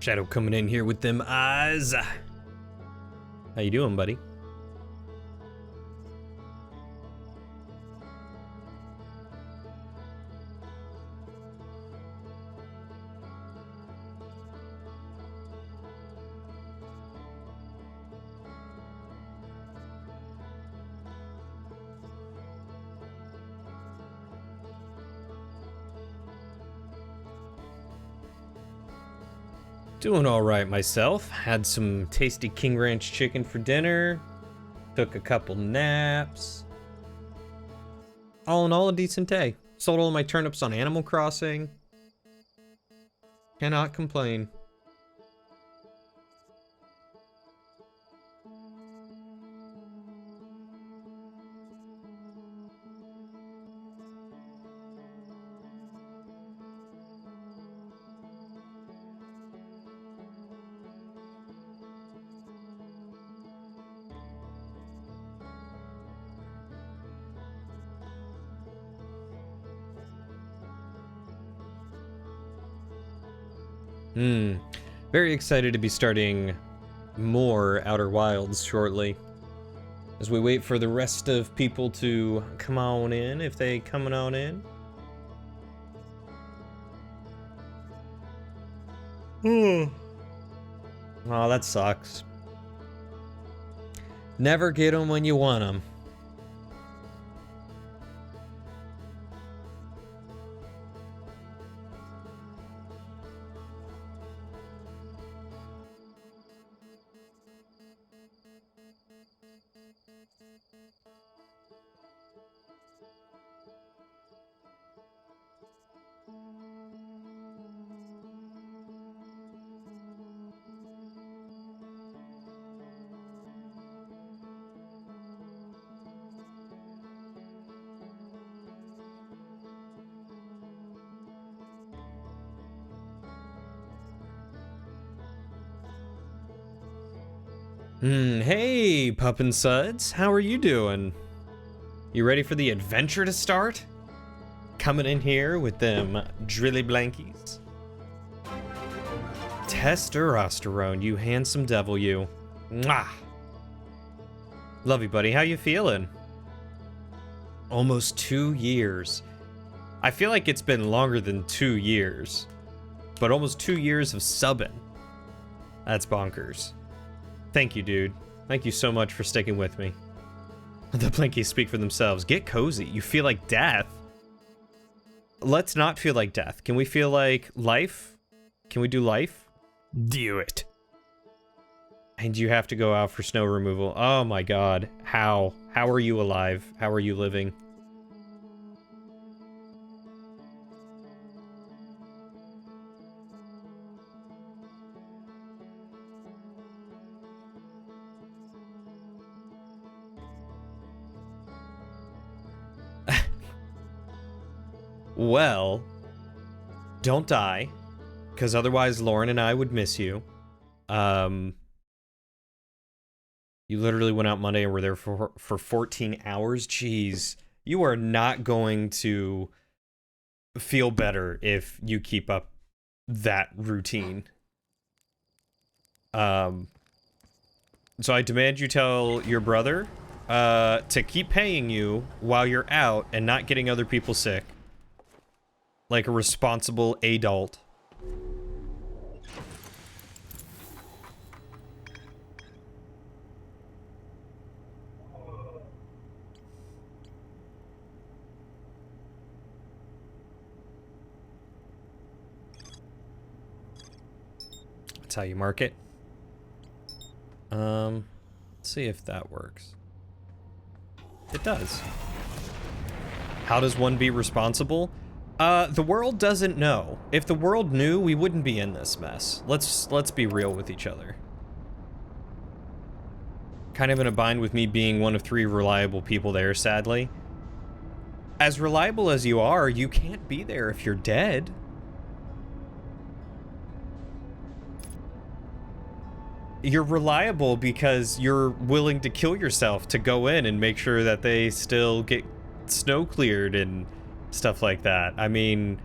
Shadow coming in here with them eyes. How you doing, buddy? Doing all right myself. Had some tasty King Ranch chicken for dinner. Took a couple naps. All in all, a decent day. Sold all my turnips on Animal Crossing. Cannot complain. Very excited to be starting more Outer Wilds shortly. As we wait for the rest of people to come on in, if they coming on in. Oh, that sucks. Never get them when you want them. Hey, Pup and Suds, how are you doing? You ready for the adventure to start? Coming in here with them drilly blankies. Testosterone, you handsome devil, you. Mwah! Love you, buddy. How you feeling? Almost 2 years. I feel like it's been longer than 2 years, but almost 2 years of subbing. That's bonkers. Thank you, dude. Thank you so much for sticking with me. The Blankies speak for themselves. Get cozy. You feel like death. Let's not feel like death. Can we feel like life? Can we do life? Do it. And you have to go out for snow removal. Oh my god. How? How are you alive? How are you living? Well, don't die, because otherwise Lauren and I would miss you. You literally went out Monday and were there for 14 hours. Jeez, you are not going to feel better if you keep up that routine. So I demand you tell your brother to keep paying you while you're out and not getting other people sick. Like a responsible adult. That's how you mark it. Let's see if that works. It does. How does one be responsible? The world doesn't know. If the world knew, we wouldn't be in this mess. Let's be real with each other. Kind of in a bind with me being one of 3 reliable people there, sadly. As reliable as you are, you can't be there if you're dead. You're reliable because you're willing to kill yourself to go in and make sure that they still get snow cleared and stuff like that. I mean,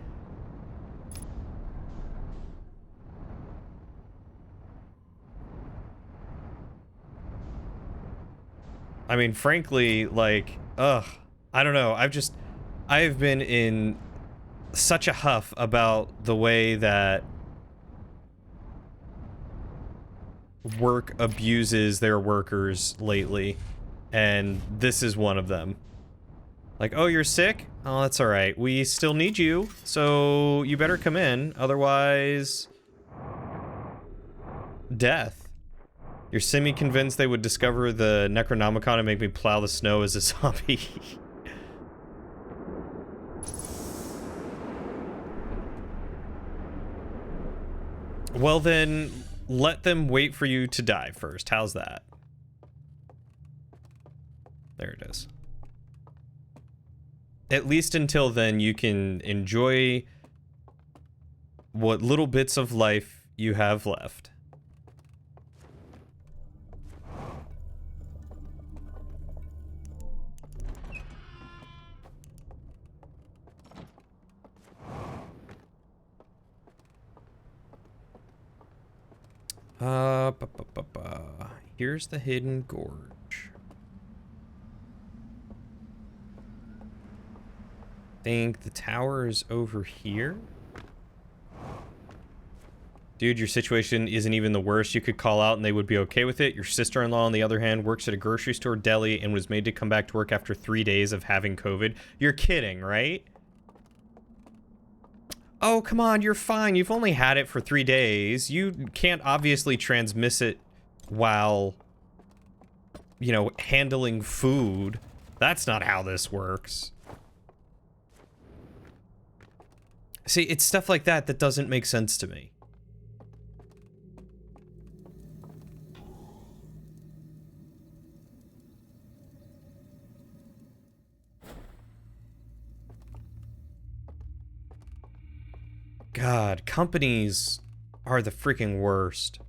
I mean, frankly, like, ugh, I don't know. I've been in such a huff about the way that work abuses their workers lately, and this is one of them. Like, oh, you're sick? Oh, that's all right. We still need you, so you better come in, otherwise death. You're semi-convinced they would discover the Necronomicon and make me plow the snow as a zombie. Well then, let them wait for you to die first. How's that? There it is. At least until then, you can enjoy what little bits of life you have left. Here's the Hidden Gorge. Think the tower is over here? Dude, your situation isn't even the worst. You could call out and they would be okay with it. Your sister-in-law, on the other hand, works at a grocery store deli and was made to come back to work after 3 days of having COVID. You're kidding, right? Oh, come on, you're fine. You've only had it for 3 days. You can't obviously transmit it while, you know, handling food. That's not how this works. See, it's stuff like that that doesn't make sense to me. God, companies are the freaking worst.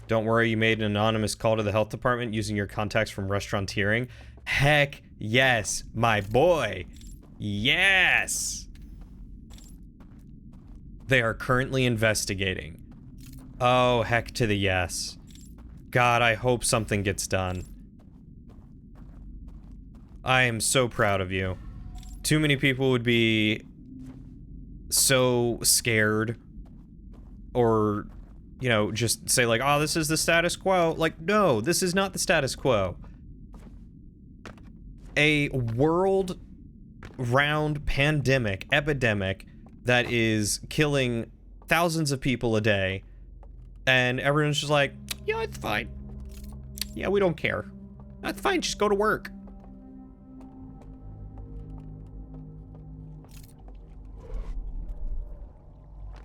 Don't worry, you made an anonymous call to the health department using your contacts from restauranteering. Heck yes, my boy. Yes. They are currently investigating. Oh, heck to the yes. God, I hope something gets done. I am so proud of you. Too many people would be so scared, or, you know, just say like, oh, this is the status quo. Like, no, this is not the status quo. A world-round pandemic, epidemic, that is killing thousands of people a day, and everyone's just like, yeah, it's fine. Yeah, we don't care. That's fine, just go to work.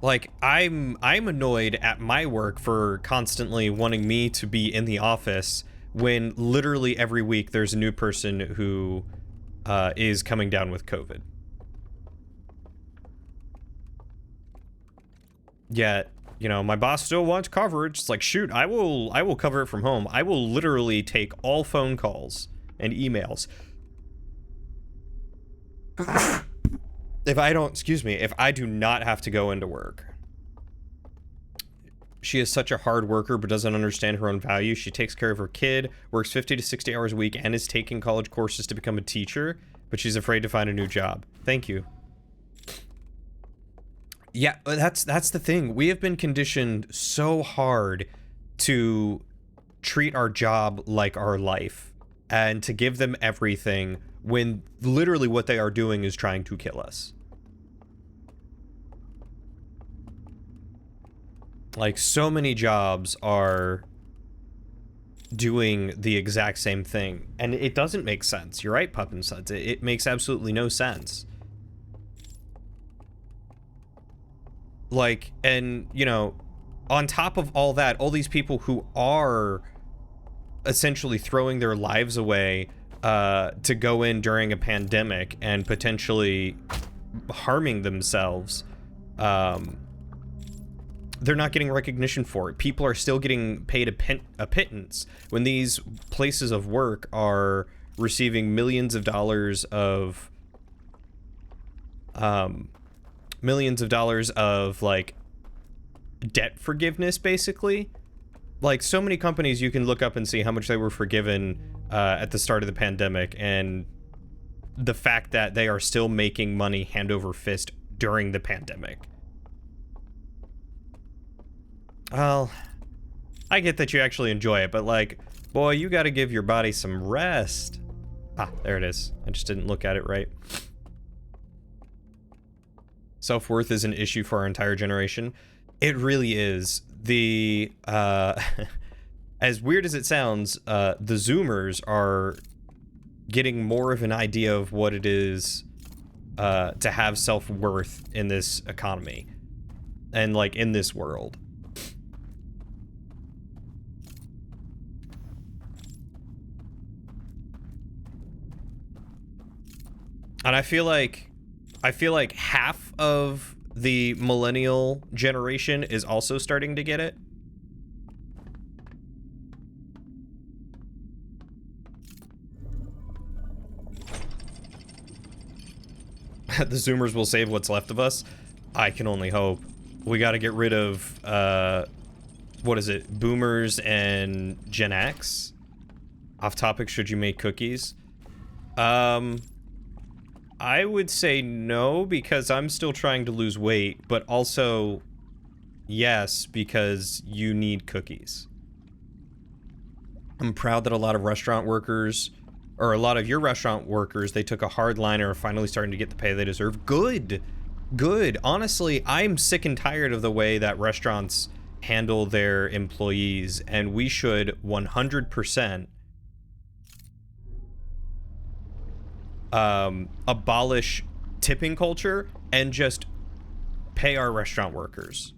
Like, I'm annoyed at my work for constantly wanting me to be in the office when literally every week there's a new person who is coming down with COVID. Yet, you know, my boss still wants coverage. It's like, shoot, I will cover it from home. I will literally take all phone calls and emails. If I do not have to go into work. She is such a hard worker, but doesn't understand her own value. She takes care of her kid, works 50 to 60 hours a week, and is taking college courses to become a teacher, but she's afraid to find a new job. Thank you. Yeah, that's the thing. We have been conditioned so hard to treat our job like our life and to give them everything when literally what they are doing is trying to kill us. Like, so many jobs are doing the exact same thing, and it doesn't make sense. You're right, Pup and Suds. It makes absolutely no sense. Like, and, you know, on top of all that, all these people who are essentially throwing their lives away to go in during a pandemic and potentially harming themselves, they're not getting recognition for it. People are still getting paid a pittance when these places of work are receiving millions of dollars of like debt forgiveness, basically. Like, so many companies, you can look up and see how much they were forgiven at the start of the pandemic, and the fact that they are still making money hand over fist during the pandemic. Well, I get that you actually enjoy it, but like, boy, you gotta give your body some rest. Ah, there it is. I just didn't look at it right. Self-worth is an issue for our entire generation. It really is. The, as weird as it sounds, the Zoomers are getting more of an idea of what it is to have self-worth in this economy. And, like, in this world. And I feel like half of the millennial generation is also starting to get it. The Zoomers will save what's left of us. I can only hope. We got to get rid of, what is it? Boomers and Gen X? Off topic, should you make cookies? I would say no, because I'm still trying to lose weight, but also yes, because you need cookies. I'm proud that a lot of restaurant workers, or a lot of your restaurant workers, they took a hard line and are finally starting to get the pay they deserve. Good. Good. Honestly, I'm sick and tired of the way that restaurants handle their employees, and we should 100% abolish tipping culture and just pay our restaurant workers.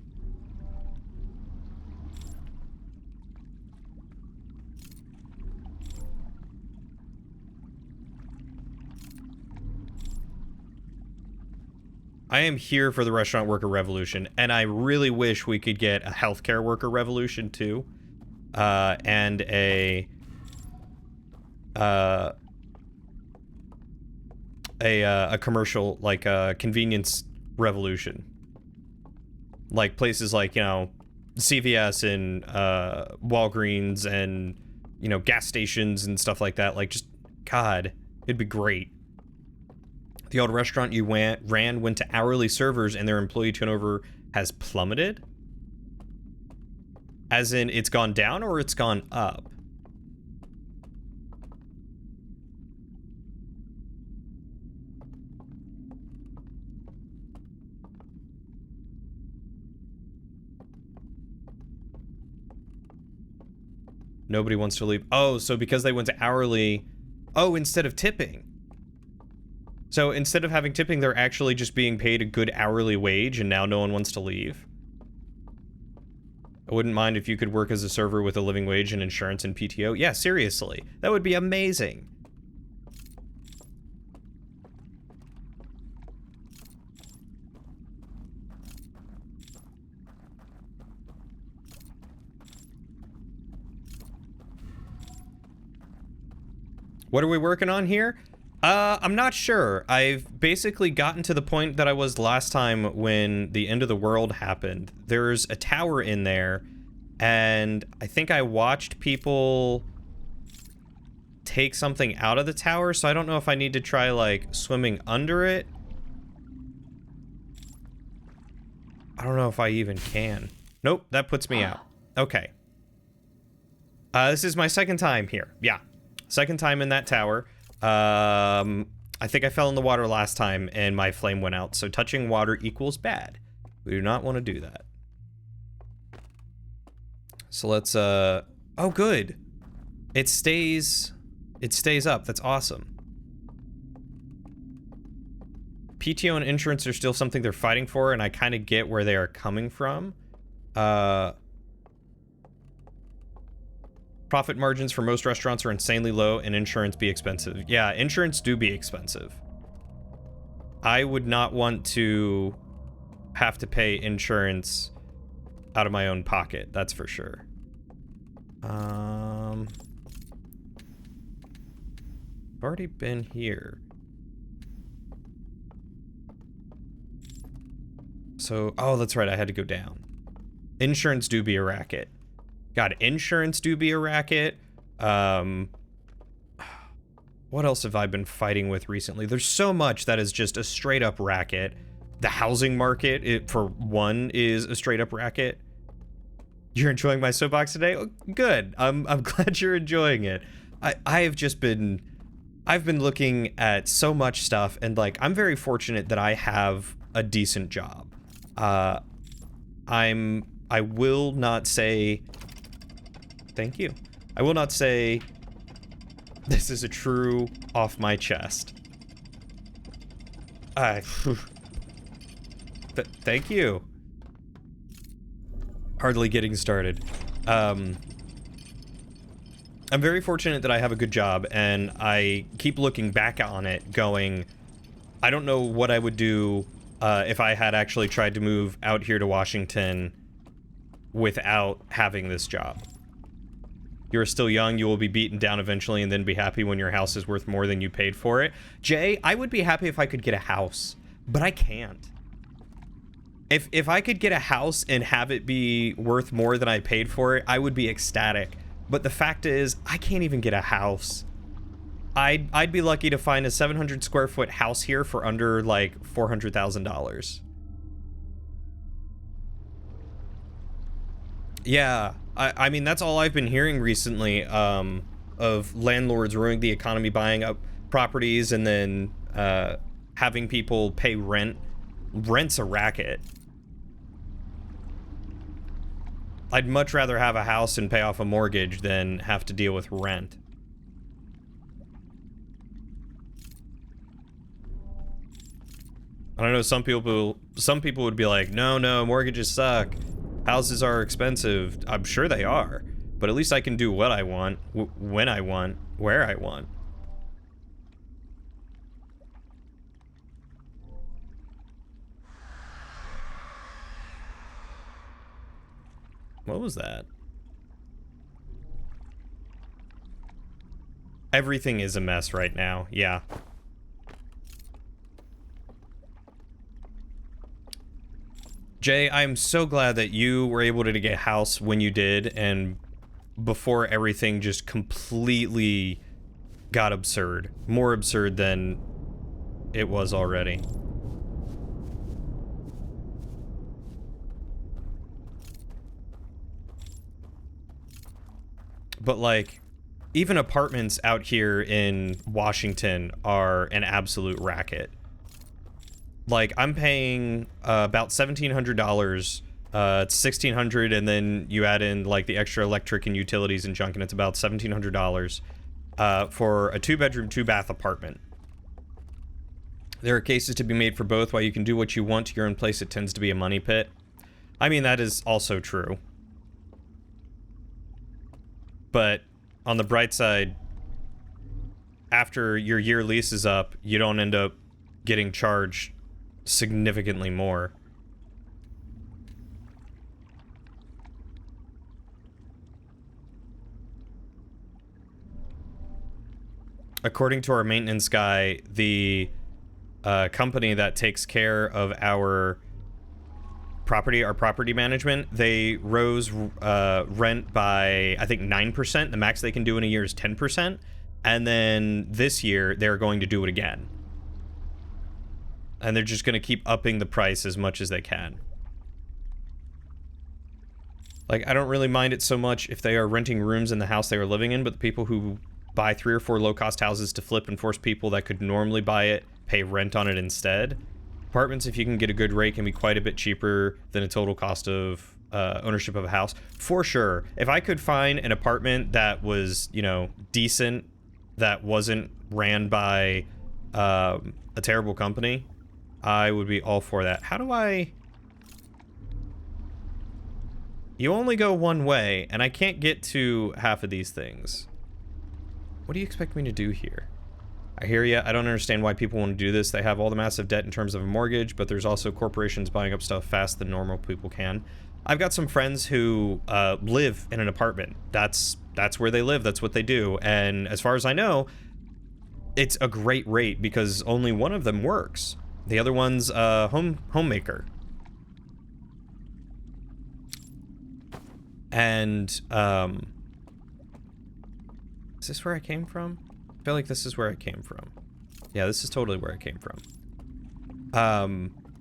I am here for the restaurant worker revolution, and I really wish we could get a healthcare worker revolution too, and a commercial, like a convenience revolution, like places like, you know, CVS and Walgreens and, you know, gas stations and stuff like that. Like, just, God, it'd be great. The old restaurant you ran went to hourly servers and their employee turnover has plummeted? As in, it's gone down or it's gone up? Nobody wants to leave. Oh, so because they went to hourly... Oh, instead of tipping. So instead of having tipping, they're actually just being paid a good hourly wage, and now no one wants to leave. I wouldn't mind if you could work as a server with a living wage and insurance and PTO. Yeah, seriously. That would be amazing. What are we working on here? I'm not sure. I've basically gotten to the point that I was last time when the end of the world happened. There's a tower in there, and I think I watched people take something out of the tower, so I don't know if I need to try, like, swimming under it. I don't know if I even can. Nope, that puts me out. Okay. This is my second time here. Yeah. Second time in that tower. I think I fell in the water last time and my flame went out, so touching water equals bad. We do not want to do that. So let's, oh, good. It stays up. That's awesome. PTO and insurance are still something they're fighting for, and I kind of get where they are coming from. Profit margins for most restaurants are insanely low, and insurance be expensive. Yeah, insurance do be expensive. I would not want to have to pay insurance out of my own pocket, that's for sure. I've already been here. So, oh, that's right, I had to go down. Insurance do be a racket. God, insurance do be a racket. What else have I been fighting with recently? There's so much that is just a straight up racket. The housing market, for one, is a straight up racket. You're enjoying my soapbox today? Oh, good. I'm glad you're enjoying it. I've been looking at so much stuff, and like, I'm very fortunate that I have a decent job. I will not say thank you. I will not say this is a true off my chest. Thank you. Hardly getting started. I'm very fortunate that I have a good job, and I keep looking back on it going, I don't know what I would do if I had actually tried to move out here to Washington without having this job. You're still young, you will be beaten down eventually and then be happy when your house is worth more than you paid for it. Jay, I would be happy if I could get a house, but I can't. If I could get a house and have it be worth more than I paid for it, I would be ecstatic. But the fact is, I can't even get a house. I'd be lucky to find a 700 square foot house here for under like $400,000. Yeah, I mean, that's all I've been hearing recently, of landlords ruining the economy, buying up properties, and then having people pay rent. Rent's a racket. I'd much rather have a house and pay off a mortgage than have to deal with rent. I don't know, some people would be like, no, mortgages suck. Houses are expensive. I'm sure they are, but at least I can do what I want, when I want, where I want. What was that? Everything is a mess right now, yeah. Jay, I'm so glad that you were able to get a house when you did, and before everything just completely got absurd. More absurd than it was already. But like, even apartments out here in Washington are an absolute racket. Like, I'm paying about $1,700. It's $1,600, and then you add in like the extra electric and utilities and junk, and it's about $1,700 for a 2-bedroom, 2-bath apartment. There are cases to be made for both. While you can do what you want to your own place, it tends to be a money pit. I mean, that is also true. But on the bright side, after your year lease is up, you don't end up getting charged significantly more. According to our maintenance guy, the company that takes care of our property management, they rose rent by, I think, 9%. The max they can do in a year is 10%. And then this year, they're going to do it again. And they're just going to keep upping the price as much as they can. Like, I don't really mind it so much if they are renting rooms in the house they are living in, but the people who buy 3 or 4 low-cost houses to flip and force people that could normally buy it pay rent on it instead. Apartments, if you can get a good rate, can be quite a bit cheaper than a total cost of ownership of a house. For sure. If I could find an apartment that was, you know, decent, that wasn't ran by a terrible company, I would be all for that. How do I... You only go one way, and I can't get to half of these things. What do you expect me to do here? I hear ya. I don't understand why people want to do this. They have all the massive debt in terms of a mortgage, but there's also corporations buying up stuff fast than normal people can. I've got some friends who live in an apartment. That's where they live. That's what they do. And as far as I know, it's a great rate because only one of them works. The other one's a homemaker. And, is this where I came from? I feel like this is where I came from. Yeah, this is totally where I came from.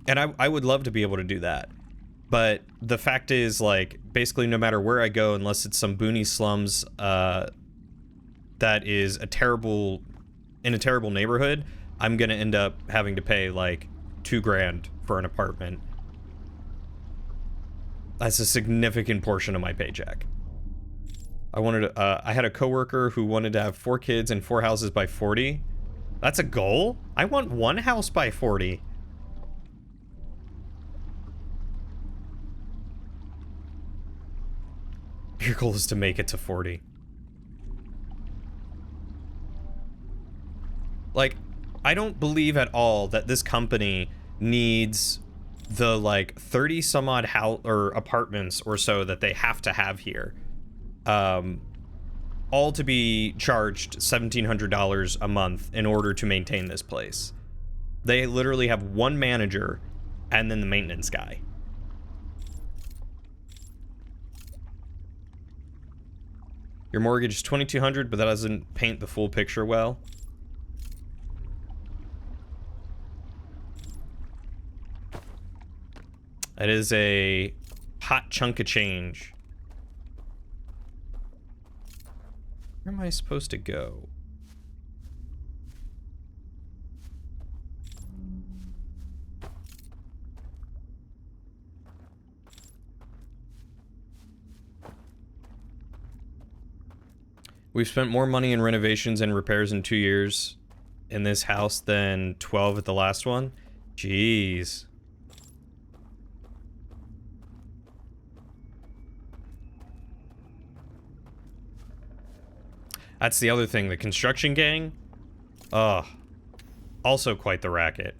And I would love to be able to do that. But the fact is, like, basically no matter where I go, unless it's some boony slums, that is in a terrible neighborhood, I'm gonna end up having to pay, like, $2,000 for an apartment. That's a significant portion of my paycheck. I had a coworker who wanted to have 4 kids and 4 houses by 40. That's a goal? I want 1 house by 40. Your goal is to make it to 40. Like, I don't believe at all that this company needs the, like, 30 some odd house or apartments or so that they have to have here. All to be charged $1,700 a month in order to maintain this place. They literally have 1 manager and then the maintenance guy. Your mortgage is $2,200, but that doesn't paint the full picture well. That is a hot chunk of change. Where am I supposed to go? We've spent more money in renovations and repairs in 2 years in this house than 12 at the last one. Jeez. That's the other thing, the construction gang. Also quite the racket.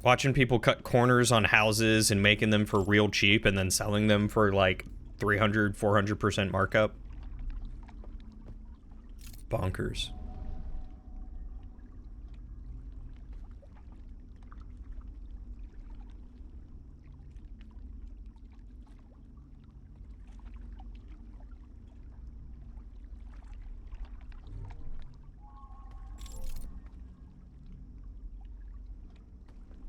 Watching people cut corners on houses and making them for real cheap and then selling them for like 300, 400% markup. Bonkers.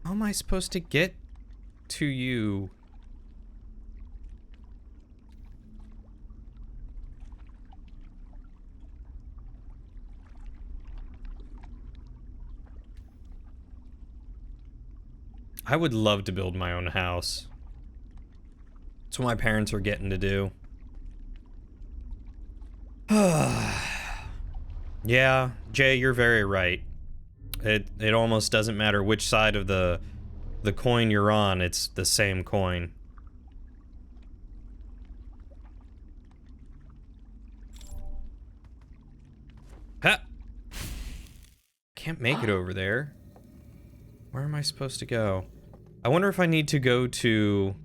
How am I supposed to get to you? I would love to build my own house. That's what my parents are getting to do. Yeah, Jay, you're very right. It almost doesn't matter which side of the coin you're on, it's the same coin. Ha! Can't make it over there. Where am I supposed to go? I wonder if I need to go to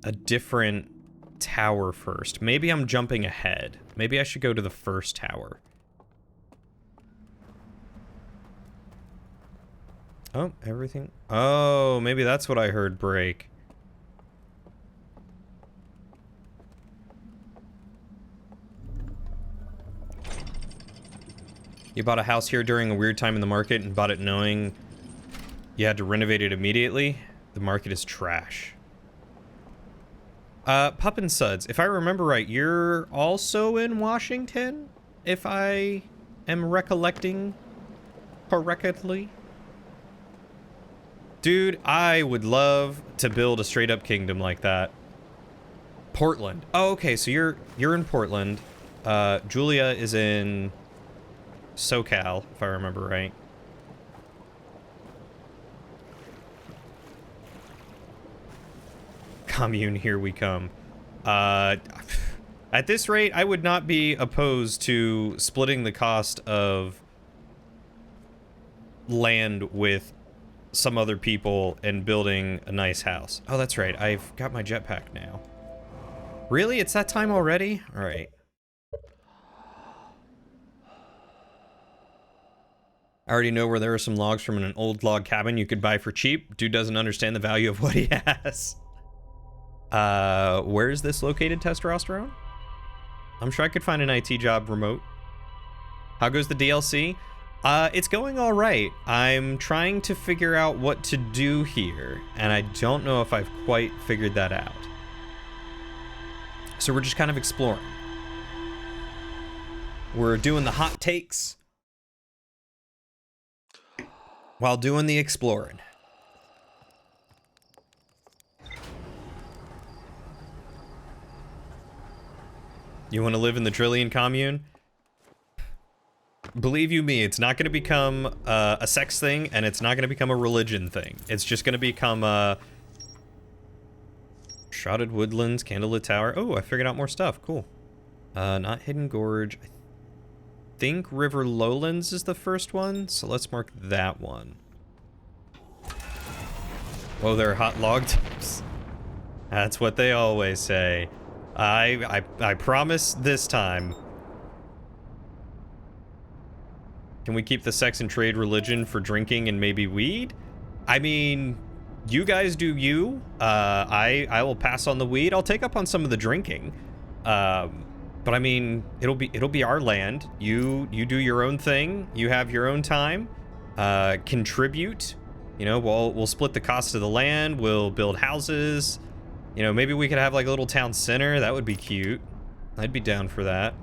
a different tower first. Maybe I'm jumping ahead. Maybe I should go to the first tower. Oh, everything. Oh, maybe that's what I heard break. You bought a house here during a weird time in the market and bought it knowing you had to renovate it immediately? The market is trash. Pup and Suds, if I remember right, you're also in Washington? If I am recollecting correctly? Dude, I would love to build a straight up kingdom like that. Portland. Oh, okay, so you're in Portland. Julia is in SoCal, if I remember right. Commune, here we come. At this rate, I would not be opposed to splitting the cost of land with some other people and building a nice house. Oh, that's right. I've got my jetpack now. Really? It's that time already? All right. I already know where there are some logs from an old log cabin you could buy for cheap. Dude doesn't understand the value of what he has. Where is this located, Testosterone? I'm sure I could find an IT job remote. How goes the DLC? It's going all right. I'm trying to figure out what to do here, and I don't know if I've quite figured that out. So we're just kind of exploring. We're doing the hot takes while doing the exploring. You want to live in the Trillion commune? Believe you me, it's not going to become a sex thing, and it's not going to become a religion thing. It's just going to become a Shrouded Woodlands, Candlelit Tower. Oh, I figured out more stuff. Cool. Not Hidden Gorge. I think River Lowlands is the first one, so let's mark that one. Oh, they're hot log types. That's what they always say. I promise this time. Can we keep the sex and trade religion for drinking and maybe weed? I mean, you guys do you. I will pass on the weed. I'll take up on some of the drinking. But I mean, it'll be our land. You do your own thing. You have your own time. Contribute. You know, we'll split the cost of the land. We'll build houses. You know, maybe we could have like a little town center. That would be cute. I'd be down for that.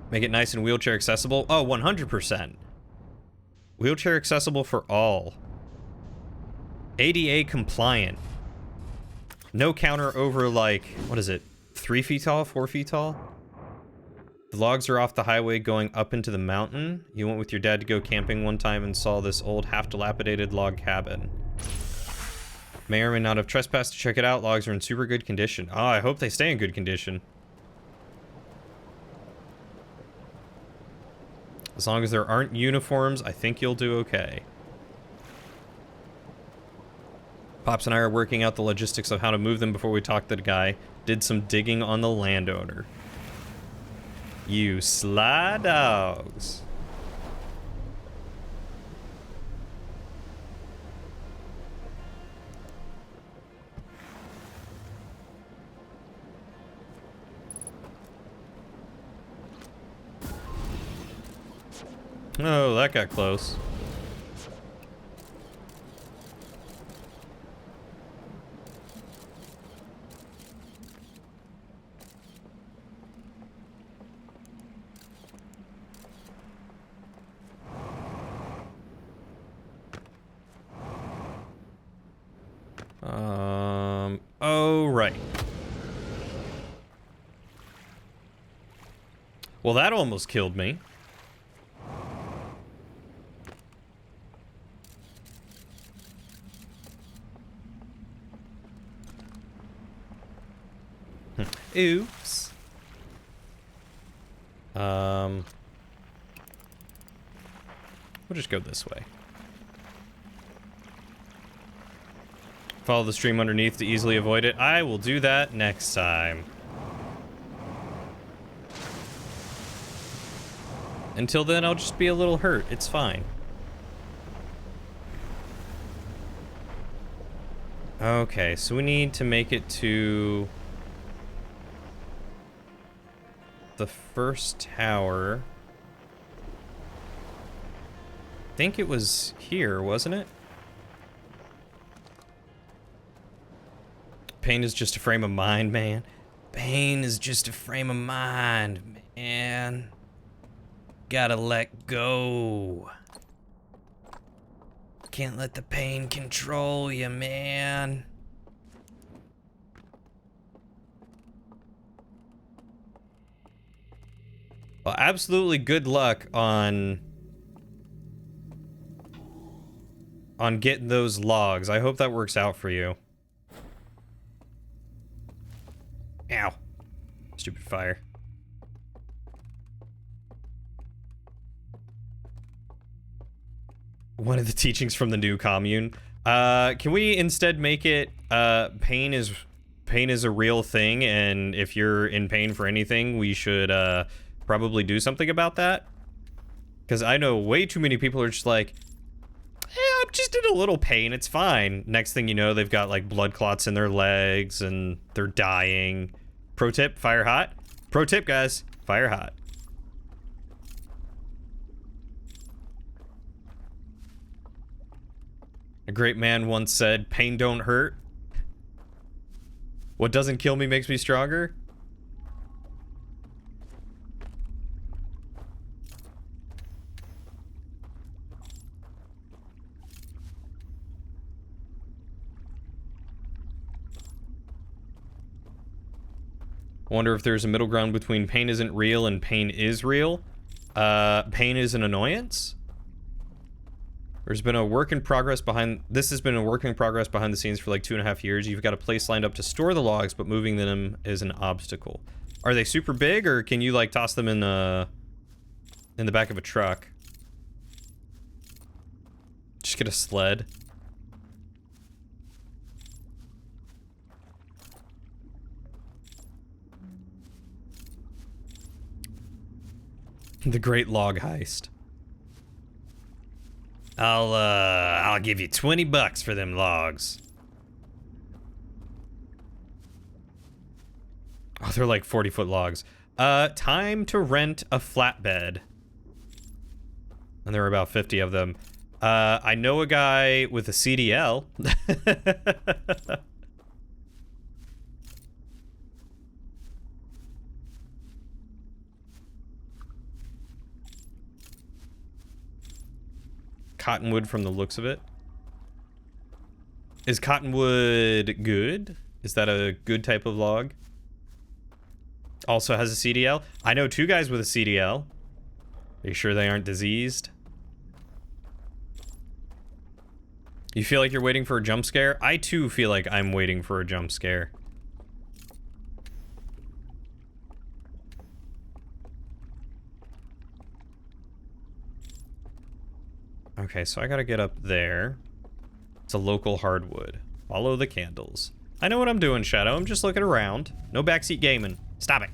Make it nice and wheelchair accessible. Oh, 100%. Wheelchair accessible for all. ADA compliant. No counter over like, what is it? 3 feet tall, 4 feet tall? The logs are off the highway going up into the mountain. You went with your dad to go camping one time and saw this old half-dilapidated log cabin. May or may not have trespassed to check it out. Logs are in super good condition. Oh, I hope they stay in good condition. As long as there aren't uniforms, I think you'll do okay. Pops and I are working out the logistics of how to move them before we talk to the guy. Did some digging on the landowner. You sly dogs. Oh, that got close. Oh, right. Well, that almost killed me. Oops. We'll just go this way. Follow the stream underneath to easily avoid it. I will do that next time. Until then, I'll just be a little hurt. It's fine. Okay, so we need to make it to the first tower. I think it was here, wasn't it? Pain is just a frame of mind, man. Pain is just a frame of mind, man. Gotta let go. Can't let the pain control you, man. Well, absolutely good luck on getting those logs. I hope that works out for you. Ow. Stupid fire. One of the teachings from the new commune. Can we instead make it, pain is a real thing, and if you're in pain for anything, we should, probably do something about that? Because I know way too many people are just like, I'm just just in a little pain. It's fine. Next thing you know, they've got like blood clots in their legs and they're dying. Pro tip, fire hot. Pro tip, guys, fire hot. A great man once said, pain don't hurt. What doesn't kill me makes me stronger. I wonder if there's a middle ground between pain isn't real and pain is real. Pain is an annoyance. There's been a work in progress behind... This has been a work in progress behind the scenes for like 2.5 years. You've got a place lined up to store the logs, but moving them is an obstacle. Are they super big, or can you like toss them in the back of a truck? Just get a sled. The Great Log Heist. I'll give you $20 for them logs. Oh, they're like 40-foot logs. Time to rent a flatbed. And there are about 50 of them. I know a guy with a CDL. Cottonwood from the looks of it. Is cottonwood good? Is that a good type of log? Also has a CDL? I know 2 guys with a CDL. Are you sure they aren't diseased? You feel like you're waiting for a jump scare? I too feel like I'm waiting for a jump scare. Okay, so I gotta get up there. It's a local hardwood. Follow the candles. I know what I'm doing, Shadow. I'm just looking around. No backseat gaming. Stop it.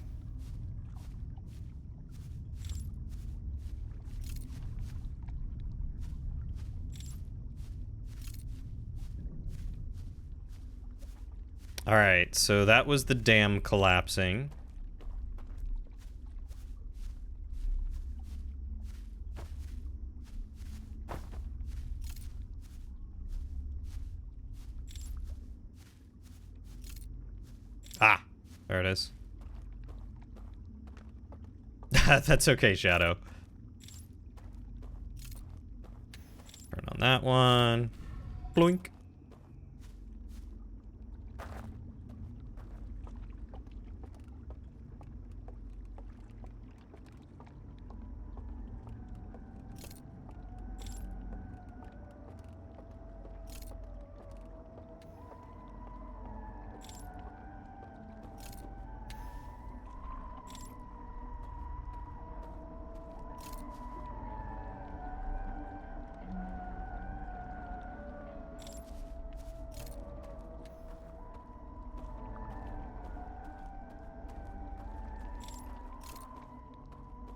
Alright, so that was the dam collapsing. Ah, there it is. That's okay, Shadow. Turn on that one. Bloink.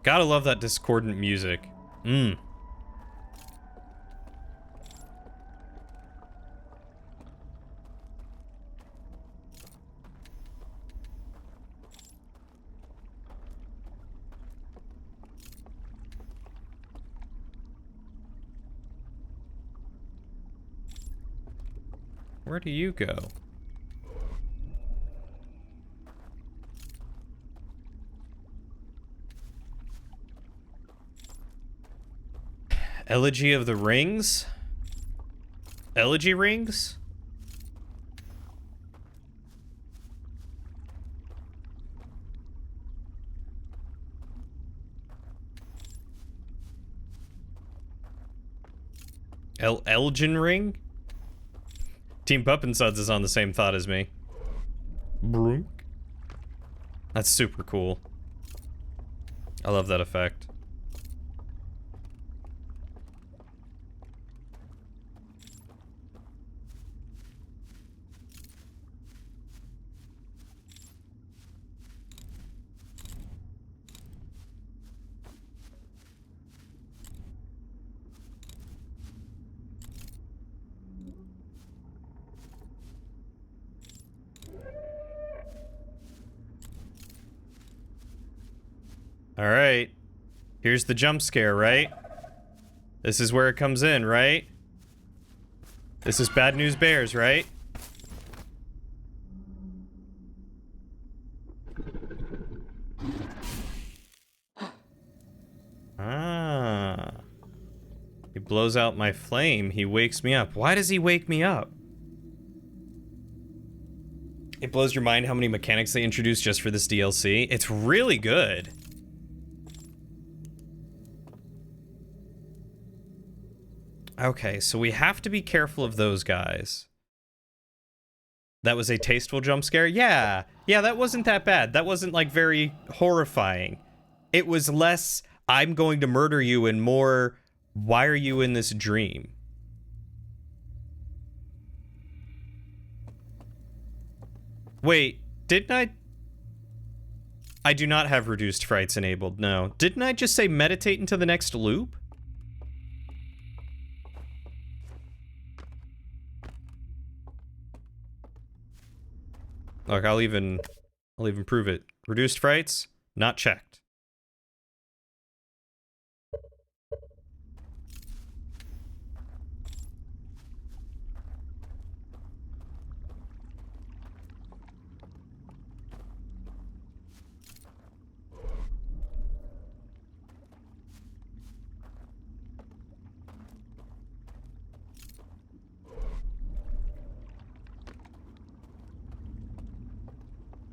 Gotta love that discordant music. Mmm. Where do you go? Elegy of the Rings? Elegy rings? Elgin Ring? Team Pup and Suds is on the same thought as me. Brunk. That's super cool. I love that effect. Alright. Here's the jump scare, right? This is where it comes in, right? This is Bad News Bears, right? Ah. He blows out my flame. He wakes me up. Why does he wake me up? It blows your mind how many mechanics they introduced just for this DLC. It's really good. Okay, so we have to be careful of those guys. That was a tasteful jump scare? Yeah. Yeah, that wasn't that bad. That wasn't, like, very horrifying. It was less, I'm going to murder you, and more, why are you in this dream? Wait, didn't I do not have reduced frights enabled, no. Didn't I just say meditate until the next loop? Look, I'll even prove it. Reduced frights, not checked.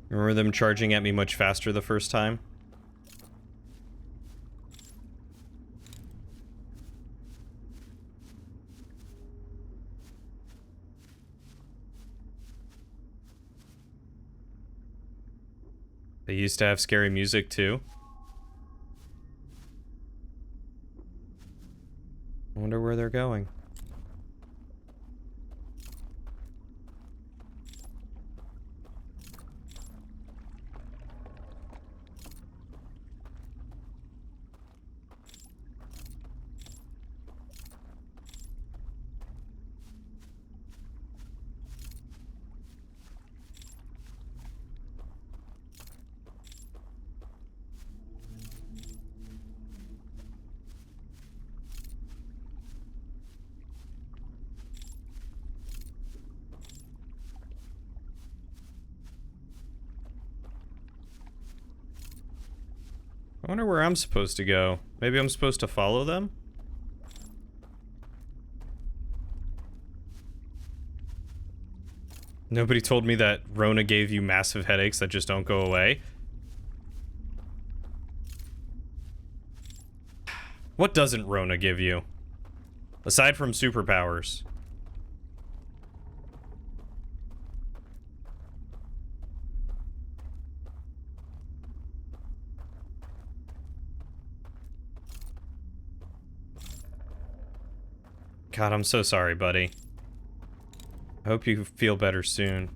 Remember them charging at me much faster the first time? They used to have scary music too. I wonder where they're going. I wonder where I'm supposed to go. Maybe I'm supposed to follow them? Nobody told me that Rona gave you massive headaches that just don't go away. What doesn't Rona give you? Aside from superpowers. God, I'm so sorry, buddy. I hope you feel better soon.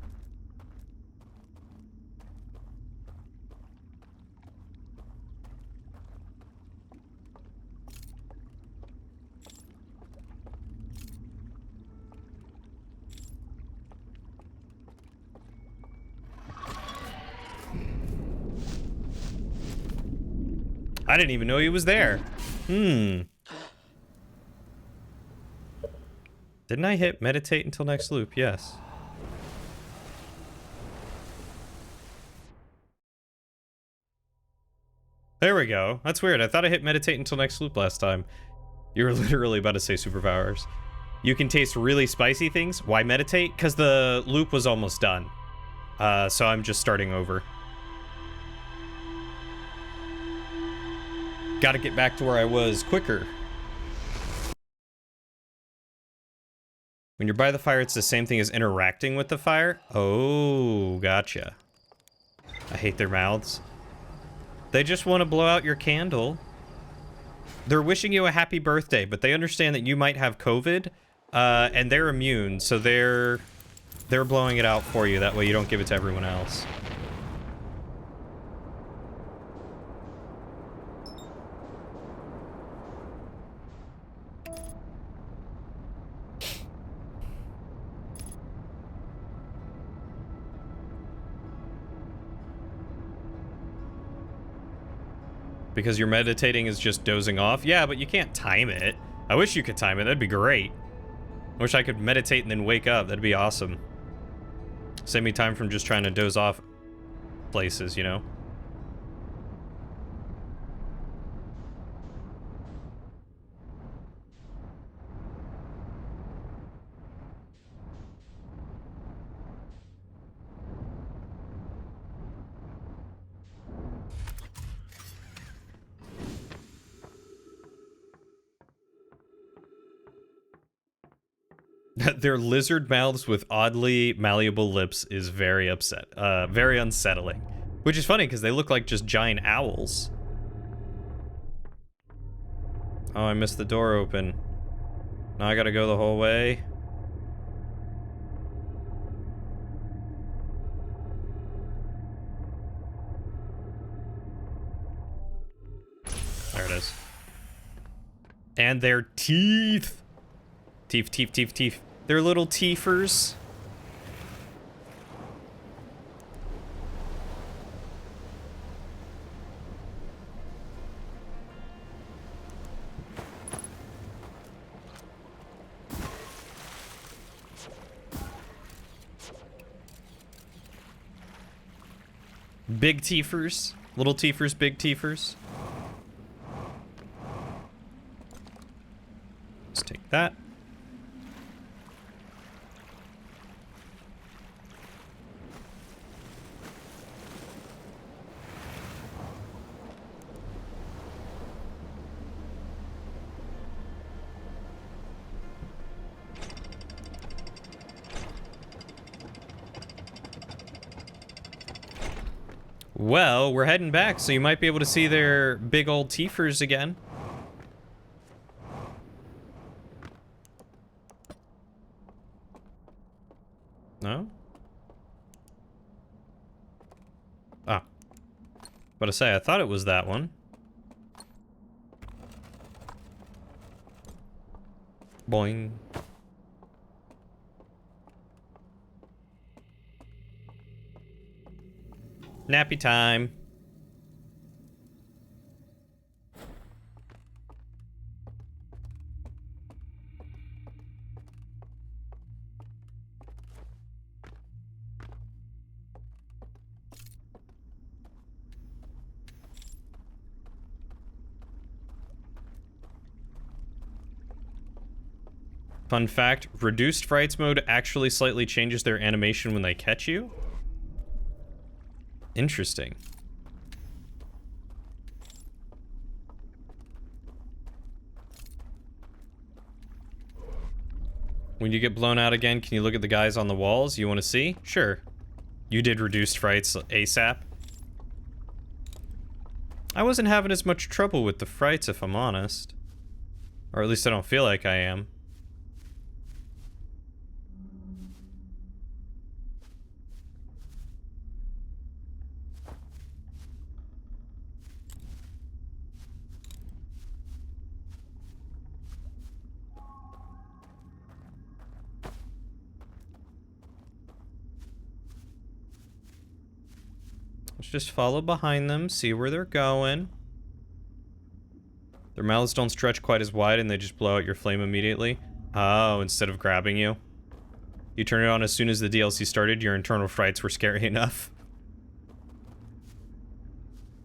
I didn't even know he was there. Didn't I hit meditate until next loop? Yes. There we go. That's weird. I thought I hit meditate until next loop last time. You were literally about to say superpowers. You can taste really spicy things. Why meditate? Because the loop was almost done. So I'm just starting over. Gotta get back to where I was quicker. When you're by the fire, it's the same thing as interacting with the fire? Oh, gotcha. I hate their mouths. They just want to blow out your candle. They're wishing you a happy birthday, but they understand that you might have COVID, and they're immune, so they're blowing it out for you. That way you don't give it to everyone else. Because your meditating is just dozing off? Yeah, but you can't time it. I wish you could time it. That'd be great. I wish I could meditate and then wake up. That'd be awesome. Save me time from just trying to doze off places, you know? Their lizard mouths with oddly malleable lips is very very unsettling. Which is funny because they look like just giant owls. Oh, I missed the door open. Now I gotta go the whole way. There it is. And their teeth! Teeth, teeth, teeth, teeth. They're little teethers. Big teethers. Little teethers, big teethers. Let's take that. Well, we're heading back, so you might be able to see their big old teethers again. No? Ah. About to say, I thought it was that one. Boing. Nappy time. Fun fact, reduced frights mode actually slightly changes their animation when they catch you. Interesting. When you get blown out again, can you look at the guys on the walls you want to see? Sure. You did reduced frights ASAP. I wasn't having as much trouble with the frights, if I'm honest. Or at least I don't feel like I am. Let's just follow behind them, see where they're going. Their mouths don't stretch quite as wide and they just blow out your flame immediately. Oh, instead of grabbing you. You turn it on as soon as the DLC started, your internal frights were scary enough.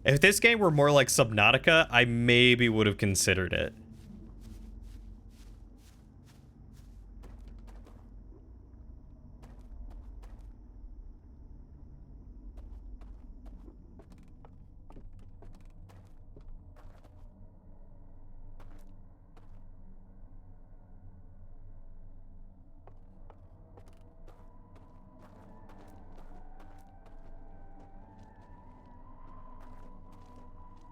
If this game were more like Subnautica, I maybe would have considered it.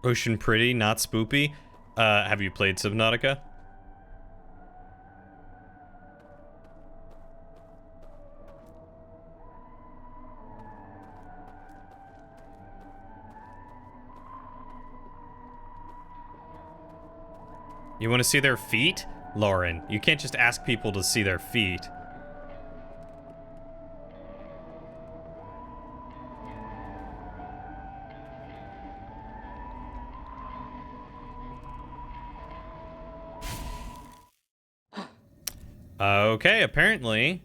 Ocean pretty, not spoopy. Have you played Subnautica? You want to see their feet? Lauren, you can't just ask people to see their feet. Okay, apparently.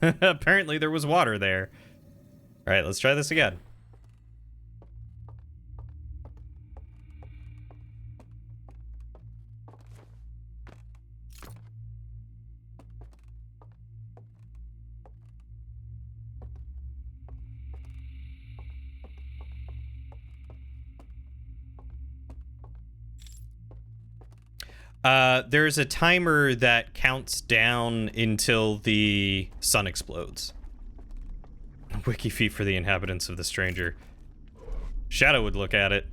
Apparently there was water there. Alright, let's try this again. There's a timer that counts down until the sun explodes. Wiki feet for the inhabitants of the stranger. Shadow would look at it.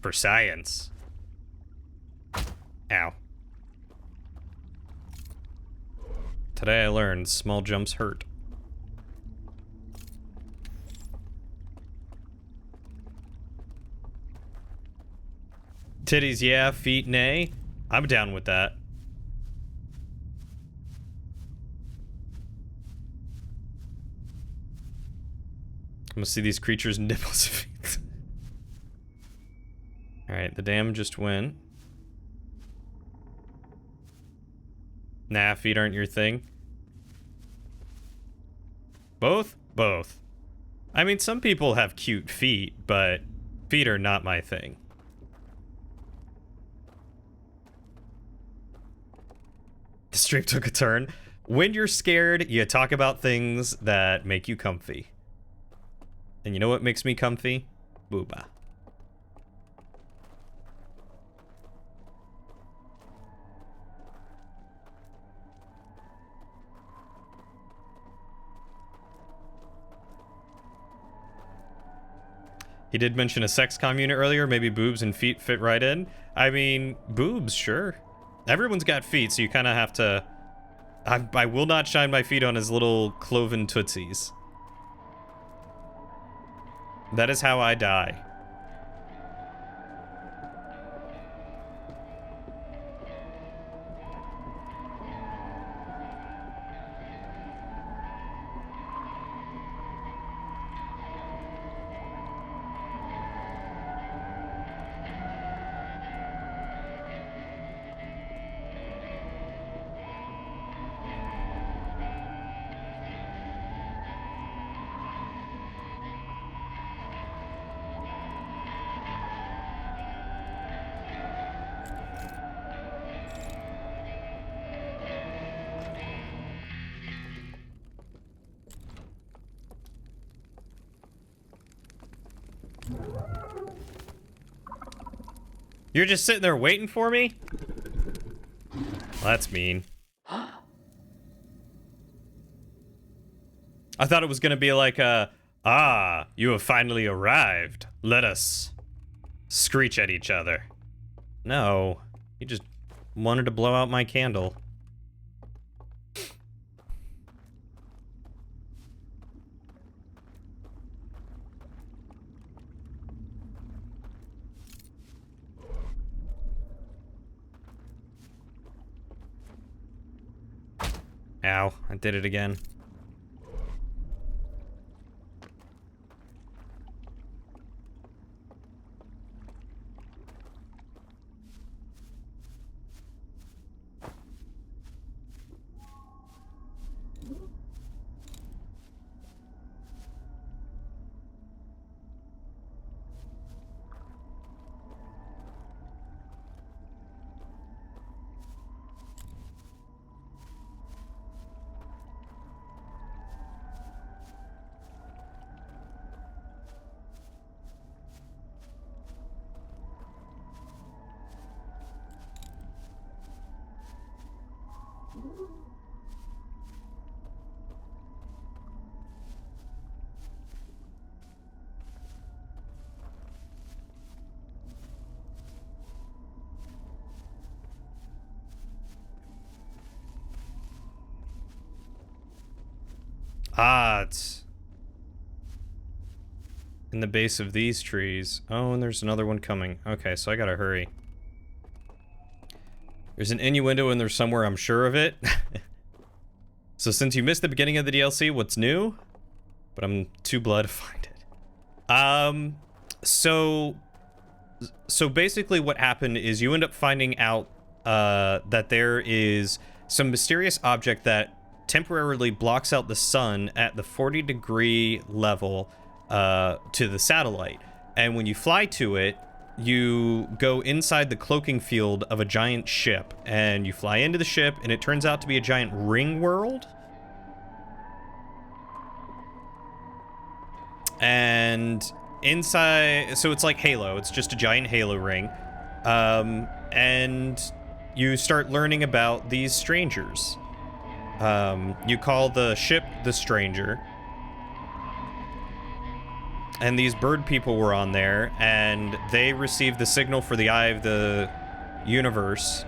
For science. Ow. Today I learned small jumps hurt. Titties, yeah. Feet, nay. I'm down with that. I'm gonna see these creatures' nipples. Alright, the dam just went. Nah, feet aren't your thing. Both? Both. I mean, some people have cute feet, but feet are not my thing. The stream took a turn. When you're scared, you talk about things that make you comfy. And you know what makes me comfy? Booba. He did mention a sex comm unit earlier. Maybe boobs and feet fit right in. I mean, boobs, sure. Everyone's got feet, so you kind of have to... I will not shine my feet on his little cloven tootsies. That is how I die. You're just sitting there waiting for me? Well, that's mean. I thought it was gonna be like a, ah, you have finally arrived. Let us screech at each other. No, you just wanted to blow out my candle. Ow, I did it again. Ah, it's in the base of these trees. Oh, and there's another one coming. Okay, so I gotta hurry. There's an innuendo in there somewhere, I'm sure of it. So since you missed the beginning of the DLC, what's new? But I'm too blood to find it. So basically what happened is you end up finding out that there is some mysterious object that temporarily blocks out the sun at the 40-degree level to the satellite. And when you fly to it, you go inside the cloaking field of a giant ship, and you fly into the ship, and it turns out to be a giant ring world. And inside, so it's like Halo, it's just a giant Halo ring. And you start learning about these strangers. You call the ship the Stranger. And these bird people were on there, and they received the signal for the Eye of the Universe,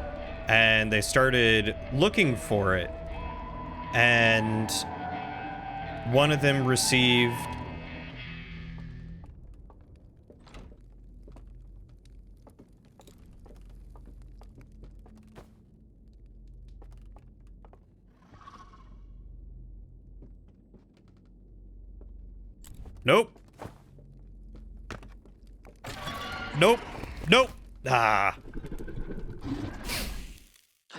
and they started looking for it. And one of them received... Nope. Nope. Nope. Ah.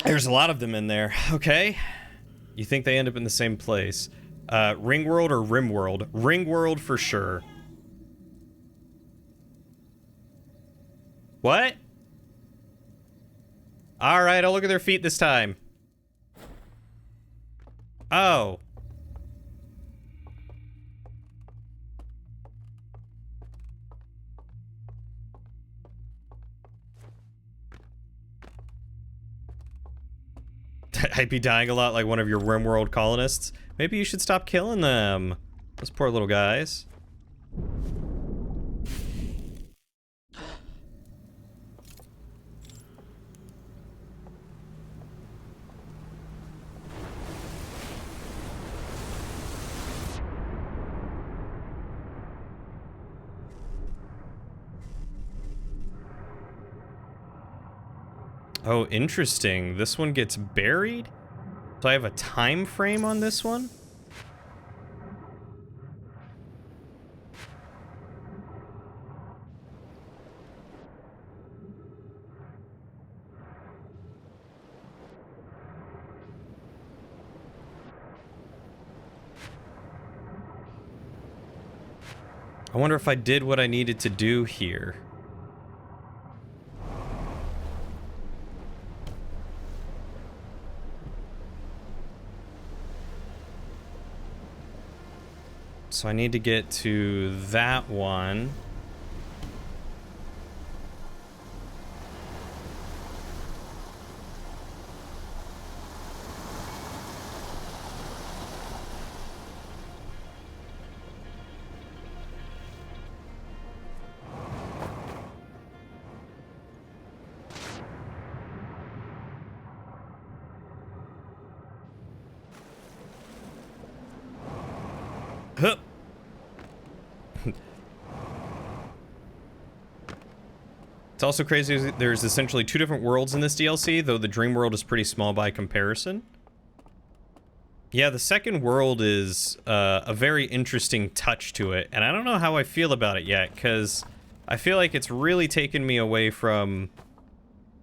There's a lot of them in there. Okay. You think they end up in the same place. Ring World or Rim World? Ring World for sure. What? Alright, I'll look at their feet this time. Oh. I'd be dying a lot like one of your RimWorld colonists. Maybe you should stop killing them. Those poor little guys. Oh, interesting. This one gets buried? Do I have a time frame on this one? I wonder if I did what I needed to do here. So I need to get to that one. Huh. It's also crazy, there's essentially two different worlds in this DLC, though the dream world is pretty small by comparison. Yeah, the second world is a very interesting touch to it, and I don't know how I feel about it yet, because I feel like it's really taken me away from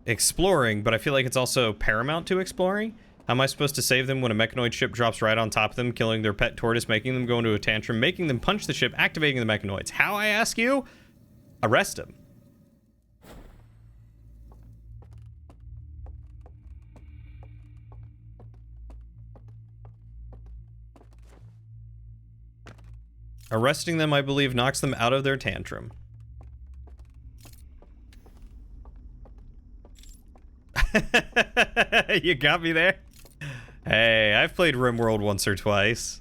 exploring, but I feel like it's also paramount to exploring. How am I supposed to save them when a mechanoid ship drops right on top of them, killing their pet tortoise, making them go into a tantrum, making them punch the ship, activating the mechanoids? How, I ask you? Arrest them. Arresting them, I believe, knocks them out of their tantrum. You got me there? Hey, I've played RimWorld once or twice.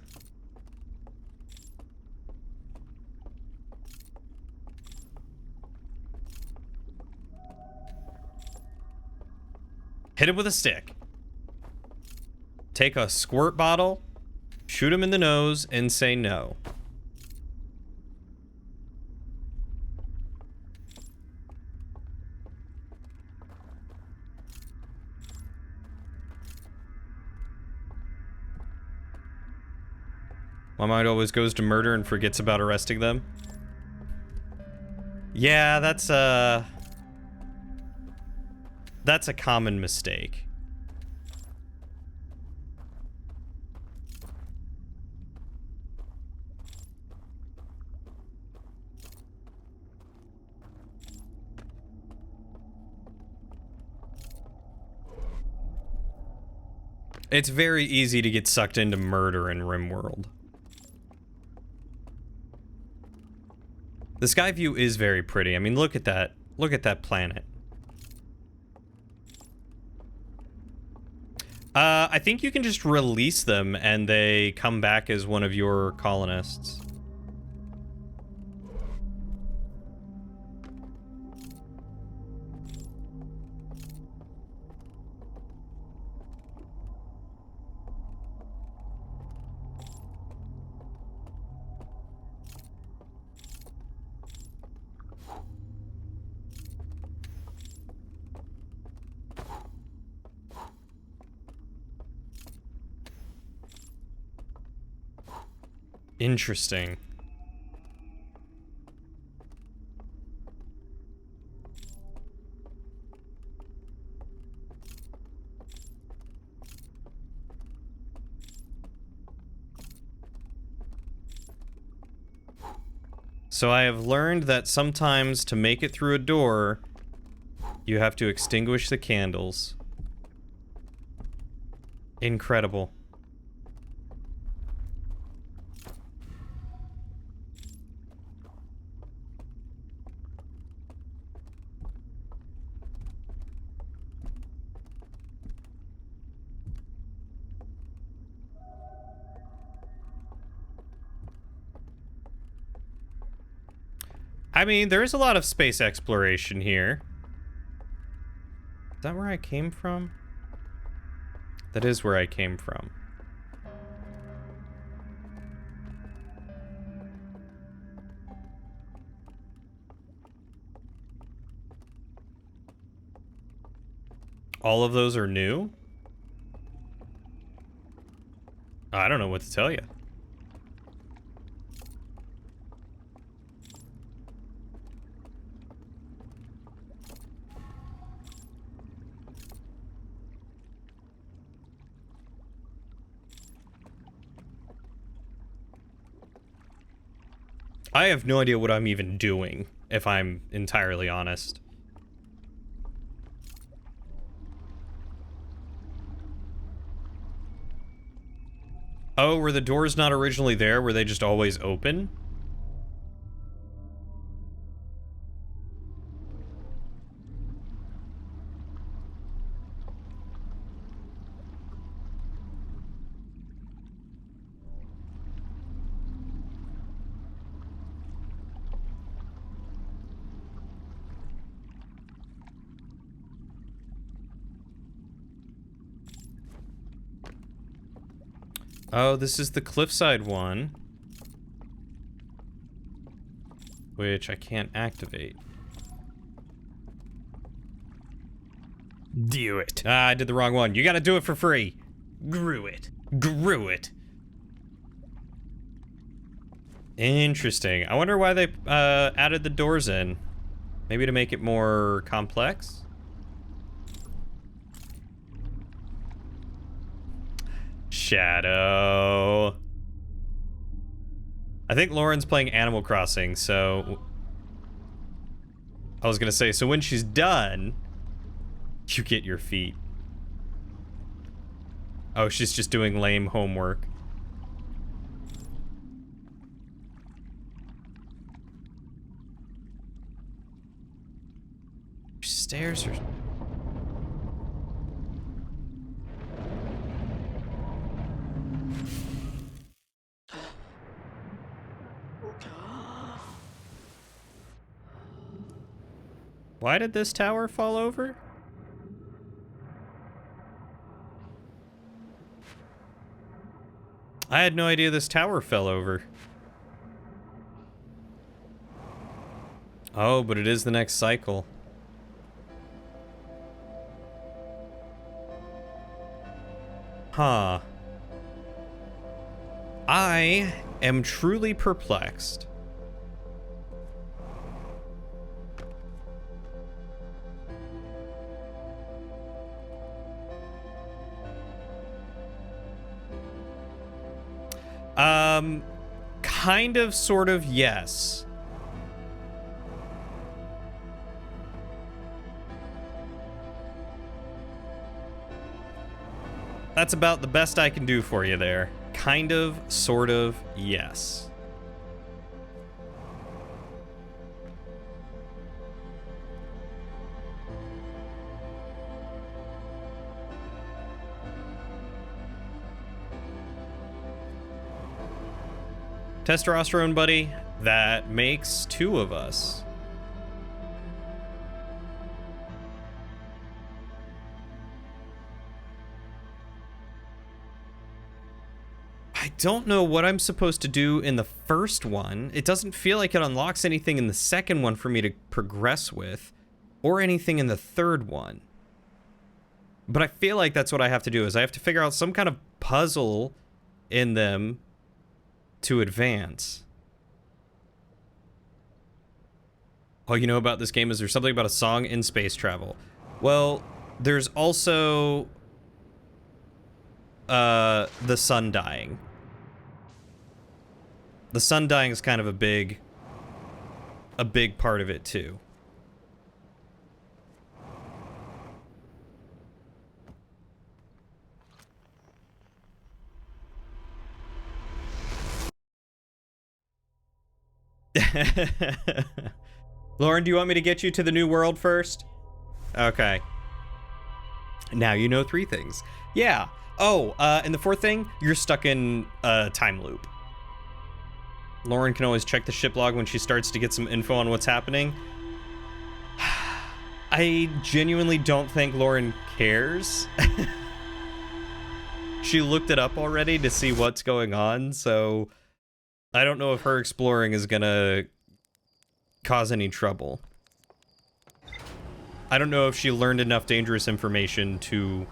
Hit him with a stick. Take a squirt bottle, shoot him in the nose, and say no. My mind always goes to murder and forgets about arresting them. Yeah, that's a common mistake. It's very easy to get sucked into murder in RimWorld. The sky view is very pretty. I mean, look at that. Look at that planet. I think you can just release them and they come back as one of your colonists. Interesting. So I have learned that sometimes to make it through a door, you have to extinguish the candles. Incredible. I mean, there is a lot of space exploration here. Is that where I came from? That is where I came from. All of those are new? I don't know what to tell you. I have no idea what I'm even doing, if I'm entirely honest. Oh, were the doors not originally there? Were they just always open? Oh, this is the cliffside one. Which I can't activate. Do it. Ah, I did the wrong one. You gotta do it for free. Grew it. Grew it. Interesting. I wonder why they added the doors in. Maybe to make it more complex? Shadow. I think Lauren's playing Animal Crossing, so... I was gonna say, so when she's done, you get your feet. Oh, she's just doing lame homework. Stairs are... Why did this tower fall over? I had no idea this tower fell over. Oh, but it is the next cycle. Huh. I am truly perplexed. Kind of, sort of, yes. That's about the best I can do for you there. Kind of, sort of, yes. Testosterone, buddy. That makes 2 of us. I don't know what I'm supposed to do in the first one. It doesn't feel like it unlocks anything in the second one for me to progress with, or anything in the third one. But I feel like that's what I have to do, is I have to figure out some kind of puzzle in them to advance. All you know about this game is there's something about a song in space travel. Well, there's also the sun dying. The sun dying is kind of a big part of it too. Lauren, do you want me to get you to the new world first? Okay. Now you know 3 things. Yeah. Oh, and the 4th thing, you're stuck in a time loop. Lauren can always check the ship log when she starts to get some info on what's happening. I genuinely don't think Lauren cares. She looked it up already to see what's going on, so I don't know if her exploring is gonna cause any trouble. I don't know if she learned enough dangerous information to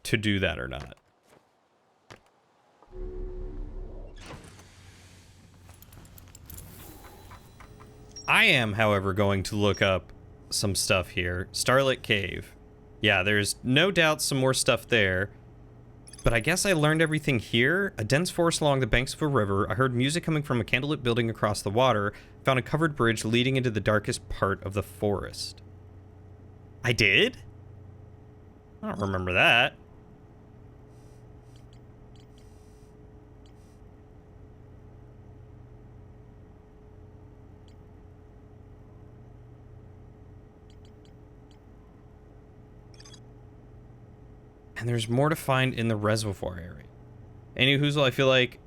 do that or not. I am, however, going to look up some stuff here. Starlit Cave. Yeah, there's no doubt some more stuff there. But I guess I learned everything here. A dense forest along the banks of a river. I heard music coming from a candlelit building across the water. Found a covered bridge leading into the darkest part of the forest. I did? I don't remember that. And there's more to find in the reservoir area. Anywhoozle, I feel like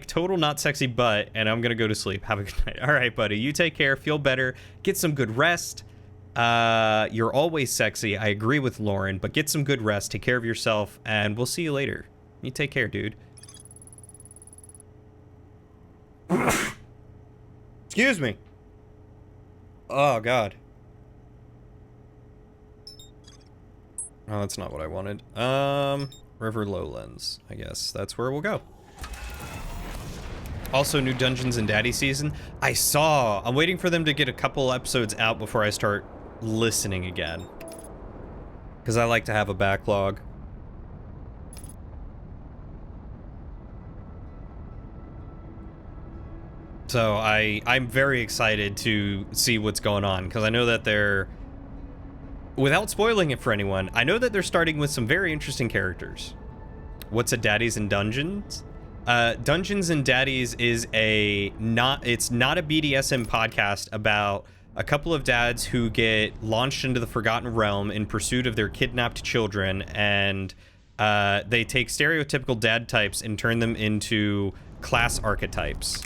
total not sexy butt, and I'm gonna go to sleep. Have a good night. All right, buddy. You take care. Feel better. Get some good rest. You're always sexy. I agree with Lauren, but get some good rest. Take care of yourself, and we'll see you later. You take care, dude. Excuse me. Oh, God. Oh, that's not what I wanted. River Lowlands. I guess that's where we'll go. Also, new Dungeons and Daddy season. I'm waiting for them to get a couple episodes out before I start listening again. Because I like to have a backlog. So I'm very excited to see what's going on, because I know that they're... Without spoiling it for anyone, I know that they're starting with some very interesting characters. What's a Daddies and Dungeons? Dungeons and Daddies is it's not a BDSM podcast about a couple of dads who get launched into the Forgotten Realm in pursuit of their kidnapped children, and they take stereotypical dad types and turn them into class archetypes.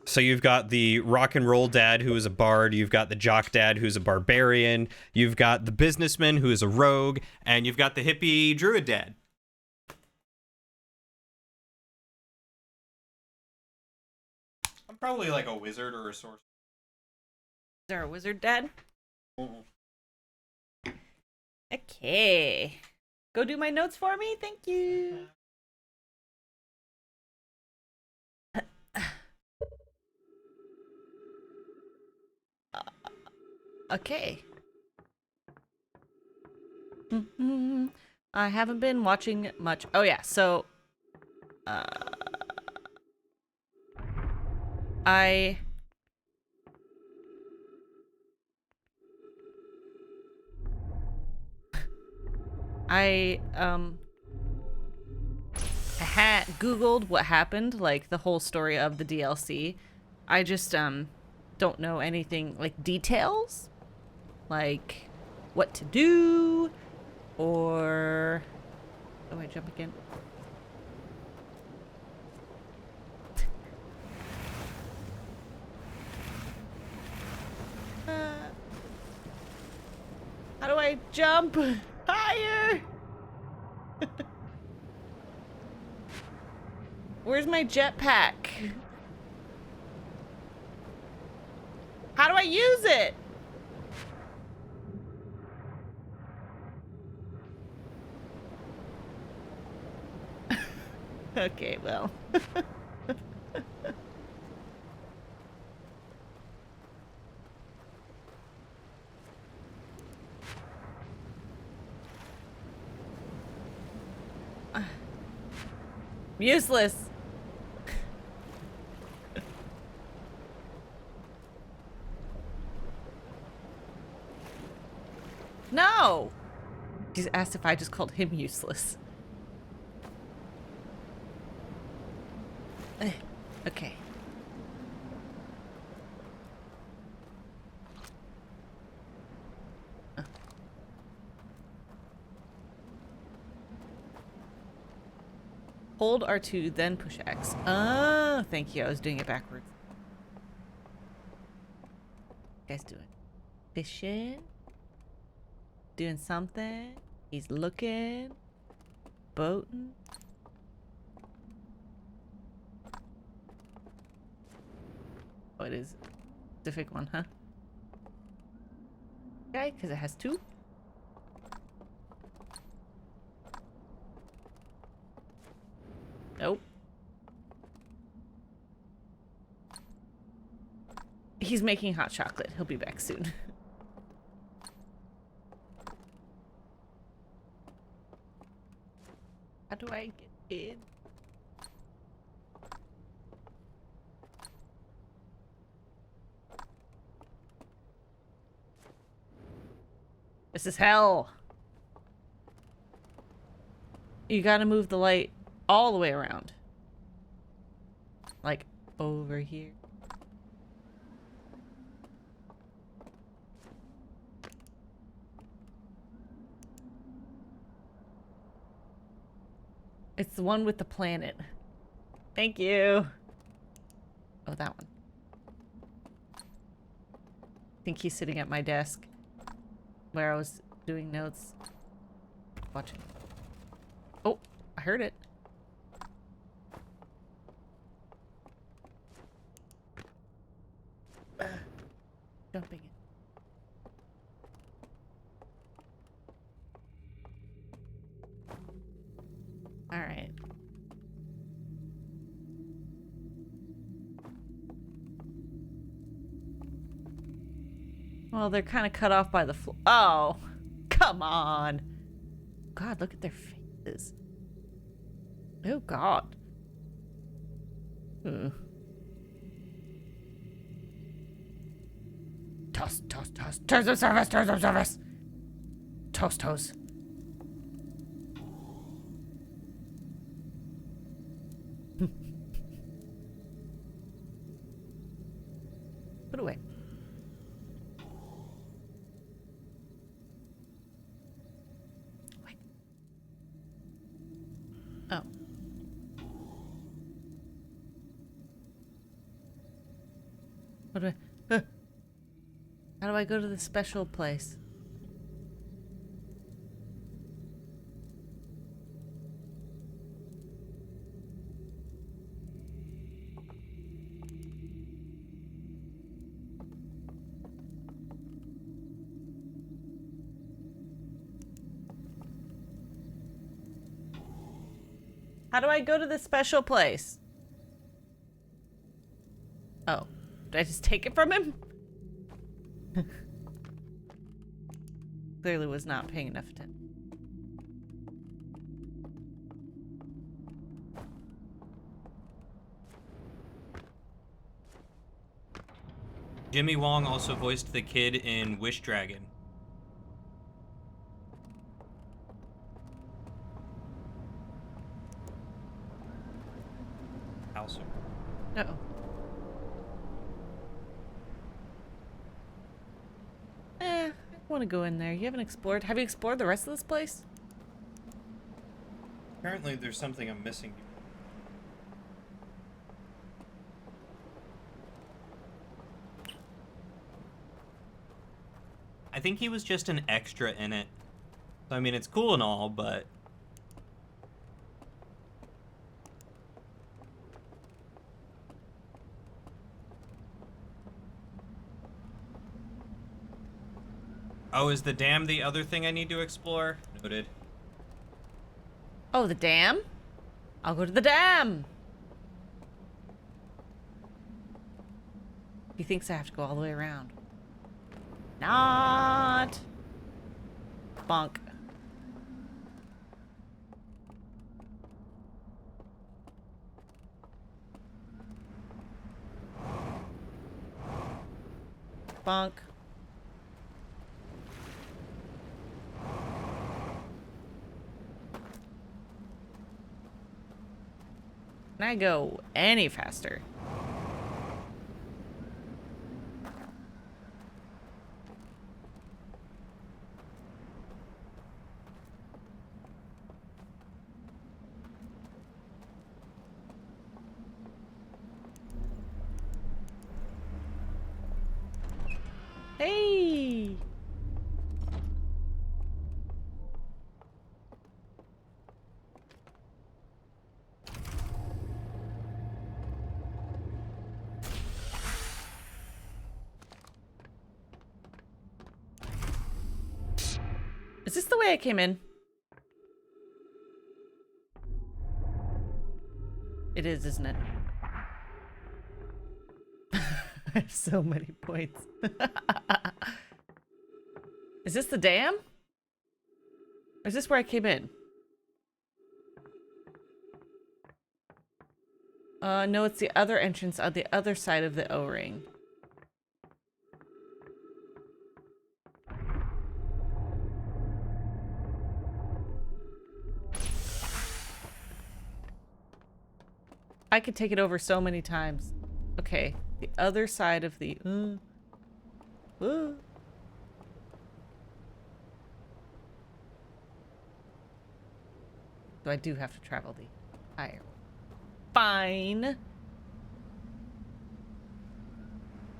So you've got the rock and roll dad who is a bard, you've got the jock dad who's a barbarian, you've got the businessman who is a rogue, and you've got the hippie druid dad. I'm probably like a wizard or a sorcerer. Is there a wizard dad? Mm-mm. Okay. Go do my notes for me? Thank you. Okay. I haven't been watching much. Oh yeah, so I I had Googled what happened, like the whole story of the DLC. I just don't know anything, like details, like what to do, or oh, I jump again. How do I jump higher? Where's my jetpack? How do I use it? Okay, well. Useless. No! He's asked if I just called him useless. Okay. Hold R2, then push X. Oh, thank you. I was doing it backwards. You guys doing? Fishing? Doing something? He's looking? Boating? Oh, it is a specific one, huh? Okay, because it has two. Nope. He's making hot chocolate. He'll be back soon. How do I get in? This is hell. You gotta move the light all the way around. Like over here. It's the one with the planet. Thank you. Oh, that one. I think he's sitting at my desk where I was doing notes. Watching. Oh, I heard it. Jumping it. All right. Well, they're kind of cut off by the floor. Oh, come on. God, look at their faces. Oh, God. Toast, toast, toast. Terms of service, terms of service. Toast, toast. Put away. Wait. Oh. What do I... How do I go to the special place? How do I go to the special place? Oh. Did I just take it from him? Clearly was not paying enough attention. Jimmy Wong also voiced the kid in Wish Dragon. want to go in there. You haven't explored. Have you explored the rest of this place? Apparently there's something I'm missing. I think he was just an extra in it. So, I mean, it's cool and all, but... Oh, is the dam the other thing I need to explore? Noted. Oh, the dam? I'll go to the dam. He thinks I have to go all the way around. Not. Bonk. Bonk. Can I go any faster? Hey! Is this the way I came in? It is, isn't it? I have so many points. Is this the dam? Or is this where I came in? No, it's the other entrance on the other side of the O-ring. I could take it over so many times. Okay, the other side of the... So I do have to travel the higher. Fine.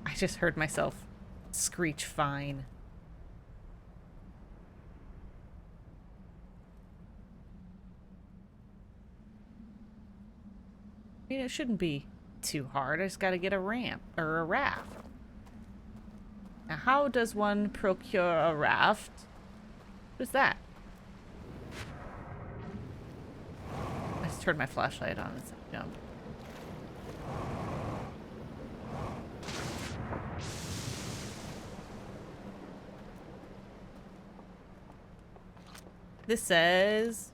I just heard myself screech fine. I mean, it shouldn't be too hard. I just gotta get a ramp or a raft. Now, how does one procure a raft? What is that? I just turned my flashlight on and jumped. This says...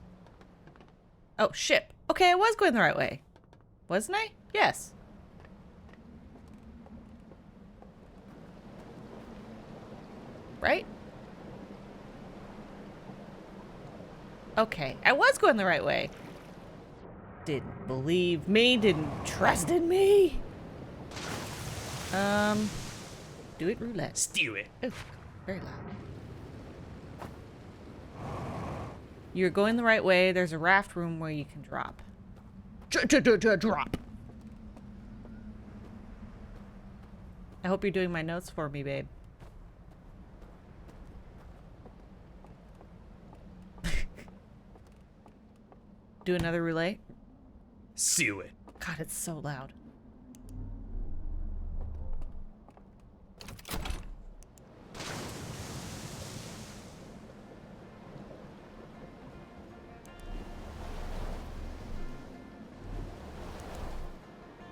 Oh, ship. Okay, I was going the right way. Wasn't I? Yes. Right? Okay, I was going the right way. Didn't believe me, didn't trust in me. Do it roulette. Stew it. Ooh, very loud. You're going the right way. There's a raft room where you can drop. Drop. I hope you're doing my notes for me, babe. Do another roulette? Sew it. God, it's so loud.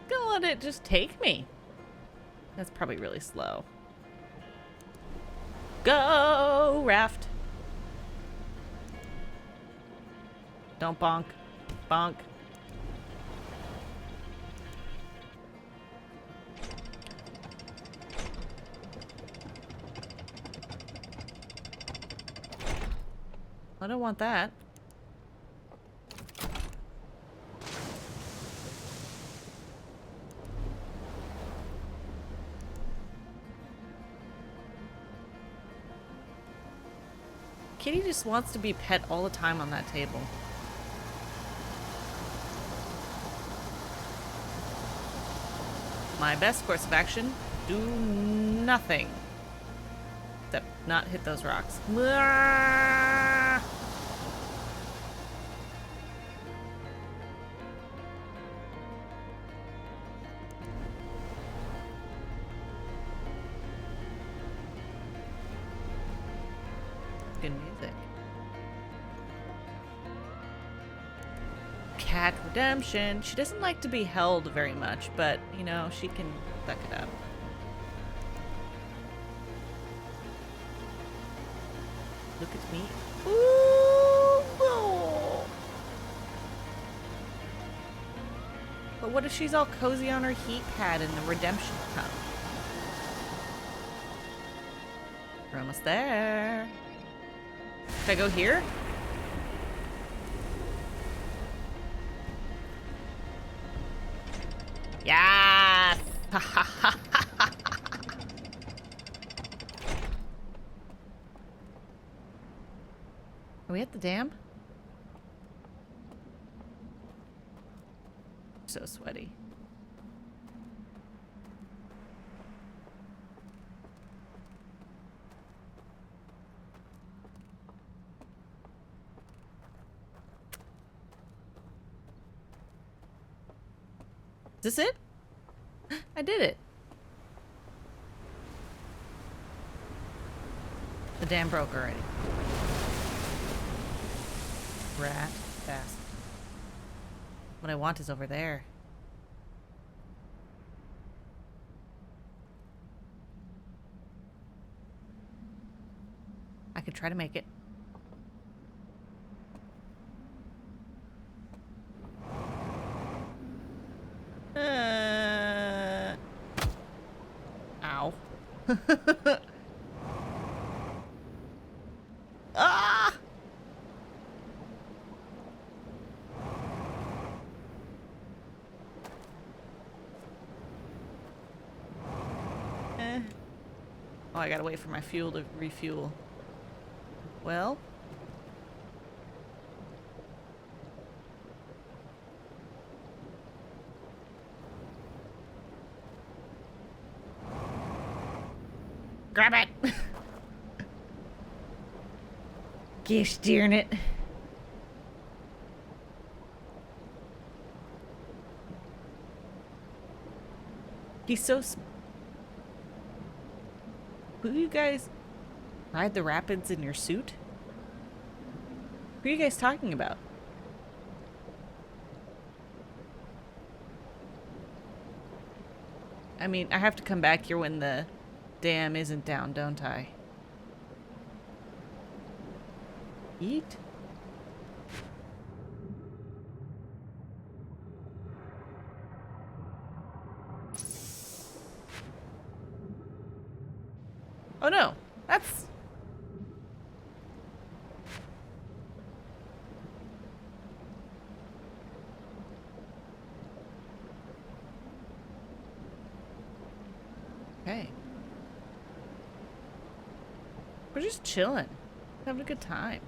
Gonna let it just take me. That's probably really slow. Go, raft. Don't bonk. Bonk. I don't want that. Kitty just wants to be pet all the time on that table. My best course of action, do nothing. Except not hit those rocks. Good music. Cat redemption. She doesn't like to be held very much, but, you know, she can suck it up. Look at me. Ooh, oh. But what if she's all cozy on her heat pad and the redemption comes? We're almost there. Should I go here? Yes! Are we at the dam? So sweaty. Is this it? I did it. The dam broke already. Rat fast. What I want is over there. I could try to make it. Ow. Ah! Oh, I gotta wait for my fuel to refuel. Well. Grab it! Gosh darn it. He's so... Who you guys... Ride the rapids in your suit? Who are you guys talking about? I mean, I have to come back here when the dam isn't down, don't I? Eat? Oh no, that's... Okay. We're just chilling. Having a good time.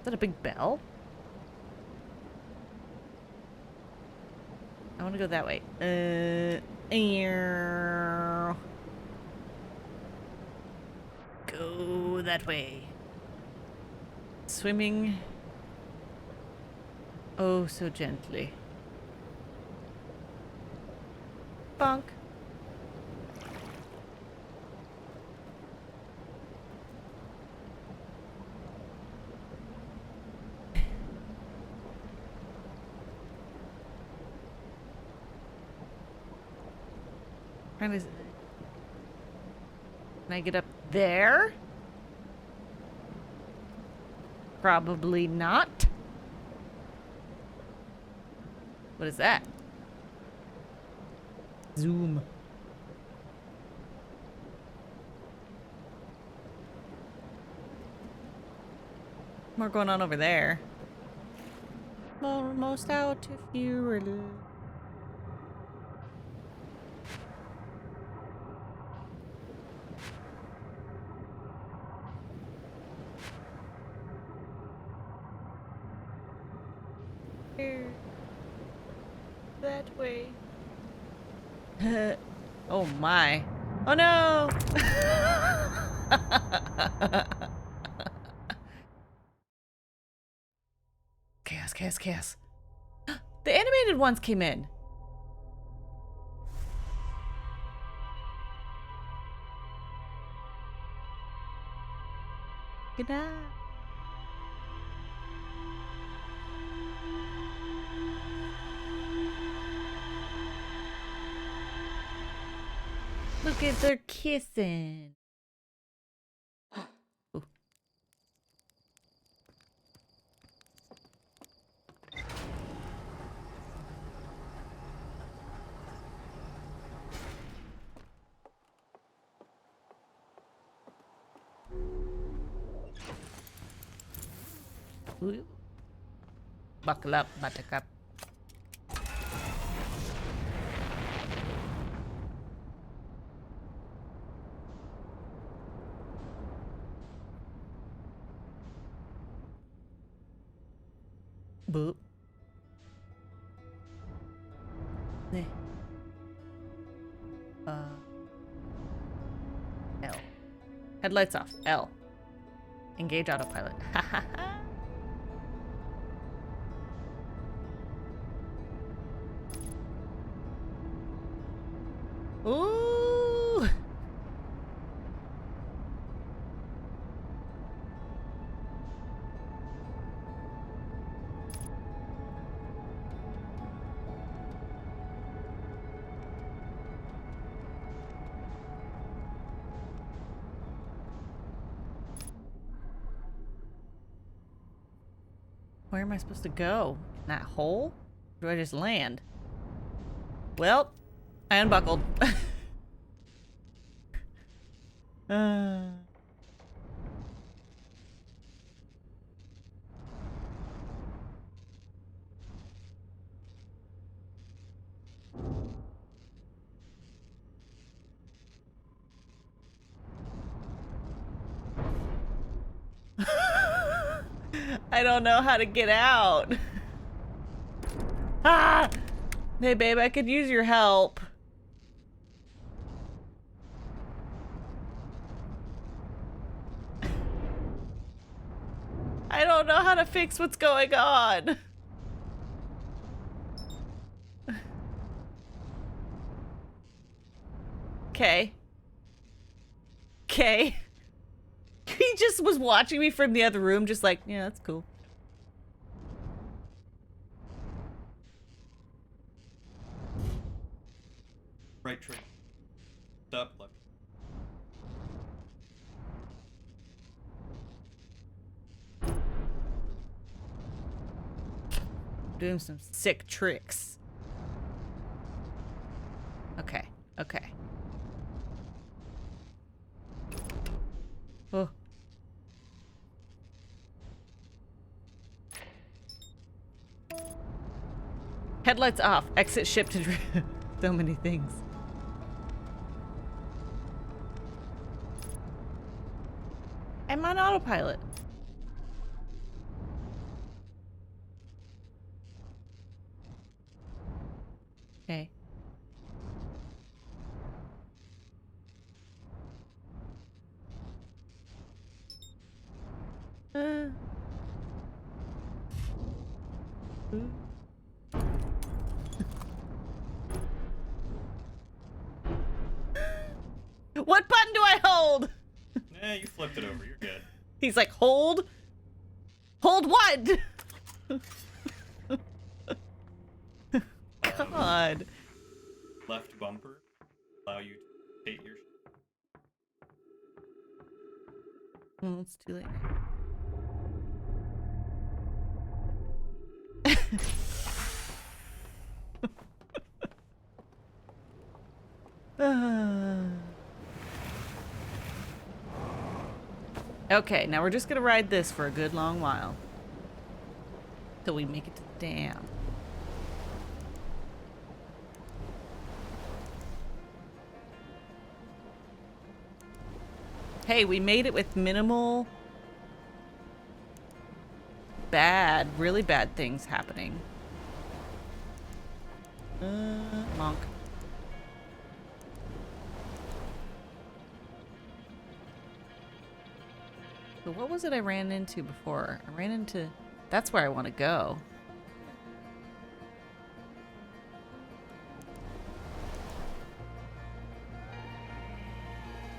Is that a big bell? I want to go that way. Go that way. Swimming. Oh, so gently. Bonk. Can I get up there? Probably not. What is that? Zoom. More going on over there. Almost out if you were... Here. That way. Oh my. Oh no! Chaos, chaos, chaos. The animated ones came in. Good night. Look at they're kissing. Ooh. Ooh. Buckle up, buttercup. Boop. There. L. Headlights off. L. Engage autopilot. Ha ha ha. Ooh. Where am I supposed to go? In that hole? Or do I just land? Well, I unbuckled. I don't know how to get out. Ah! Hey, babe, I could use your help. I don't know how to fix what's going on. Okay. Okay. He just was watching me from the other room, just like, yeah, that's cool. Right trigger. Stop left. Doing some sick tricks. Okay, okay. Oh. Headlights off. Exit ship to so many things. I'm on autopilot. Okay. Ooh. What button do I hold? You flipped it over. You're good. He's like, hold? Hold what? God. Left bumper. Allow you to rotate your... Oh, it's too late. Okay, now we're just gonna ride this for a good long while. Till we make it to the dam. Hey, we made it with minimal really bad things happening. Monk. So what was it I ran into before? I ran into... That's where I want to go.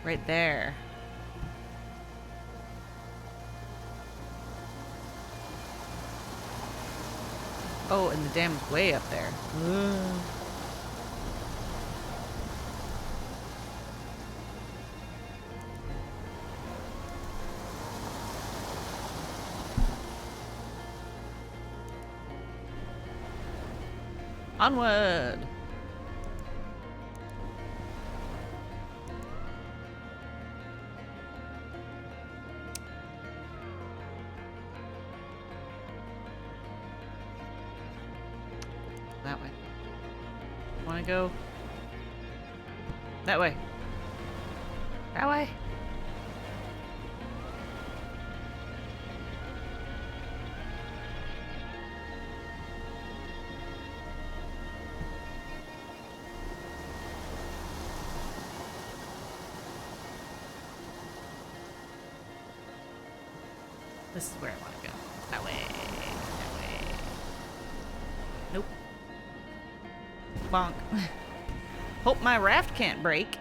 Right there. Oh, and the dam is way up there. Onward! That way. Wanna go? That way. That way. This is where I want to go. That way. That way. Nope. Bonk. Hope my raft can't break.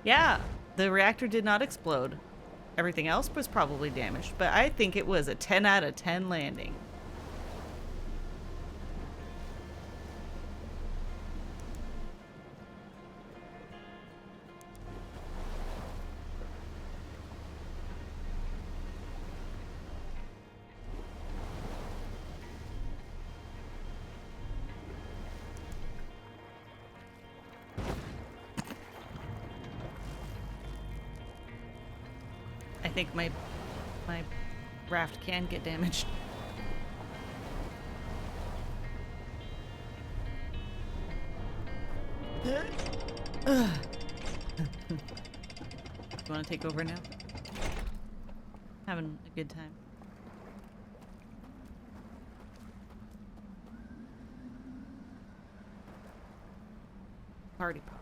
Yeah, the reactor did not explode. Everything else was probably damaged, but I think it was a 10 out of 10 landing. I think my raft can get damaged. You want to take over now? Having a good time. Party pop.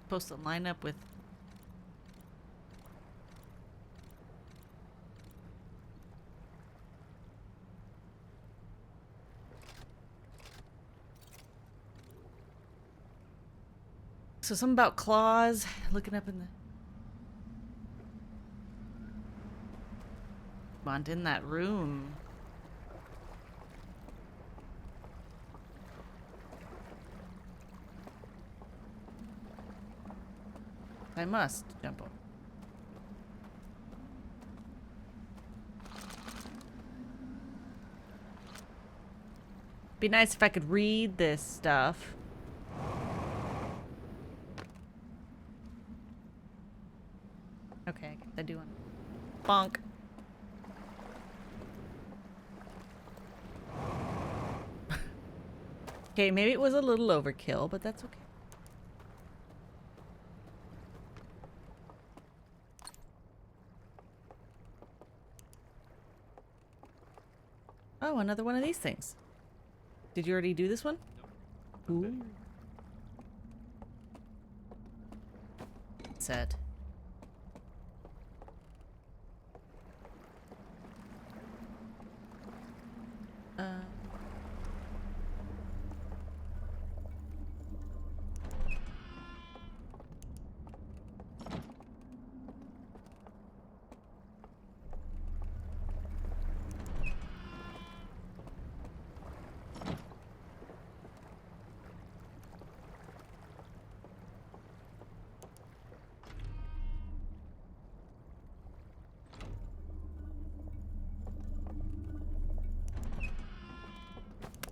Supposed to line up with so something about claws looking up in the come on in that room. I must jump over. Be nice if I could read this stuff. Okay, I do want bonk. Okay, maybe it was a little overkill, but that's okay. Oh, another one of these things. Did you already do this one? Ooh. Set.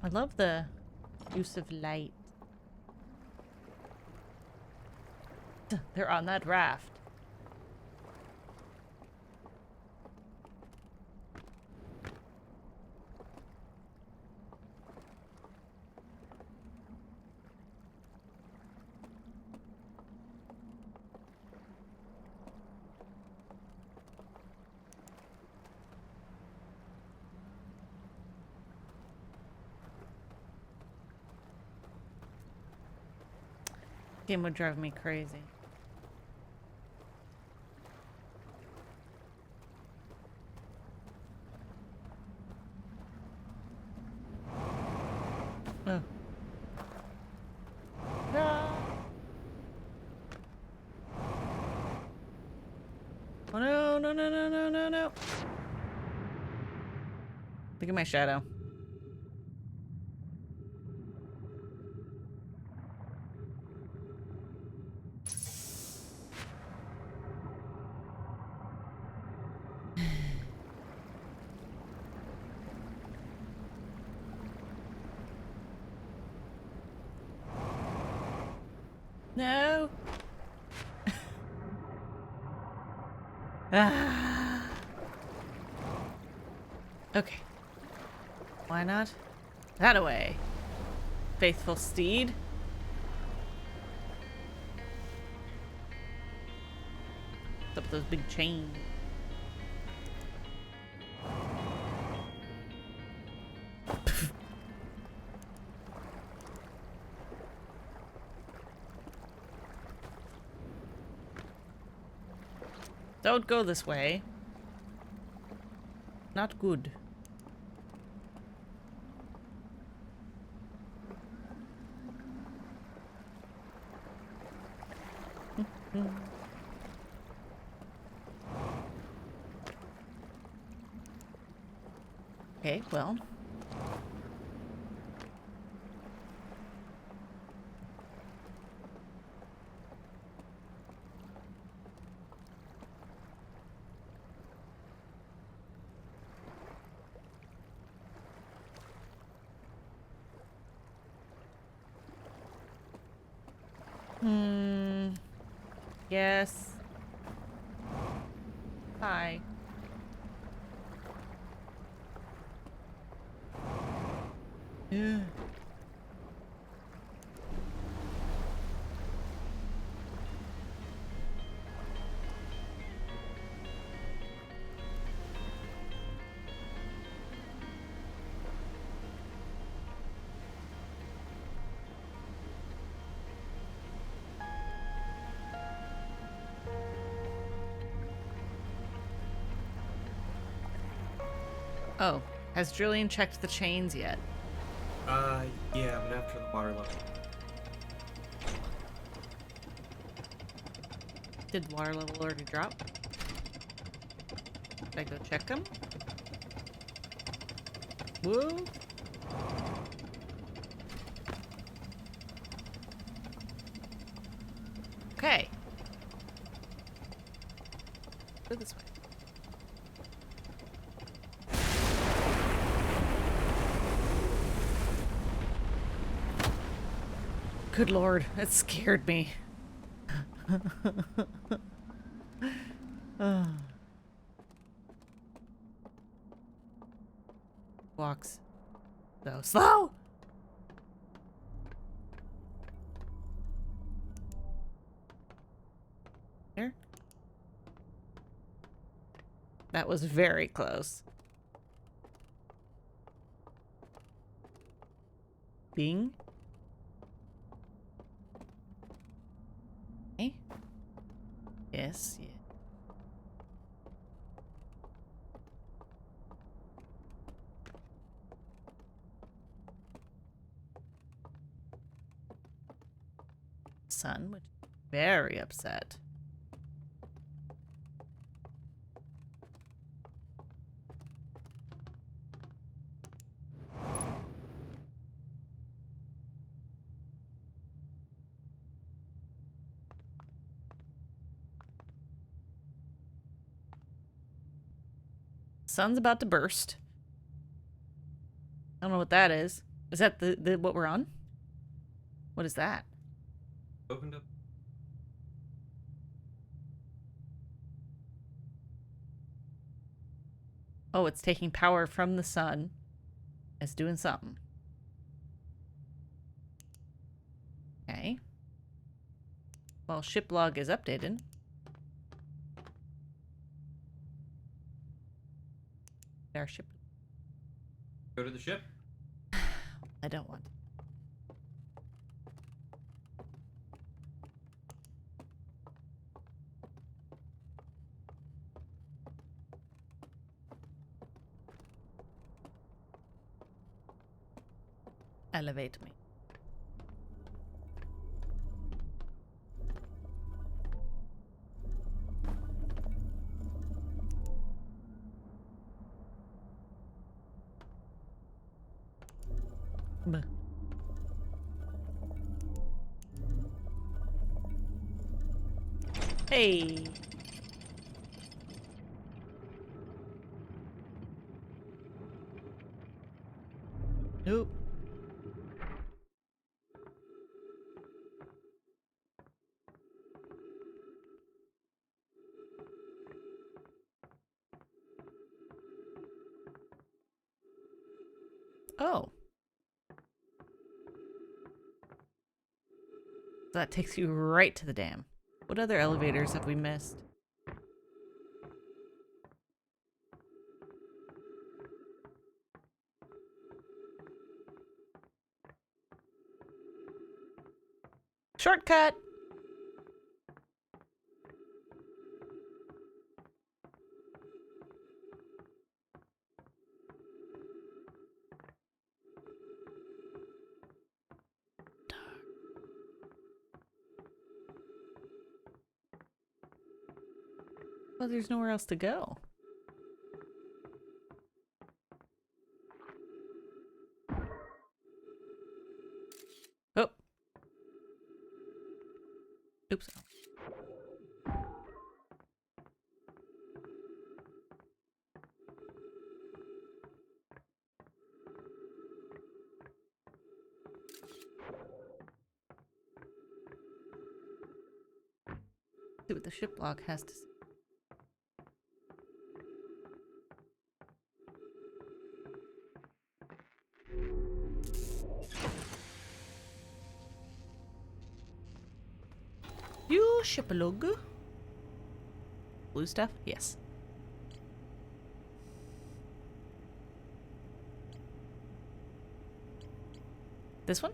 I love the use of light. They're on that raft. Game would drive me crazy. Oh. No. Oh no, no, no, no, no, no, no. Look at my shadow. No. Ah. Okay. Why not? That away. Faithful steed. What's up with those big chains? Don't go this way. Not good. Okay, well. Yes. Hi. Yeah. Oh, has Julian checked the chains yet? Yeah, but after the water level. Did water level already drop? Did I go check them? Whoa. Okay. Go this way. Good lord, it scared me. Walks so slow. Here. That was very close. Bing. Okay. Yes, yeah. Son, which is very upset. Sun's about to burst. I don't know what that is. Is that the what we're on? What is that? Opened up. Oh, it's taking power from the sun. It's doing something. Okay. Well, ship log is updated. Our ship. Go to the ship. I don't want. Elevate me. Buh. Hey. Nope. Oh. So that takes you right to the dam. What other elevators have we missed? Shortcut! Well, there's nowhere else to go. Oh. Oops. See what the ship log has to say. You ship log. Blue stuff? Yes. This one?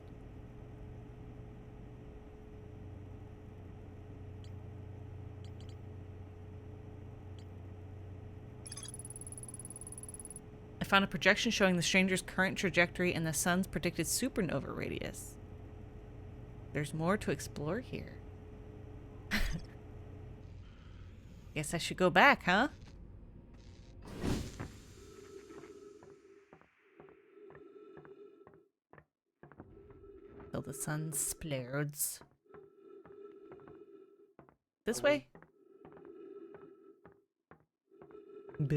I found a projection showing the stranger's current trajectory and the sun's predicted supernova radius. There's more to explore here. Guess I should go back, huh? Till the sun splodes. This way? Buh.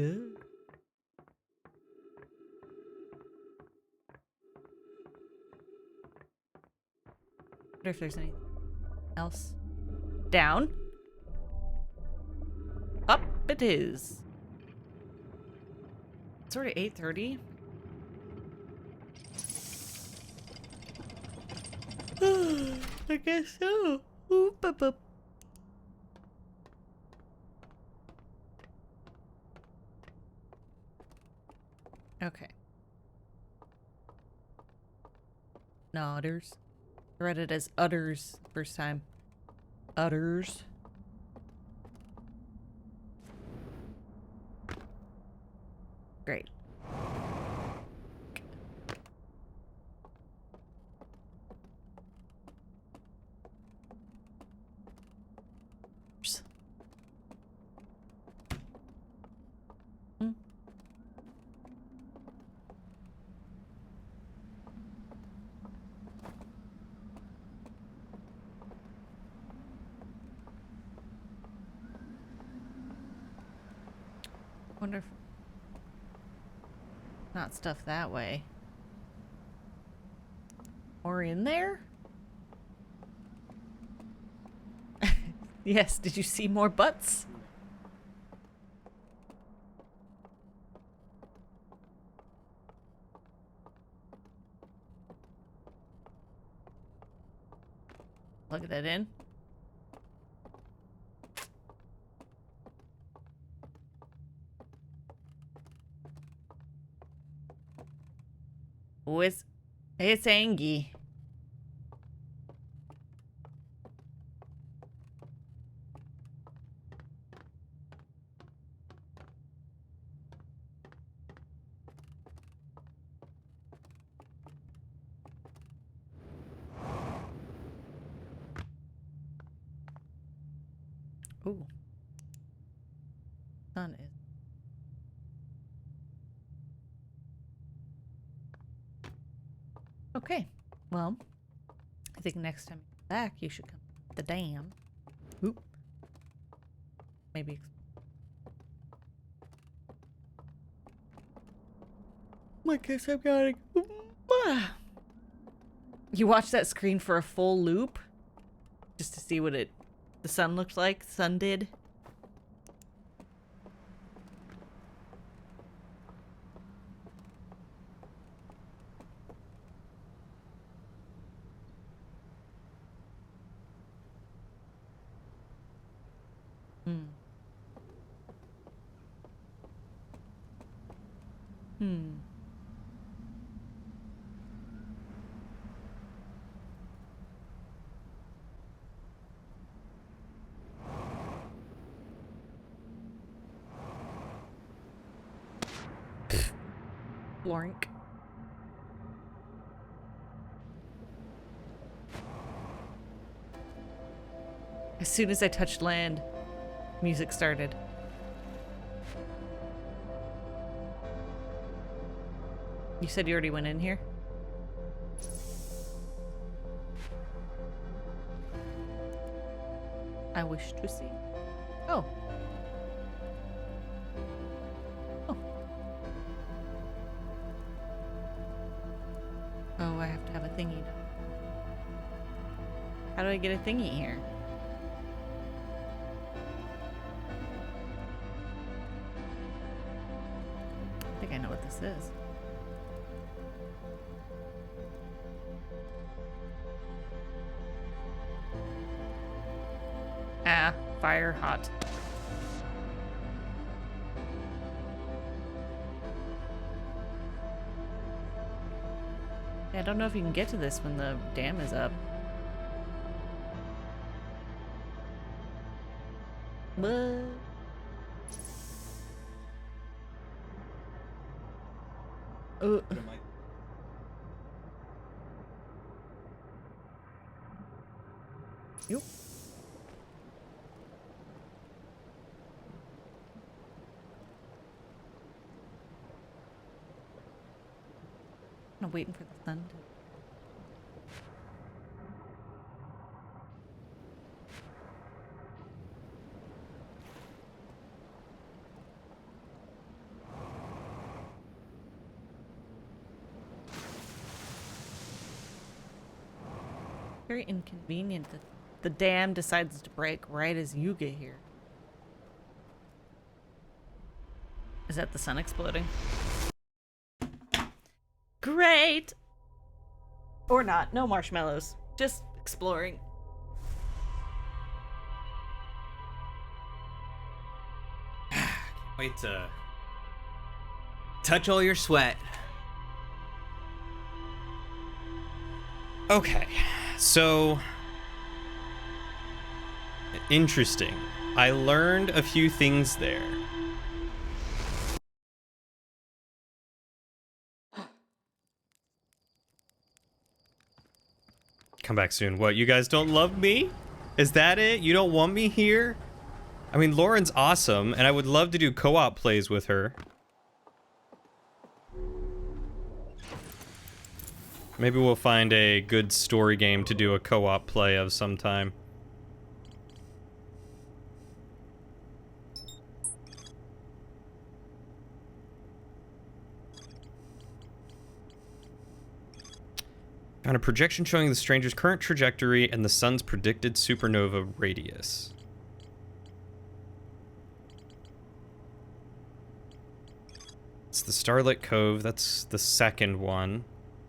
Wonder if there's anything else. Down. Up it is. It's already 8:30. I guess so. Oop, up, up. Okay. Nodders. I read it as udders first time. Udders. Great. Wonder if not stuff that way. Or in there? Yes, did you see more butts? Plug that in. Oh, it's Angie. Ooh. Sun is. Okay. Well, I think next time you're back, you should come to the dam. Oop. Maybe. I guess I'm going. You watch that screen for a full loop, just to see what the sun looked like. Sun did. Hmm. Hmm. Blank. As soon as I touched land, music started. You said you already went in here? I wish to see. Oh. Oh. Oh, I have to have a thingy done. How do I get a thingy here? I think I know what this is. Ah, fire hot. Yeah, I don't know if you can get to this when the dam is up. What? Yep. I'm waiting for the sun to... Very inconvenient that the dam decides to break right as you get here. Is that the sun exploding? Great! Or not. No marshmallows. Just exploring. Wait to touch all your sweat. Okay, so interesting. I learned a few things there. Come back soon. What, you guys don't love me? Is that it? You don't want me here? I mean, Lauren's awesome, and I would love to do co-op plays with her. Maybe we'll find a good story game to do a co-op play of sometime. Found a projection showing the stranger's current trajectory and the sun's predicted supernova radius. It's the Starlit Cove. That's the second one.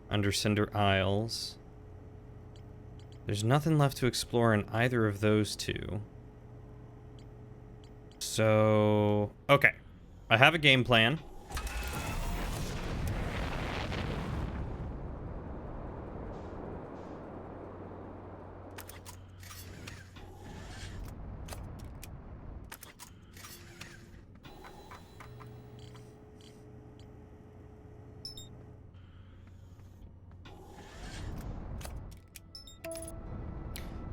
Under Cinder Isles. There's nothing left to explore in either of those two. So, okay. I have a game plan.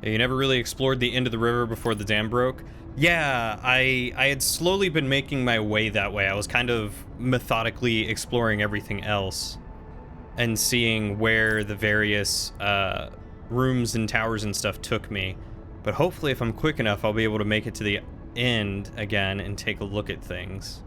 You never really explored the end of the river before the dam broke? Yeah, I had slowly been making my way that way. I was kind of methodically exploring everything else and seeing where the various rooms and towers and stuff took me. But hopefully if I'm quick enough, I'll be able to make it to the end again and take a look at things.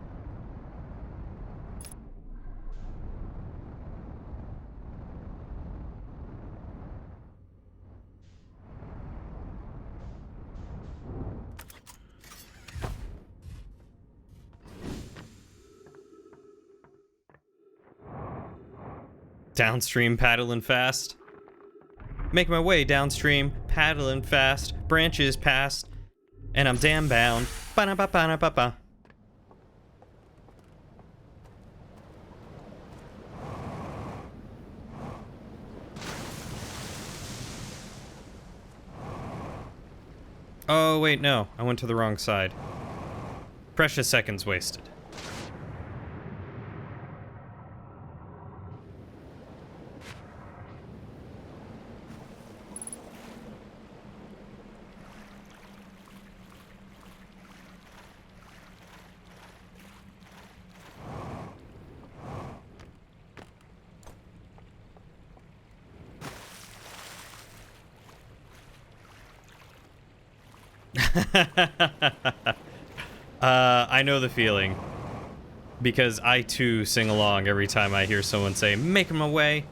Downstream, paddling fast. Make my way downstream, paddling fast. Branches past, and I'm dam bound. Ba-na-ba-ba-na-ba-ba. Oh, wait, no. I went to the wrong side. Precious seconds wasted. I know the feeling. Because I too sing along every time I hear someone say, "Making my way."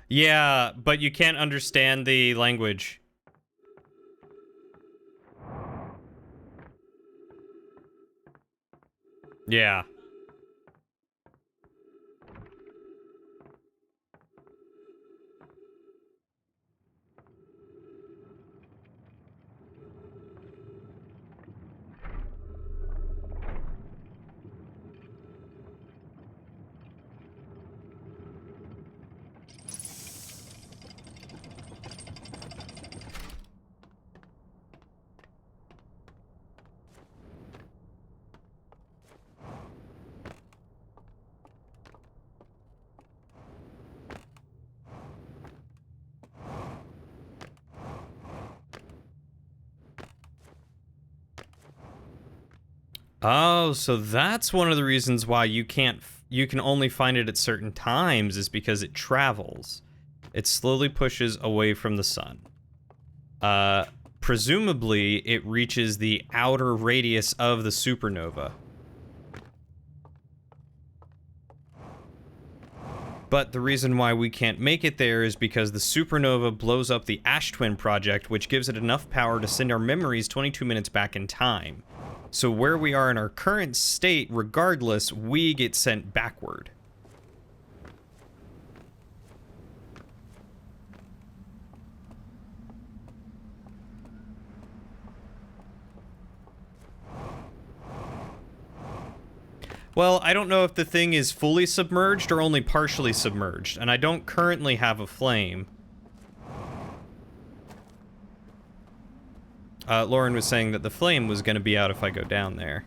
Yeah, but you can't understand the language. Yeah. Oh, so that's one of the reasons why you can only find it at certain times, is because it travels. It slowly pushes away from the sun. Presumably it reaches the outer radius of the supernova. But the reason why we can't make it there is because the supernova blows up the Ash Twin project, which gives it enough power to send our memories 22 minutes back in time. So where we are in our current state, regardless, we get sent backward. Well, I don't know if the thing is fully submerged or only partially submerged, and I don't currently have a flame. Lauren was saying that the flame was going to be out if I go down there.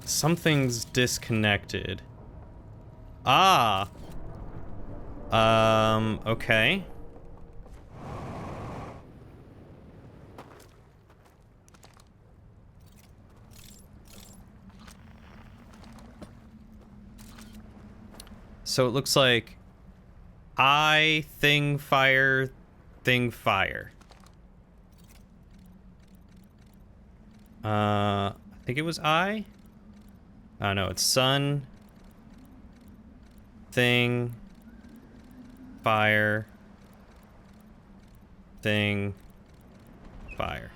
Something's disconnected. Ah. Okay. So it looks like thing fire, thing fire. I think it was I. Oh no, it's sun, thing, fire, thing, fire.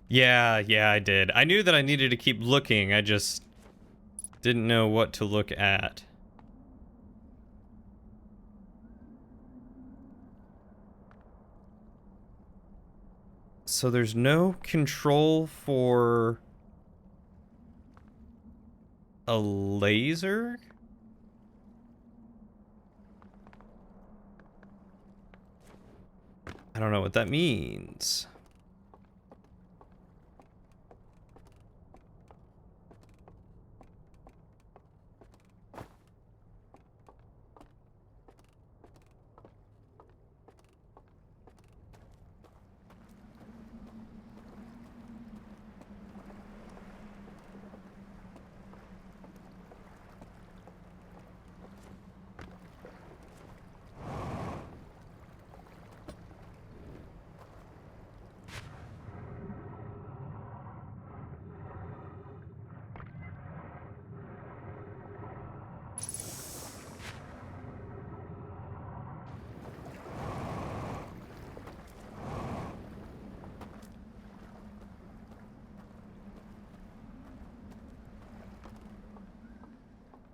Yeah, I did. I knew that I needed to keep looking. I just didn't know what to look at. So there's no control for a laser? I don't know what that means.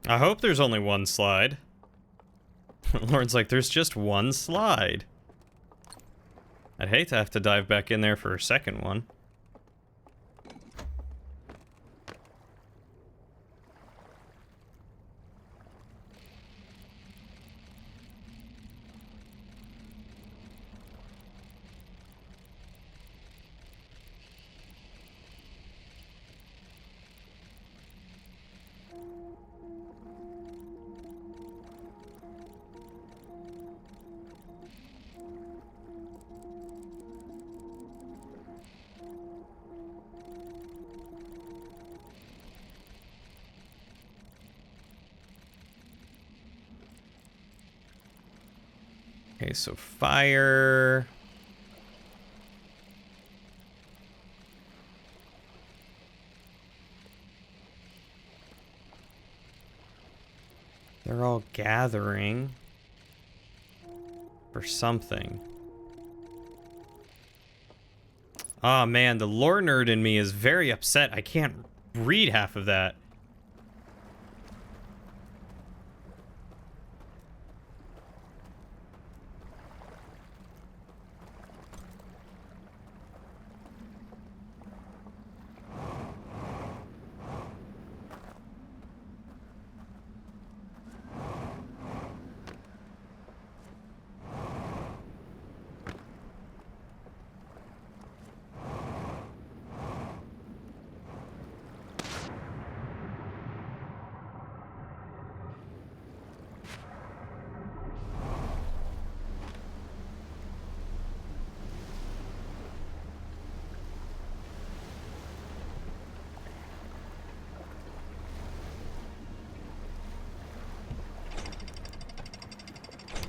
I hope there's only one slide. Lauren's like, there's just one slide. I'd hate to have to dive back in there for a second one. Okay, so fire. They're all gathering for something. Oh man, the lore nerd in me is very upset. I can't read half of that.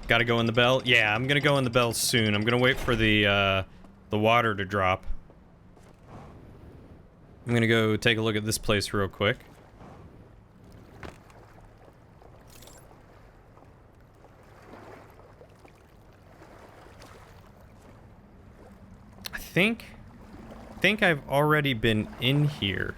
Gotta go in the bell? Yeah, I'm gonna go in the bell soon. I'm gonna wait for the water to drop. I'm gonna go take a look at this place real quick. I think I've already been in here.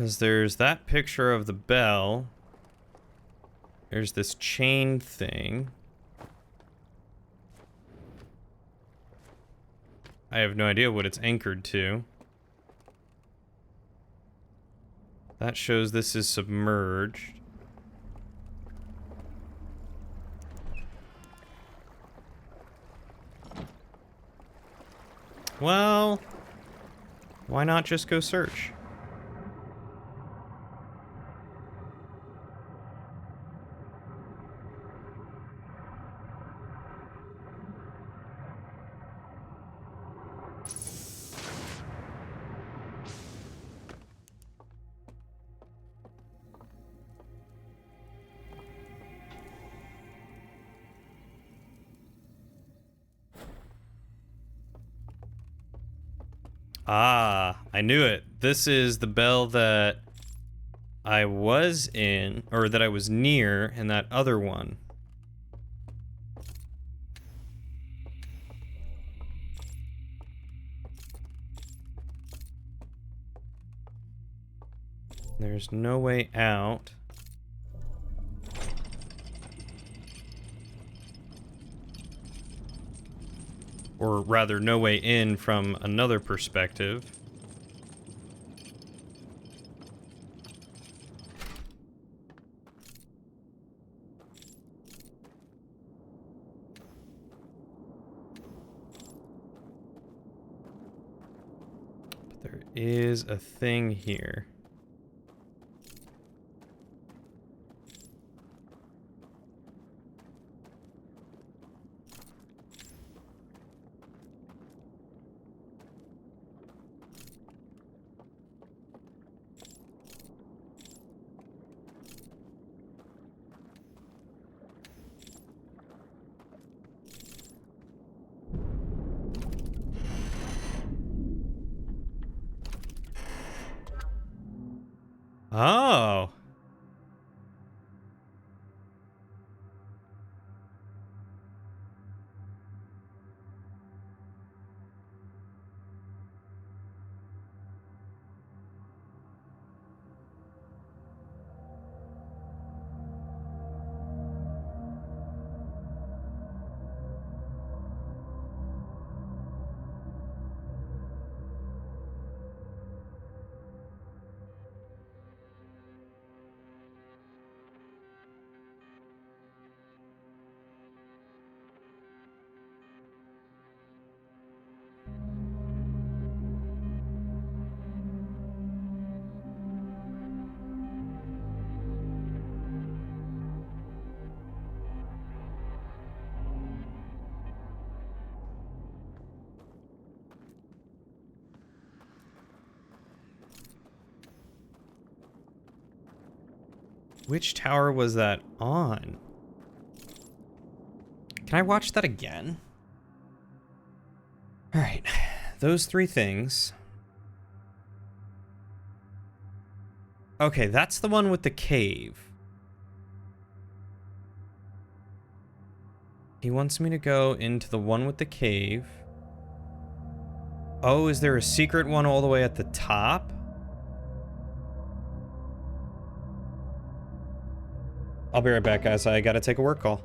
Because there's that picture of the bell. There's this chain thing. I have no idea what it's anchored to. That shows this is submerged. Well, why not just go search? Ah, I knew it. This is the bell that I was in, or that I was near in that other one. There's no way out. Or rather, no way in from another perspective. But there is a thing here. Oh. Which tower was that on? Can I watch that again? All right, those three things. Okay, that's the one with the cave. He wants me to go into the one with the cave. Oh, is there a secret one all the way at the top? I'll be right back, guys. I gotta take a work call.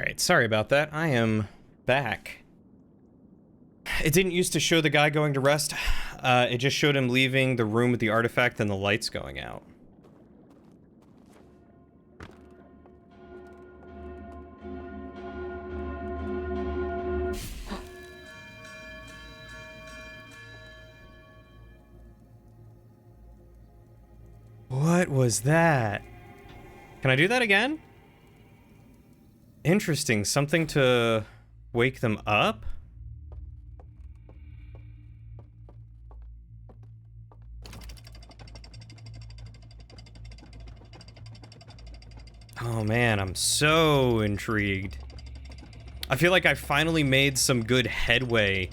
Alright, sorry about that. I am back. It didn't used to show the guy going to rest. It just showed him leaving the room with the artifact and the lights going out. What was that? Can I do that again? Interesting. Something to wake them up? Oh man, I'm so intrigued. I feel like I finally made some good headway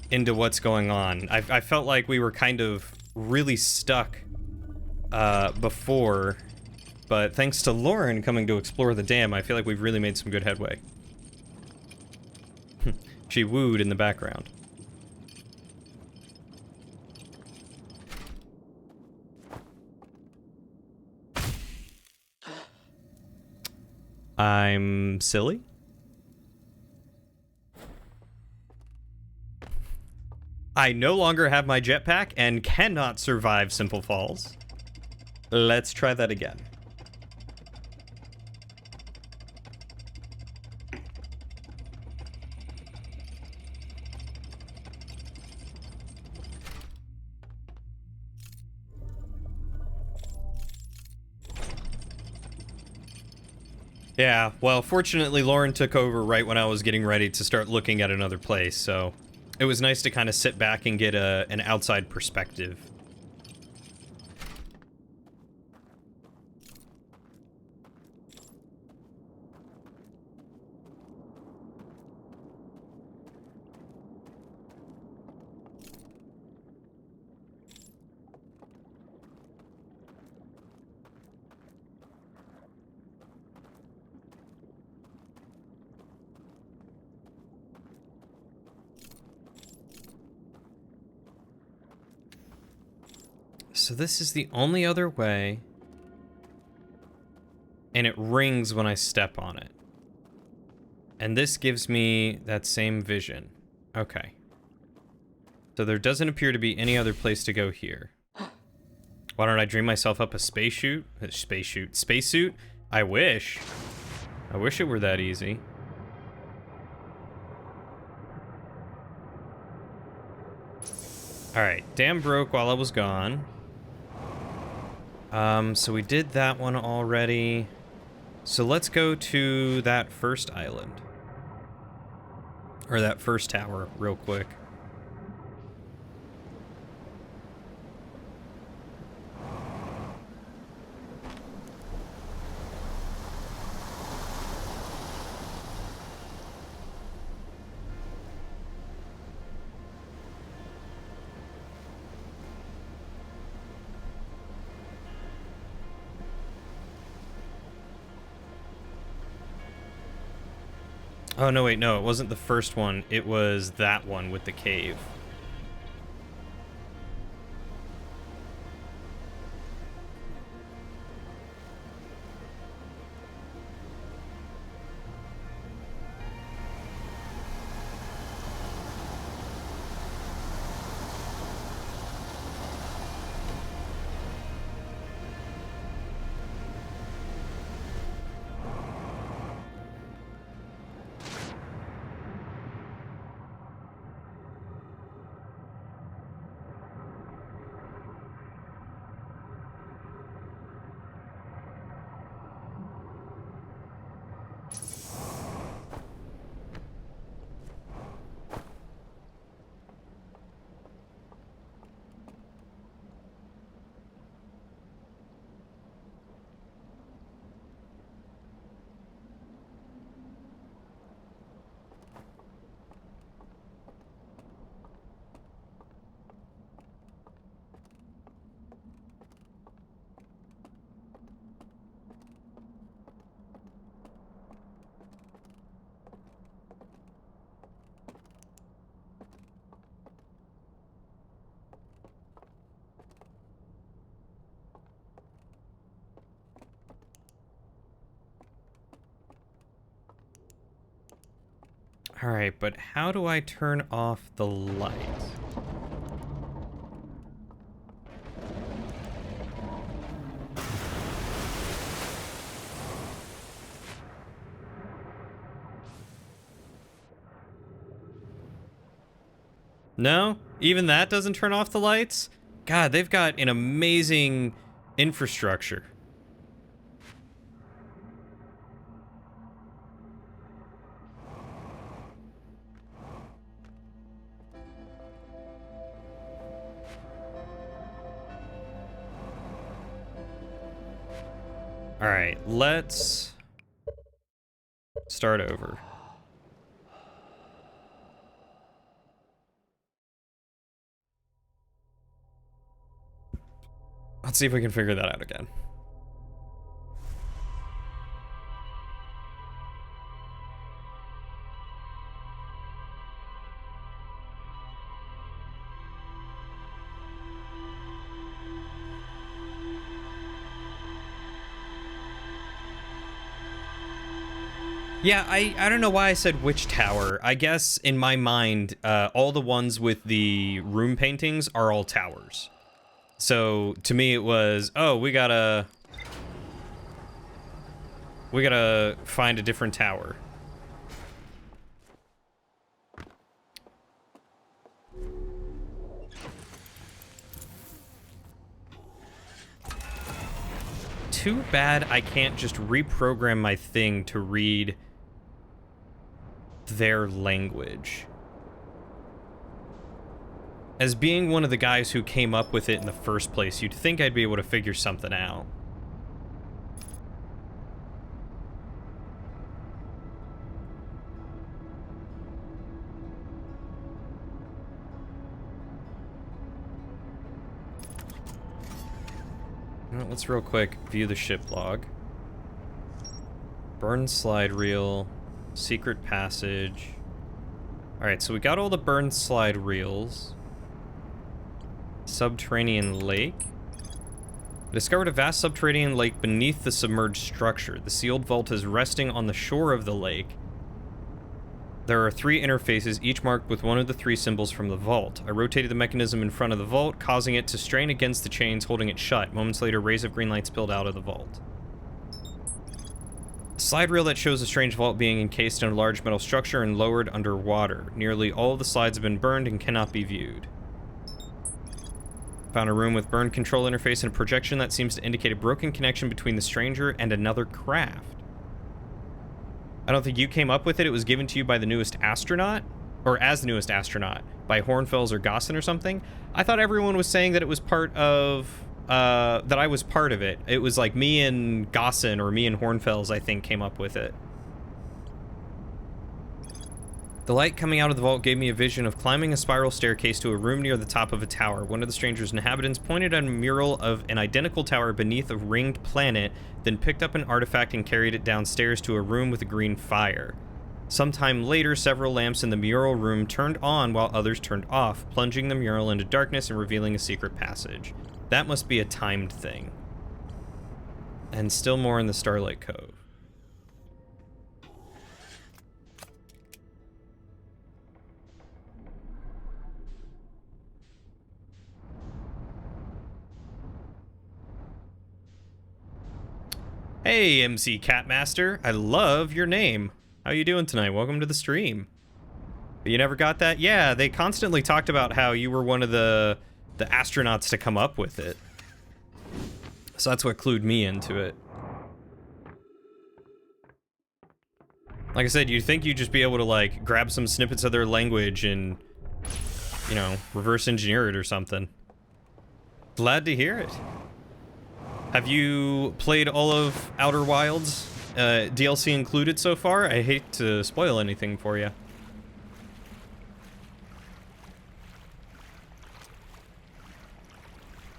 into what's going on. I felt like we were kind of really stuck before, but thanks to Lauren coming to explore the dam, I feel like we've really made some good headway. She wooed in the background. I'm silly? I no longer have my jetpack and cannot survive Simple Falls. Let's try that again. Yeah, well, fortunately Lauren took over right when I was getting ready to start looking at another place, so it was nice to kind of sit back and get an outside perspective. So this is the only other way, and it rings when I step on it. And this gives me that same vision. Okay. So there doesn't appear to be any other place to go here. Why don't I dream myself up a spacesuit? Spacesuit? I wish. I wish it were that easy. Alright, dam broke while I was gone. So we did that one already. So let's go to that first island. Or that first tower, real quick. Oh, no, wait, no, it wasn't the first one. It was that one with the cave. Alright, but how do I turn off the light? No? Even that doesn't turn off the lights? God, they've got an amazing infrastructure. Alright, let's start over. Let's see if we can figure that out again. Yeah, I don't know why I said which tower. I guess in my mind, all the ones with the room paintings are all towers. So to me it was, oh, we gotta find a different tower. Too bad I can't just reprogram my thing to read their language. As being one of the guys who came up with it in the first place, you'd think I'd be able to figure something out. Well, let's real quick view the ship log. Burn slide reel, secret passage. Alright, so we got all the burn slide reels. Subterranean lake. I discovered a vast subterranean lake beneath the submerged structure. The sealed vault is resting on the shore of the lake. There are 3 interfaces, each marked with one of the 3 symbols from the vault. I rotated the mechanism in front of the vault, causing it to strain against the chains holding it shut. Moments later, rays of green light spilled out of the vault. A slide reel that shows a strange vault being encased in a large metal structure and lowered underwater. Nearly all of the slides have been burned and cannot be viewed. Found a room with burned control interface and a projection that seems to indicate a broken connection between the stranger and another craft. I don't think you came up with it. It was given to you by the newest astronaut, or as the newest astronaut, by Hornfels or Gossen or something. I thought everyone was saying that it was part of, that I was part of it. It was like me and Gossen, or me and Hornfels, I think, came up with it. The light coming out of the vault gave me a vision of climbing a spiral staircase to a room near the top of a tower. One of the stranger's inhabitants pointed at a mural of an identical tower beneath a ringed planet, then picked up an artifact and carried it downstairs to a room with a green fire. Sometime later, several lamps in the mural room turned on while others turned off, plunging the mural into darkness and revealing a secret passage. That must be a timed thing. And still more in the Starlight Cove. Hey, MC Catmaster. I love your name. How you doing tonight? Welcome to the stream. You never got that? Yeah, they constantly talked about how you were one of the astronauts to come up with it. So that's what clued me into it. Like I said, you'd think you'd just be able to, like, grab some snippets of their language and, you know, reverse engineer it or something. Glad to hear it. Have you played all of Outer Wilds, DLC included so far? I hate to spoil anything for you.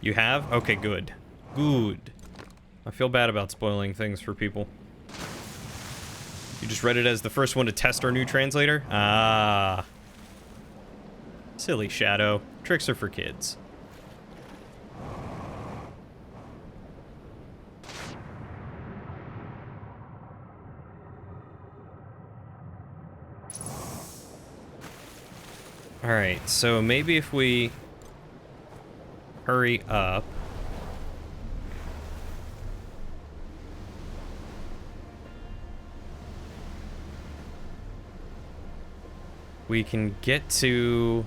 You have? Okay, good. Good. I feel bad about spoiling things for people. You just read it as the first one to test our new translator? Ah. Silly Shadow. Tricks are for kids. Alright, so maybe if we hurry up. We can get to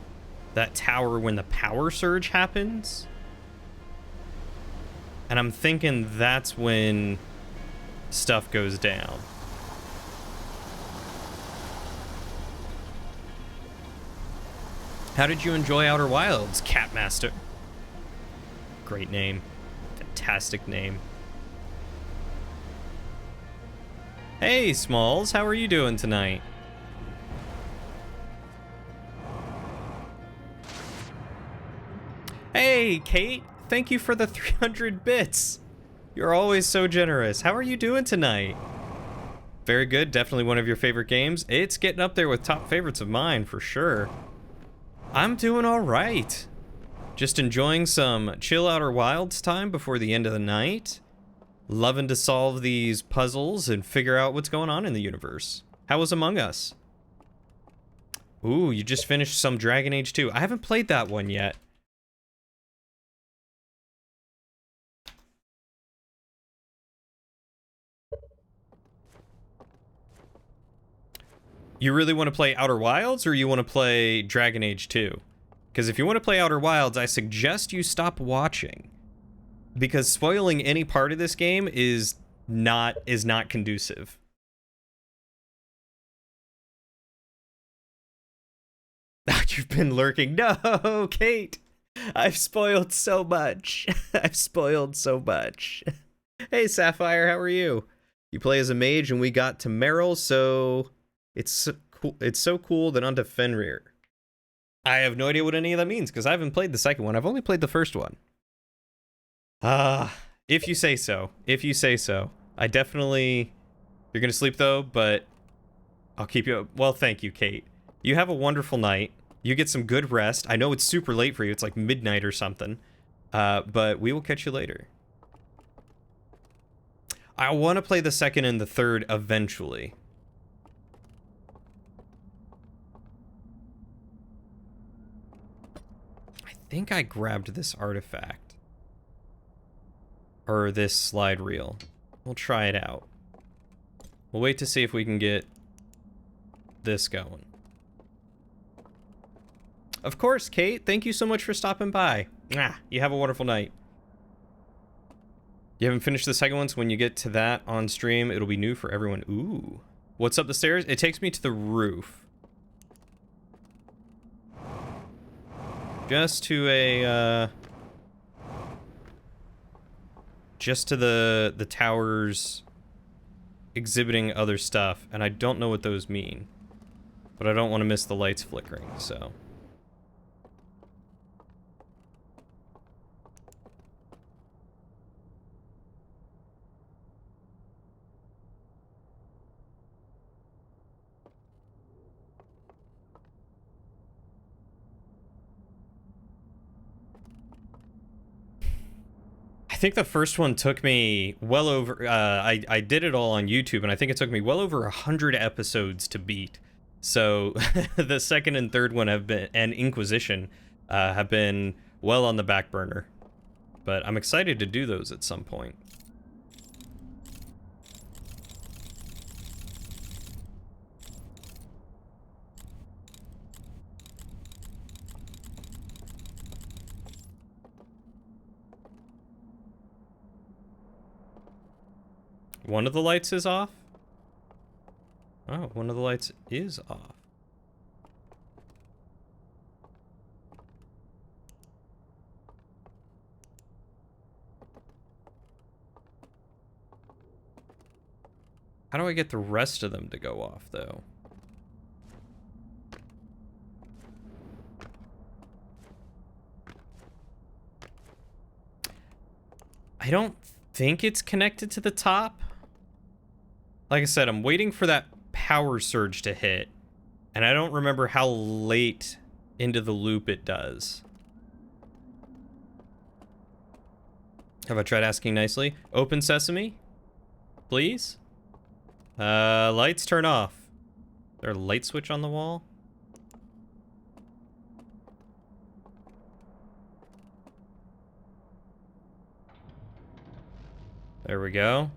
that tower when the power surge happens. And I'm thinking that's when stuff goes down. How did you enjoy Outer Wilds, Catmaster? Great name. Fantastic name. Hey, Smalls, how are you doing tonight? Hey, Kate, thank you for the 300 bits. You're always so generous. How are you doing tonight? Very good, definitely one of your favorite games. It's getting up there with top favorites of mine, for sure. I'm doing all right. Just enjoying some chill Outer Wilds time before the end of the night. Loving to solve these puzzles and figure out what's going on in the universe. How was Among Us? Ooh, you just finished some Dragon Age 2. I haven't played that one yet. You really want to play Outer Wilds, or you want to play Dragon Age 2? Because if you want to play Outer Wilds, I suggest you stop watching. Because spoiling any part of this game is not conducive. You've been lurking. No, Kate! I've spoiled so much. I've spoiled so much. Hey, Sapphire, how are you? You play as a mage, and we got to Meryl, so... It's so cool that onto Fenrir. I have no idea what any of that means, because I haven't played the second one. I've only played the first one. If you say so. If you say so. I definitely... You're gonna sleep, though, but... I'll keep you up. Well, thank you, Kate. You have a wonderful night. You get some good rest. I know it's super late for you. It's like midnight or something. But we will catch you later. I want to play the second and the third eventually. I think I grabbed this artifact. Or this slide reel. We'll try it out. We'll wait to see if we can get this going. Of course, Kate. Thank you so much for stopping by. You have a wonderful night. You haven't finished the second one, so when you get to that on stream, it'll be new for everyone. Ooh. What's up the stairs? It takes me to the roof. Just to a, just to the towers exhibiting other stuff, and I don't know what those mean. But I don't want to miss the lights flickering, so... I think the first one took me well over, I did it all on YouTube, and I think it took me well over 100 episodes to beat. So the second and third one have been, and Inquisition, have been well on the back burner. But I'm excited to do those at some point. One of the lights is off? Oh, one of the lights is off. How do I get the rest of them to go off, though? I don't think it's connected to the top. Like I said, I'm waiting for that power surge to hit, and I don't remember how late into the loop it does. Have I tried asking nicely? Open sesame? Please? Lights turn off. Is there a light switch on the wall? There we go.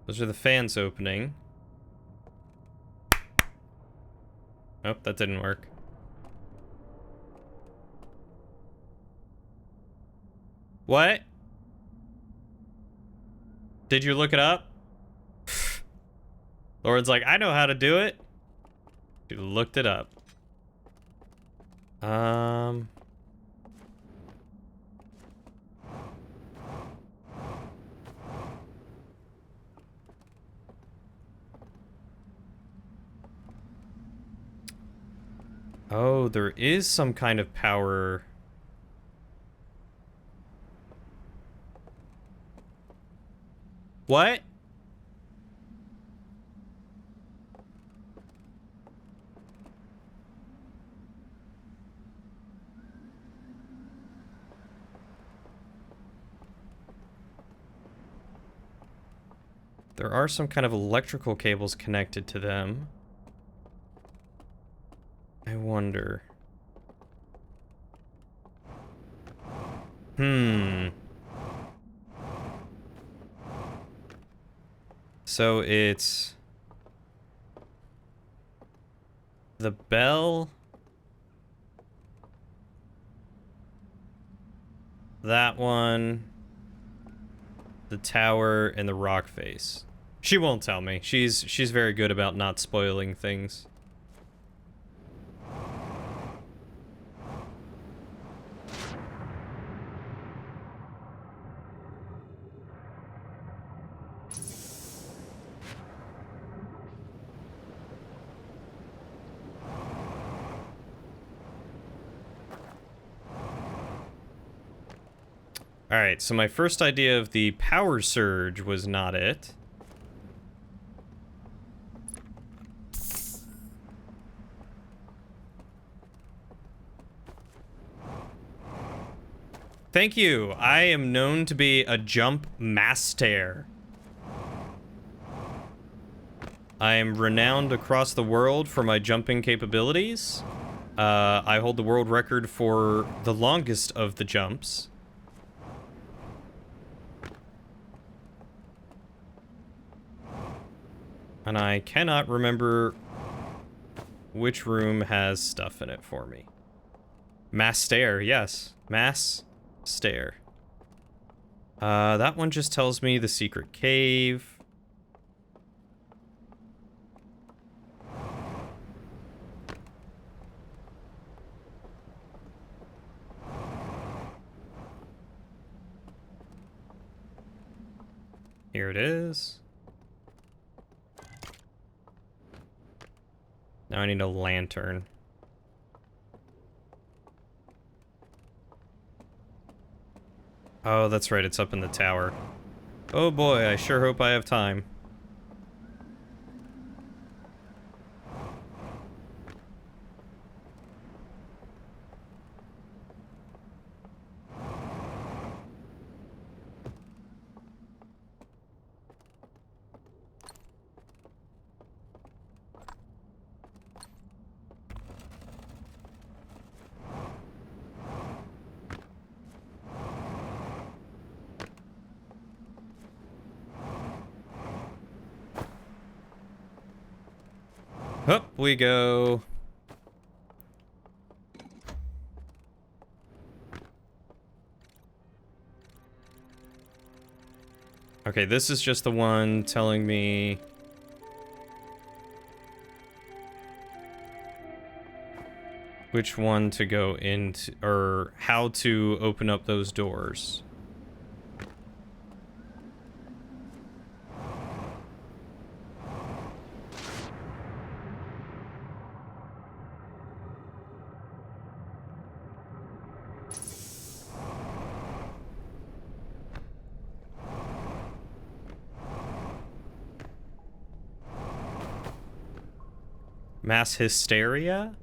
Those are the fans opening. Nope, that didn't work. What? Did you look it up? Lauren's like, I know how to do it. You looked it up. Oh, there is some kind of power. What? There are some kind of electrical cables connected to them. I wonder. So it's the bell, that one, the tower, and the rock face. She won't tell me. She's very good about not spoiling things. Alright, so my first idea of the power surge was not it. Thank you. I am known to be a jump master. I am renowned across the world for my jumping capabilities. I hold the world record for the longest of the jumps. And I cannot remember which room has stuff in it for me. Mass stair, yes. Mass stair. That one just tells me the secret cave. Here it is. Now I need a lantern. Oh, that's right, it's up in the tower. Oh boy, I sure hope I have time. Up we go. Okay, this is just the one telling me which one to go into, or how to open up those doors. Mass hysteria?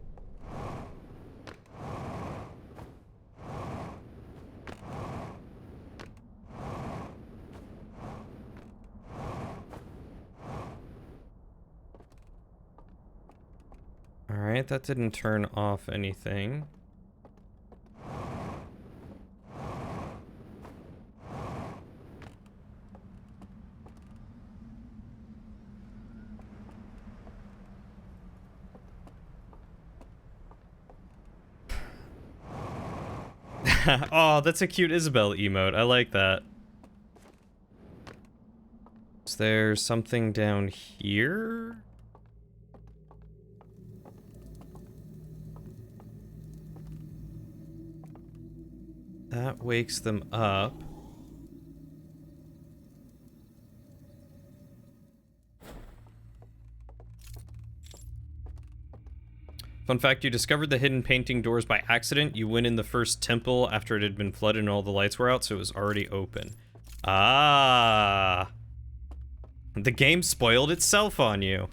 Alright, that didn't turn off anything. Oh, that's a cute Isabelle emote. I like that. Is there something down here? That wakes them up. Fun fact, you discovered the hidden painting doors by accident. You went in the first temple after it had been flooded and all the lights were out, so it was already open. Ah. The game spoiled itself on you.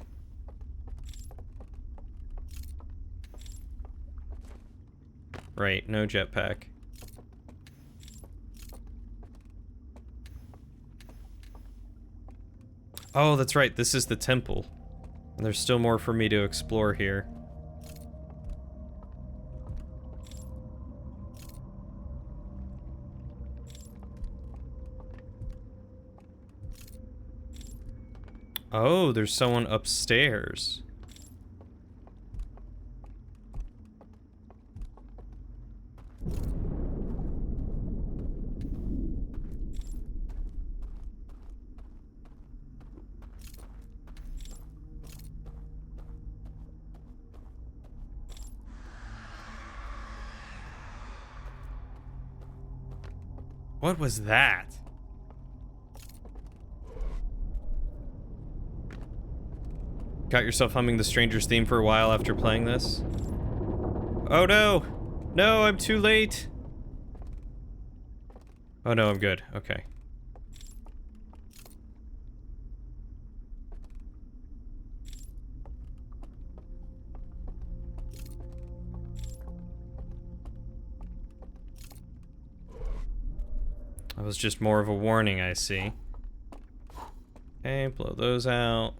Right, no jetpack. Oh, that's right, this is the temple. And there's still more for me to explore here. Oh, there's someone upstairs. What was that? Got yourself humming the Stranger's theme for a while after playing this? Oh no! No, I'm too late! Oh no, I'm good. Okay. That was just more of a warning, I see. Okay, blow those out.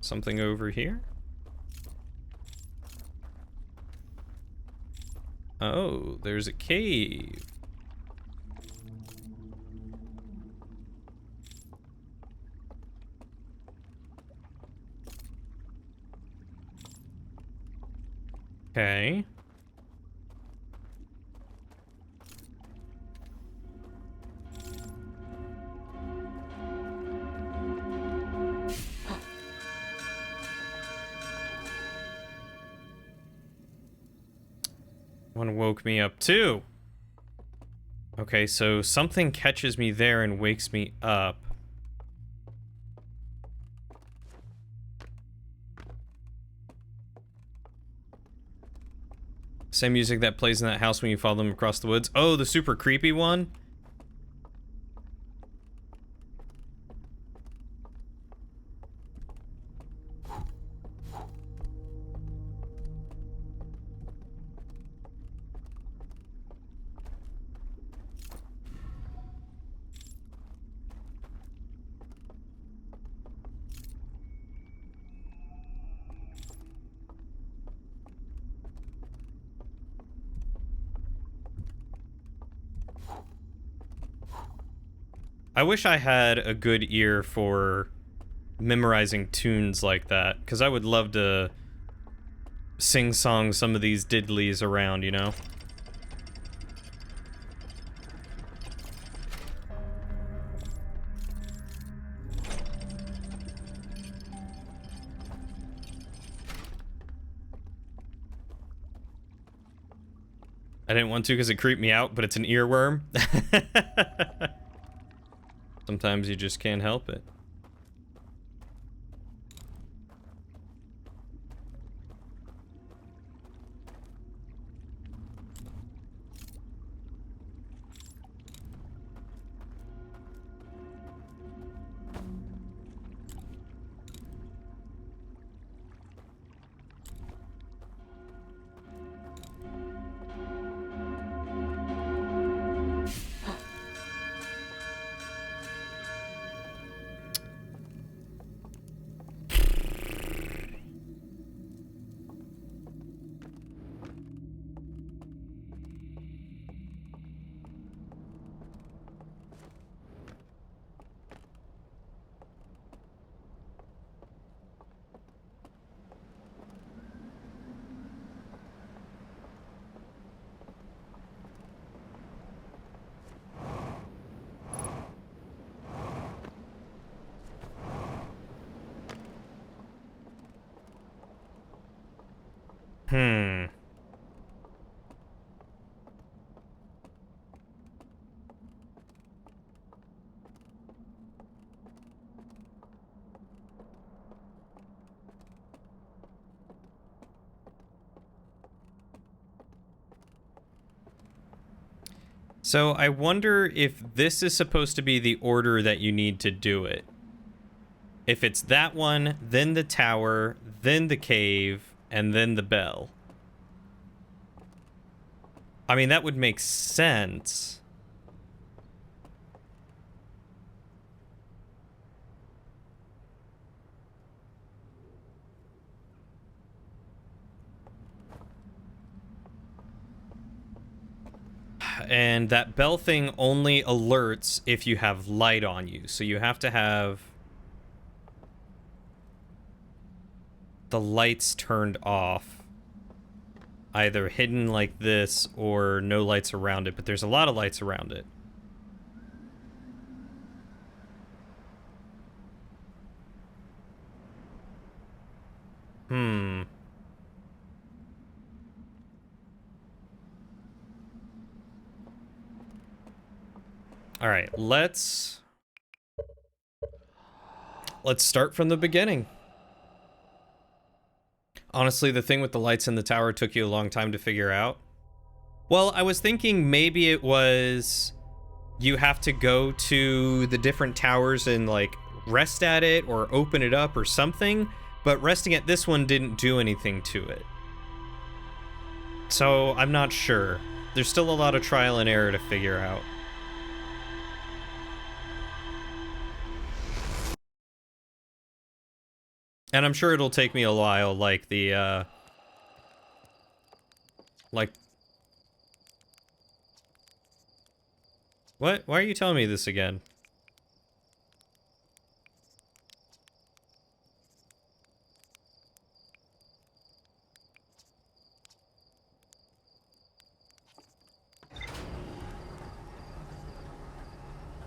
Something over here? Oh, there's a cave. Okay. One woke me up too. Okay, so something catches me there and wakes me up. Same music that plays in that house when you follow them across the woods. Oh, the super creepy one? I wish I had a good ear for memorizing tunes like that, because I would love to sing-song some of these diddlies around, you know? I didn't want to because it creeped me out, but it's an earworm. Sometimes you just can't help it. Hmm. So I wonder if this is supposed to be the order that you need to do it. If it's that one, then the tower, then the cave, and then the bell. I mean, that would make sense. And that bell thing only alerts if you have light on you. So you have to have the lights turned off. Either hidden like this or no lights around it. But there's a lot of lights around it. Hmm. All right, let's start from the beginning. Honestly, the thing with the lights in the tower took you a long time to figure out. Well, I was thinking maybe it was you have to go to the different towers and like rest at it or open it up or something, but resting at this one didn't do anything to it. So I'm not sure. There's still a lot of trial and error to figure out. And I'm sure it'll take me a while, like the, What? Why are you telling me this again?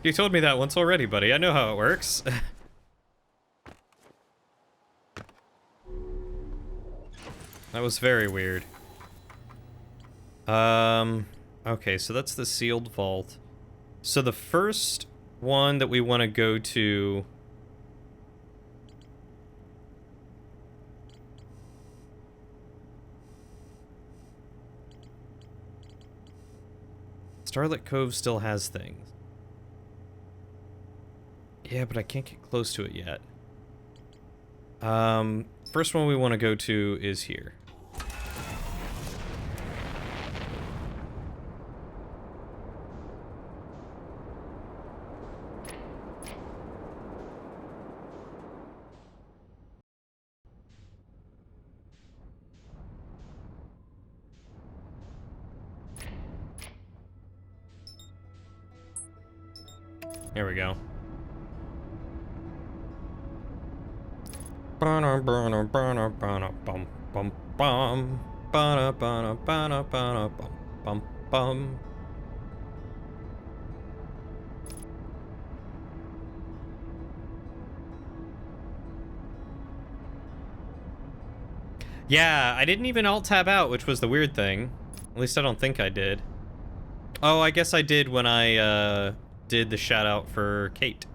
You told me that once already, buddy. I know how it works. That was very weird. Okay, so that's the sealed vault. So the first one that we want to go to... Starlit Cove still has things. Yeah, but I can't get close to it yet. First one we want to go to is here. There we go. Yeah, I didn't even alt-tab out, which was the weird thing. At least I don't think I did. Oh, I guess I did when I, did the shout-out for Kate.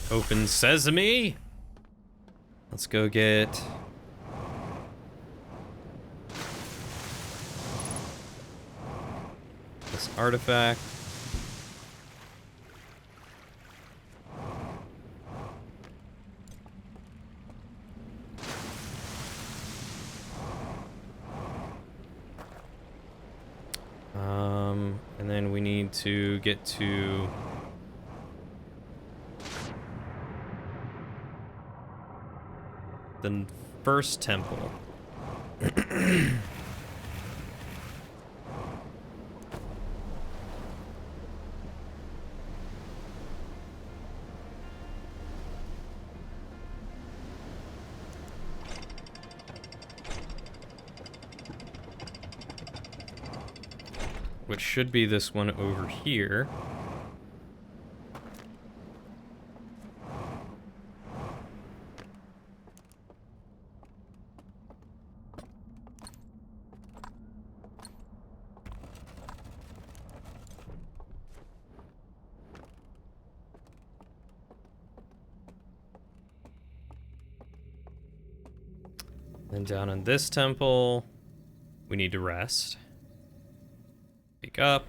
Open sesame! Let's go get... this artifact. And then we need to get to... the first temple. which should be this one over here. And down in this temple, we need to rest. Wake up.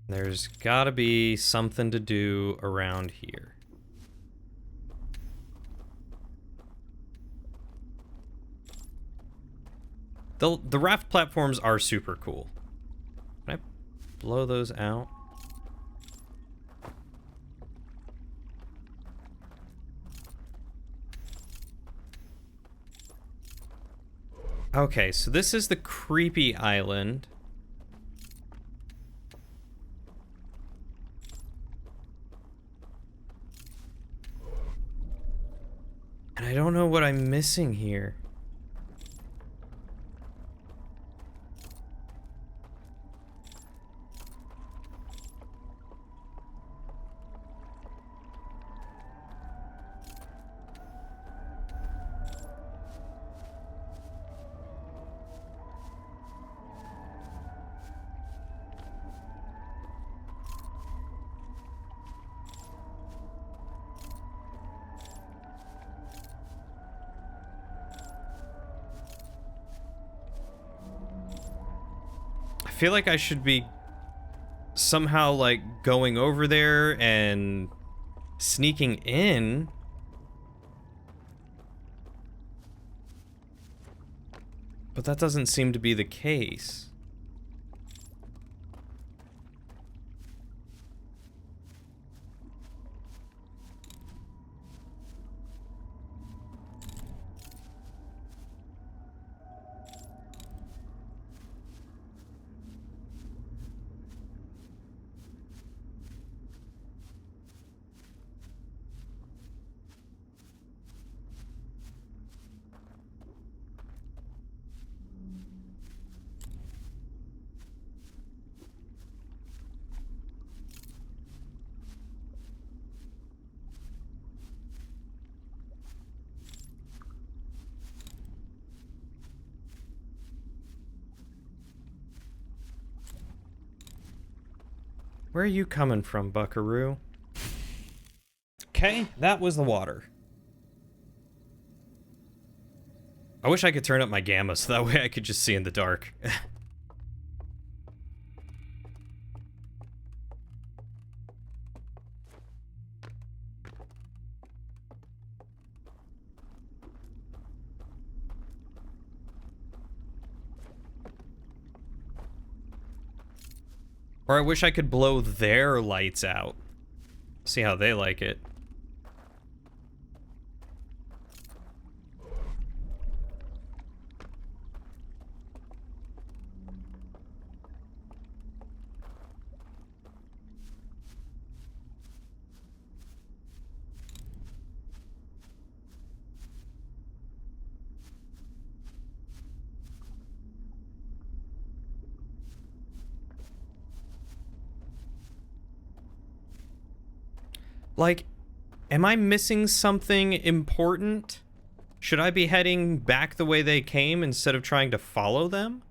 There's gotta be something to do around here. The raft platforms are super cool. Can I blow those out? Okay, so this is the creepy island. And I don't know what I'm missing here. I feel like I should be somehow like going over there and sneaking in. But that doesn't seem to be the case. Where are you coming from, Buckaroo? Okay, that was the water. I wish I could turn up my gamma so that way I could just see in the dark. Or I wish I could blow their lights out. See how they like it. Like, am I missing something important? Should I be heading back the way they came instead of trying to follow them?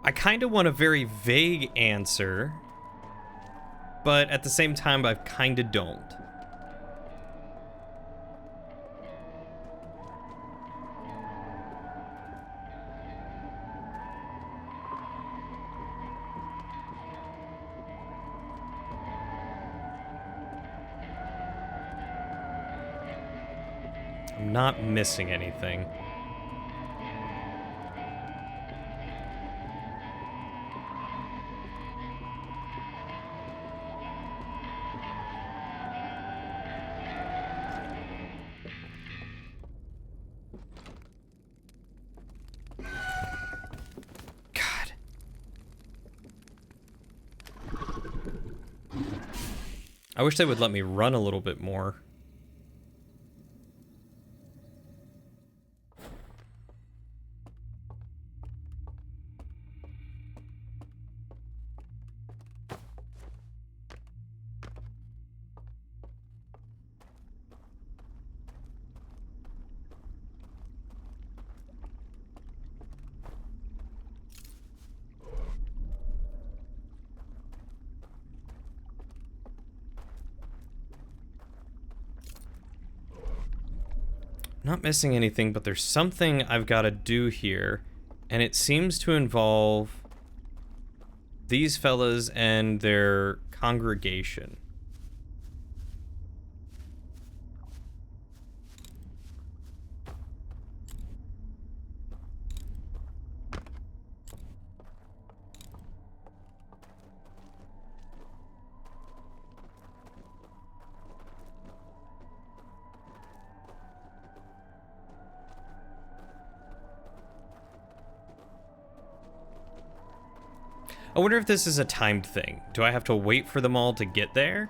I kind of want a very vague answer, but at the same time, I kind of don't. I'm not missing anything. I wish they would let me run a little bit more. Not missing anything, but there's something I've got to do here, and it seems to involve these fellas and their congregation. I wonder if this is a timed thing. Do I have to wait for them all to get there?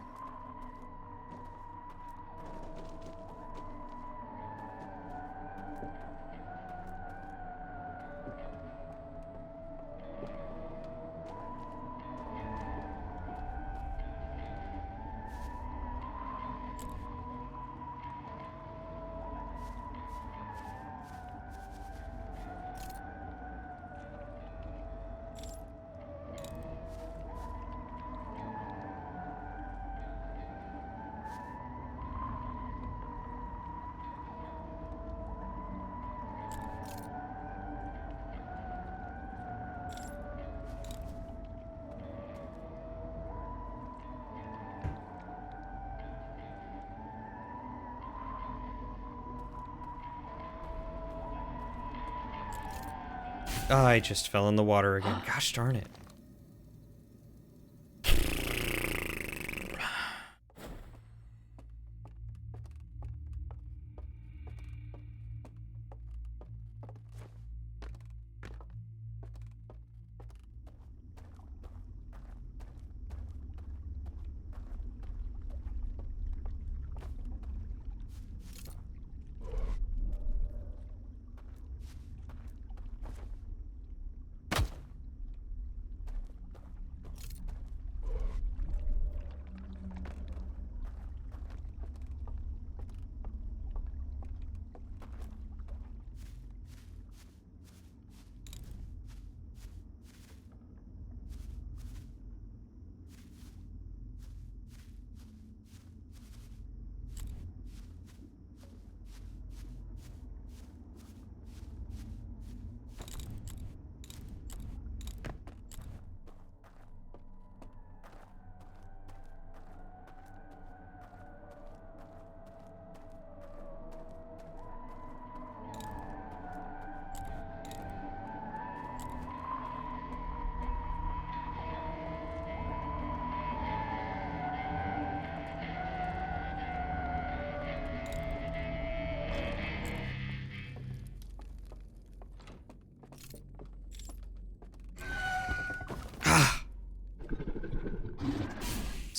Oh, I just fell in the water again. Gosh darn it.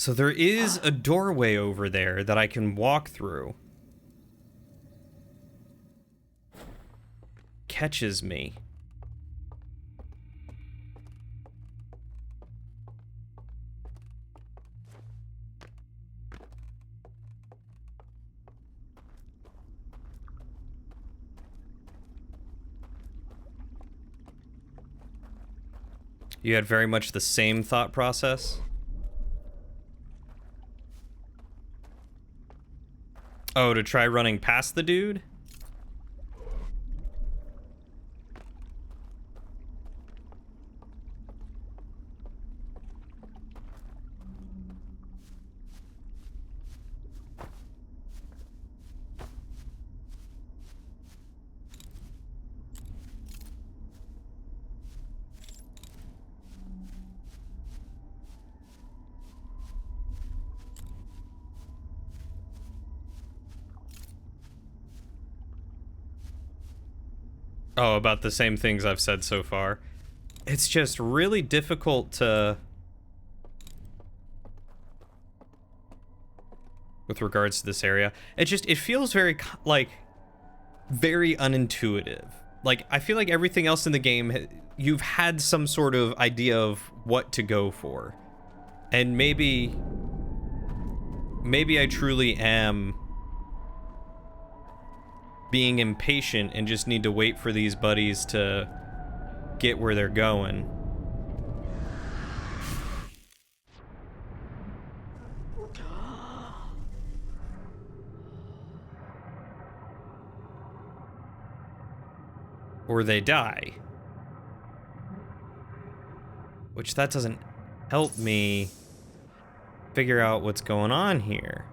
So there is a doorway over there that I can walk through. Catches me. You had very much the same thought process? Oh, to try running past the dude? Oh, about the same things I've said so far. It's just really difficult to with regards to this area. It feels very like very unintuitive. Like I feel like everything else in the game, you've had some sort of idea of what to go for, and maybe I truly am being impatient and just need to wait for these buddies to get where they're going. Or they die. Which that doesn't help me figure out what's going on here.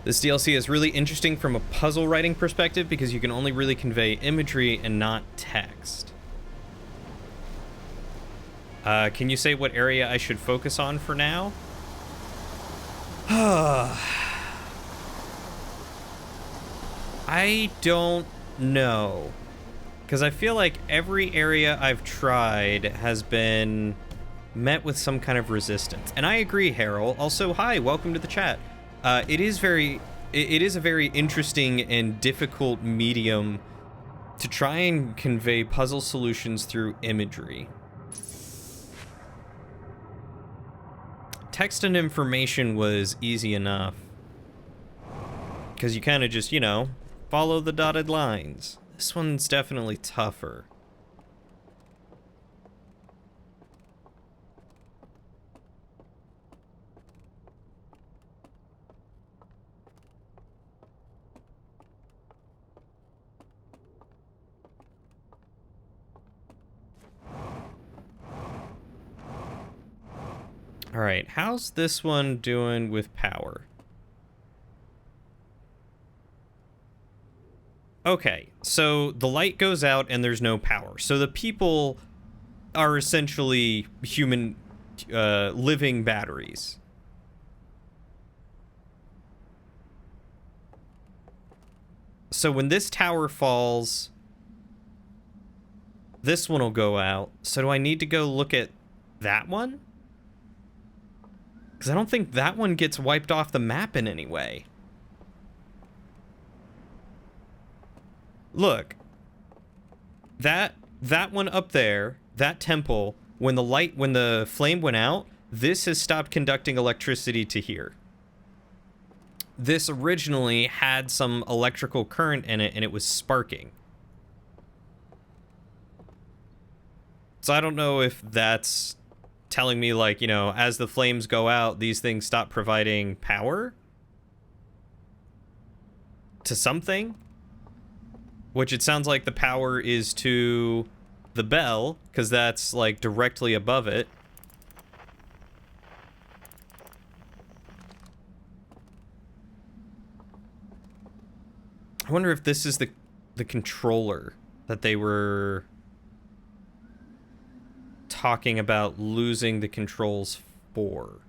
This DLC is really interesting from a puzzle writing perspective because you can only really convey imagery and not text. Can you say what area I should focus on for now? I don't know. Because I feel like every area I've tried has been met with some kind of resistance. And I agree, Harold. Also, hi, welcome to the chat. It is a very interesting and difficult medium to try and convey puzzle solutions through imagery. Text and information was easy enough, because you kind of just, you know, follow the dotted lines. This one's definitely tougher. All right, how's this one doing with power? Okay, so the light goes out and there's no power. So the people are essentially human living batteries. So when this tower falls, this one will go out. So do I need to go look at that one? Because I don't think that one gets wiped off the map in any way. Look. That one up there, that temple, when the flame went out, this has stopped conducting electricity to here. This originally had some electrical current in it and it was sparking. So I don't know if that's telling me, like, you know, as the flames go out, these things stop providing power to something, which it sounds like the power is to the bell, because that's like directly above it. I wonder if this is the controller that they were talking about losing the controls for.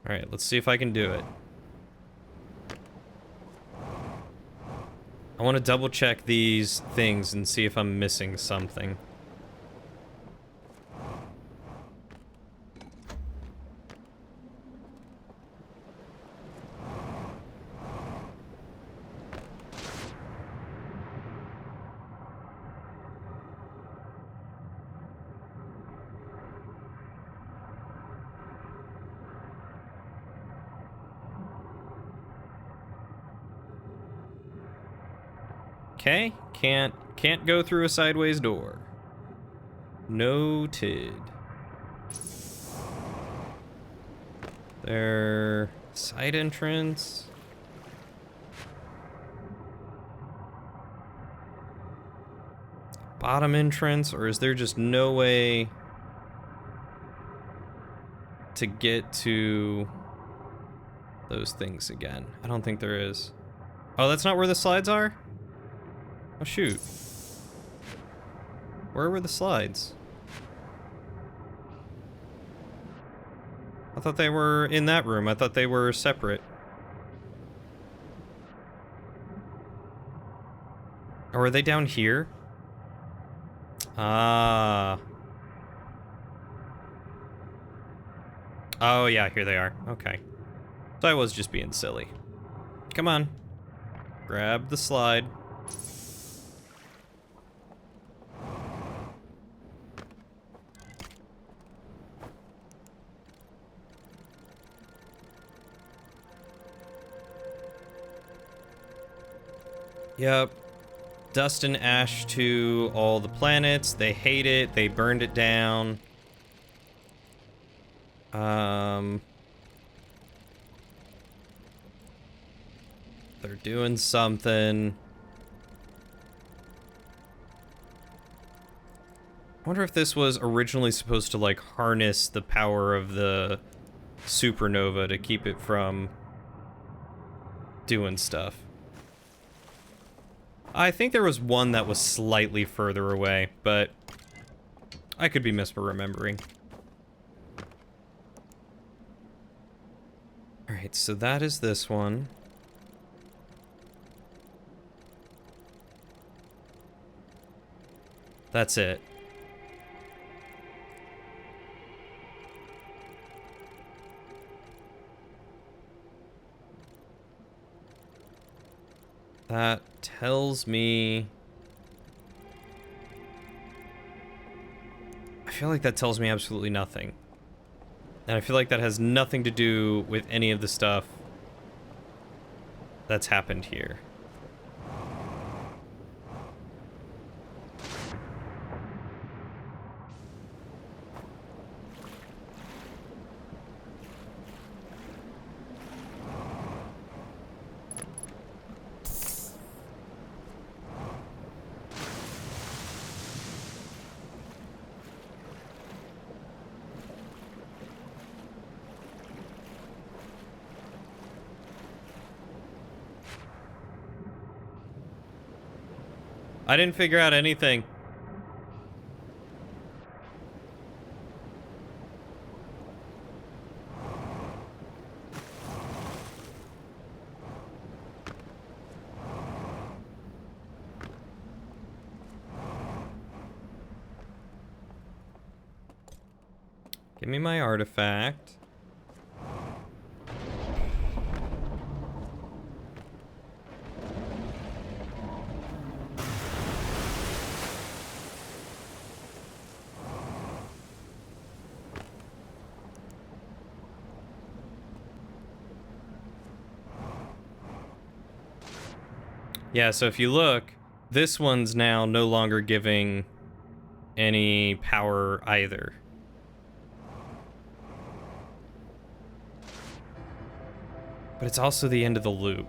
All right, let's see if I can do it. I want to double check these things and see if I'm missing something. Okay, can't go through a sideways door. Noted. There, side entrance. Bottom entrance, or is there just no way to get to those things again? I don't think there is. Oh, that's not where the slides are? Oh, shoot. Where were the slides? I thought they were in that room. I thought they were separate. Or are they down here? Ah. Oh, yeah, here they are. Okay. So I was just being silly. Come on. Grab the slide. Yep. Dust and ash to all the planets. They hate it. They burned it down. They're doing something. I wonder if this was originally supposed to, like, harness the power of the supernova to keep it from doing stuff. I think there was one that was slightly further away, but I could be misremembering. Alright, so that is this one. That's it. That tells me... I feel like that tells me absolutely nothing. And I feel like that has nothing to do with any of the stuff that's happened here. I didn't figure out anything. Give me my artifact. Yeah, so if you look, this one's now no longer giving any power either. But it's also the end of the loop.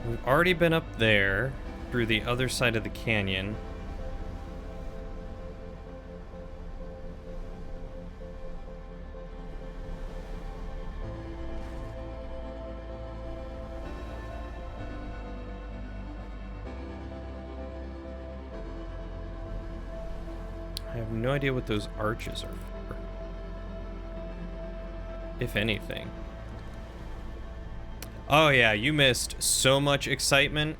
We've already been up there, through the other side of the canyon. I have no idea what those arches are for. If anything. Oh yeah, you missed so much excitement.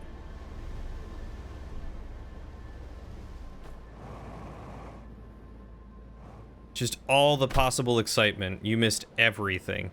Just all the possible excitement. You missed everything.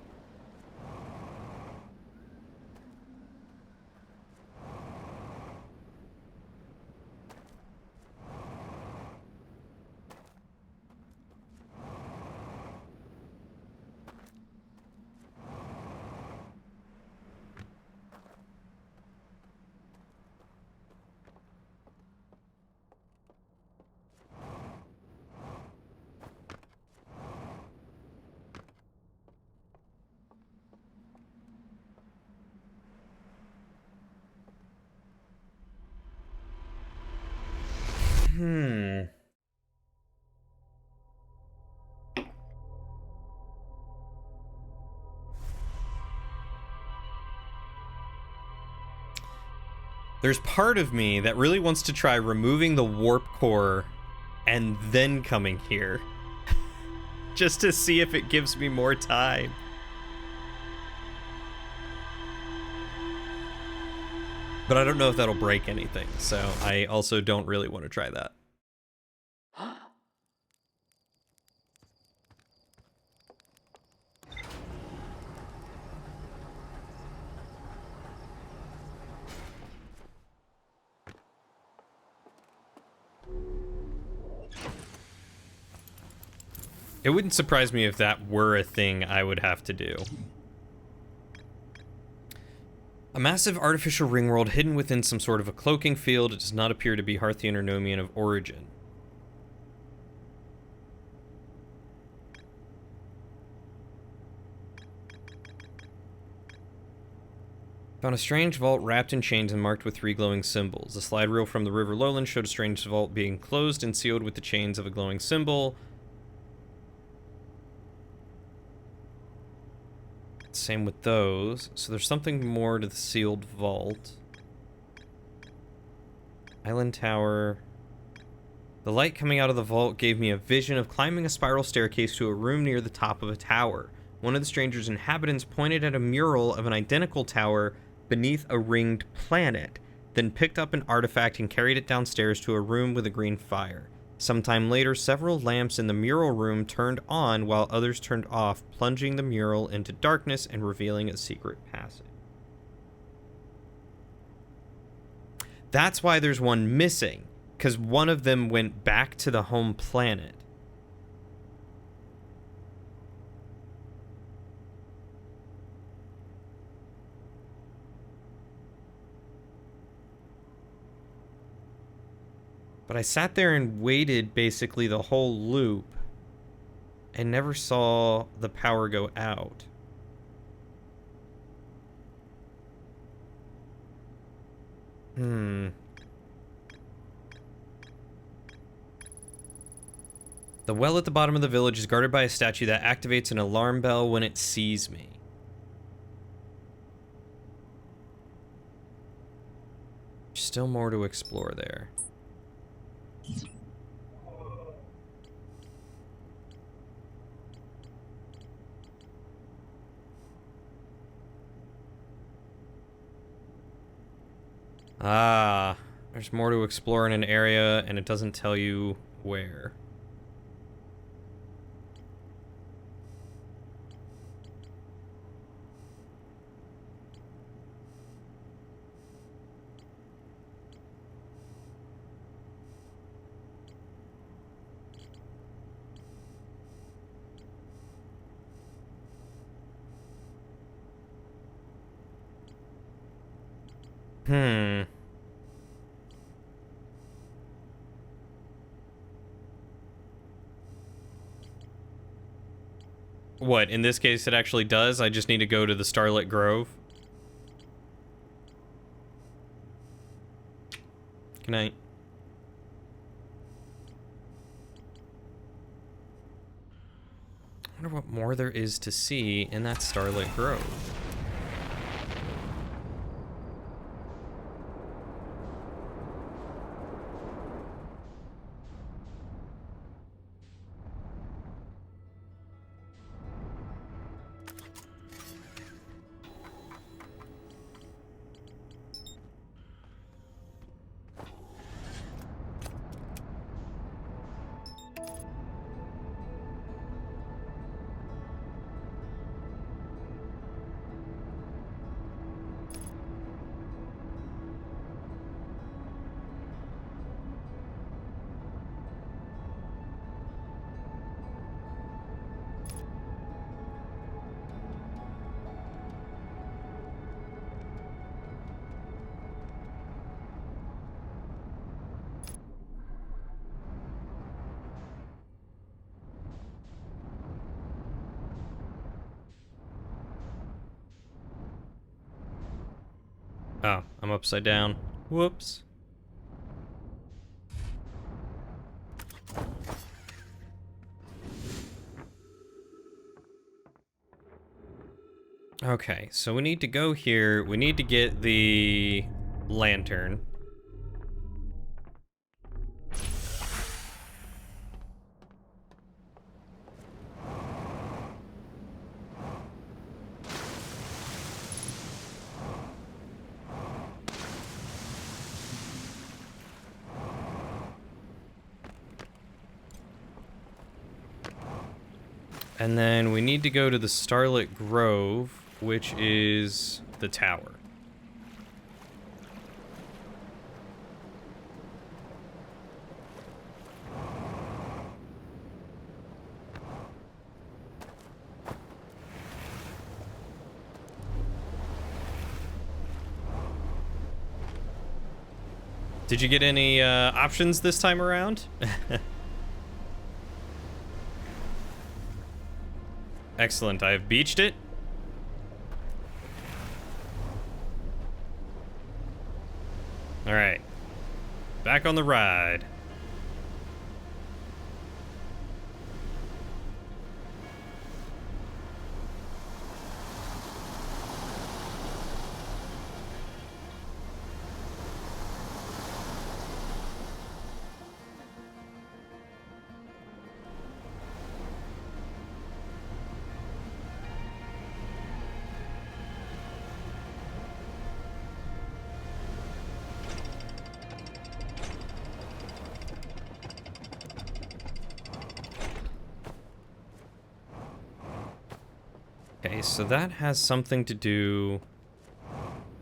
There's part of me that really wants to try removing the warp core and then coming here. Just to see if it gives me more time. But I don't know if that'll break anything, so I also don't really want to try that. It wouldn't surprise me if that were a thing I would have to do. A massive artificial ring world hidden within some sort of a cloaking field. It does not appear to be Hearthian or Nomian of origin. Found a strange vault wrapped in chains and marked with 3 glowing symbols. The slide reel from the River Lowland showed a strange vault being closed and sealed with the chains of a glowing symbol. Same with those. So there's something more to the sealed vault. Island Tower. The light coming out of the vault gave me a vision of climbing a spiral staircase to a room near the top of a tower. One of the stranger's inhabitants pointed at a mural of an identical tower beneath a ringed planet, then picked up an artifact and carried it downstairs to a room with a green fire. Sometime later, several lamps in the mural room turned on while others turned off, plunging the mural into darkness and revealing a secret passage. That's why there's one missing, because one of them went back to the home planet. But I sat there and waited basically the whole loop and never saw the power go out. The well at the bottom of the village is guarded by a statue that activates an alarm bell when it sees me. Still more to explore there. Ah, there's more to explore in an area, and it doesn't tell you where. What, in this case it actually does? I just need to go to the Starlit Grove? Good night. I wonder what more there is to see in that Starlit Grove. Oh, I'm upside down. Whoops. Okay, so we need to go here. We need to get the lantern. And then we need to go to the Starlit Grove, which is the tower. Did you get any options this time around? Excellent, I have beached it. Alright. Back on the ride. Okay, so that has something to do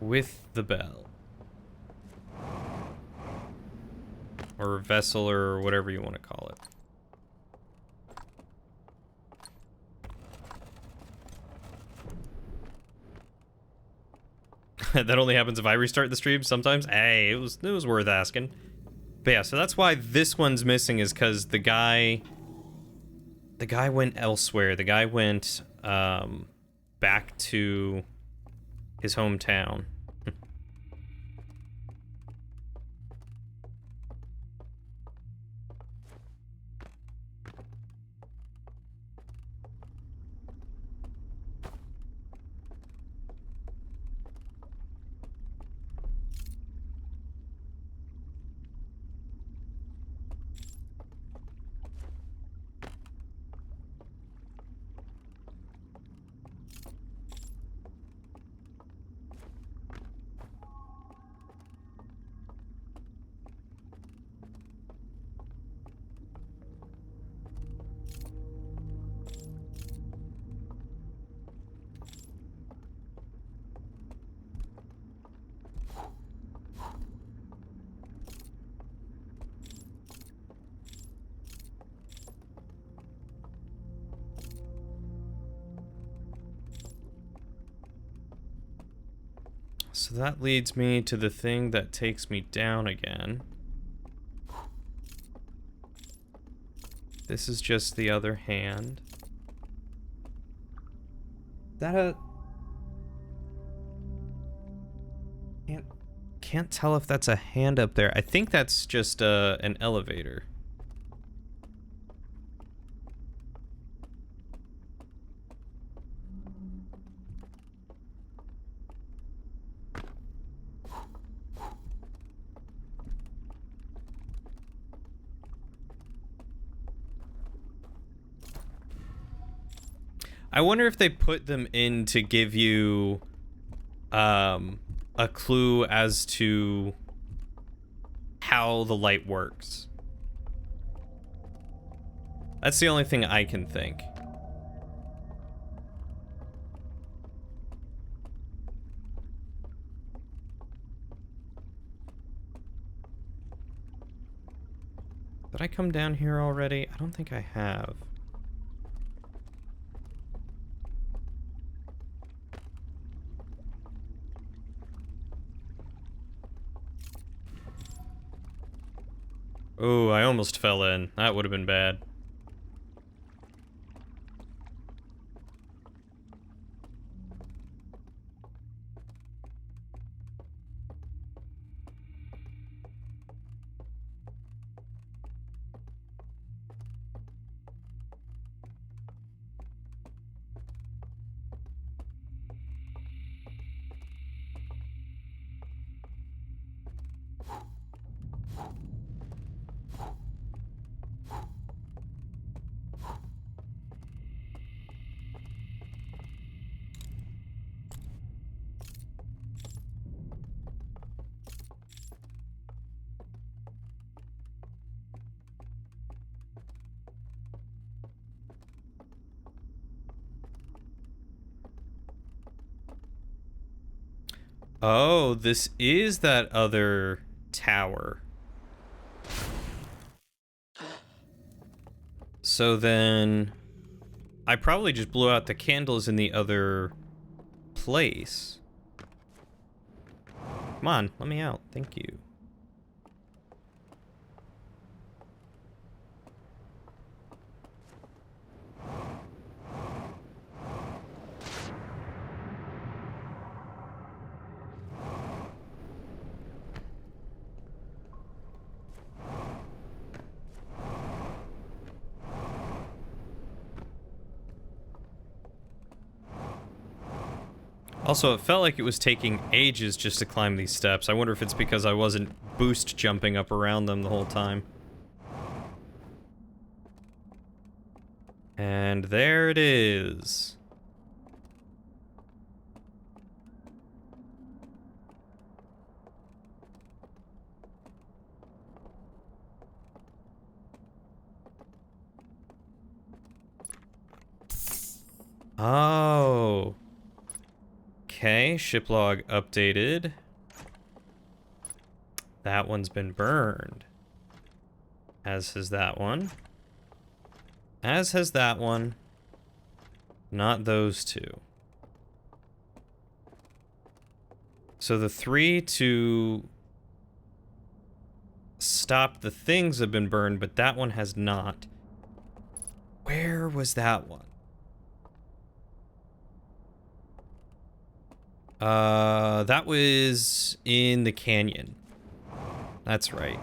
with the bell. Or vessel, or whatever you want to call it. That only happens if I restart the stream sometimes. Hey, it was worth asking. But yeah, so that's why this one's missing, is because the guy went elsewhere. The guy went back to his hometown. So that leads me to the thing that takes me down again. This is just the other hand. Can't tell if that's a hand up there. I think that's just an elevator. I wonder if they put them in to give you a clue as to how the light works. That's the only thing I can think. Did I come down here already? I don't think I have. Oh, I almost fell in. That would have been bad. Oh, this is that other tower. So then I probably just blew out the candles in the other place. Come on, let me out. Thank you. Also, it felt like it was taking ages just to climb these steps. I wonder if it's because I wasn't boost jumping up around them the whole time. And there it is. Oh. Okay, ship log updated. That one's been burned. As has that one. As has that one. Not those two. So the 3 to stop the things have been burned, but that one has not. Where was that one? That was in the canyon. That's right.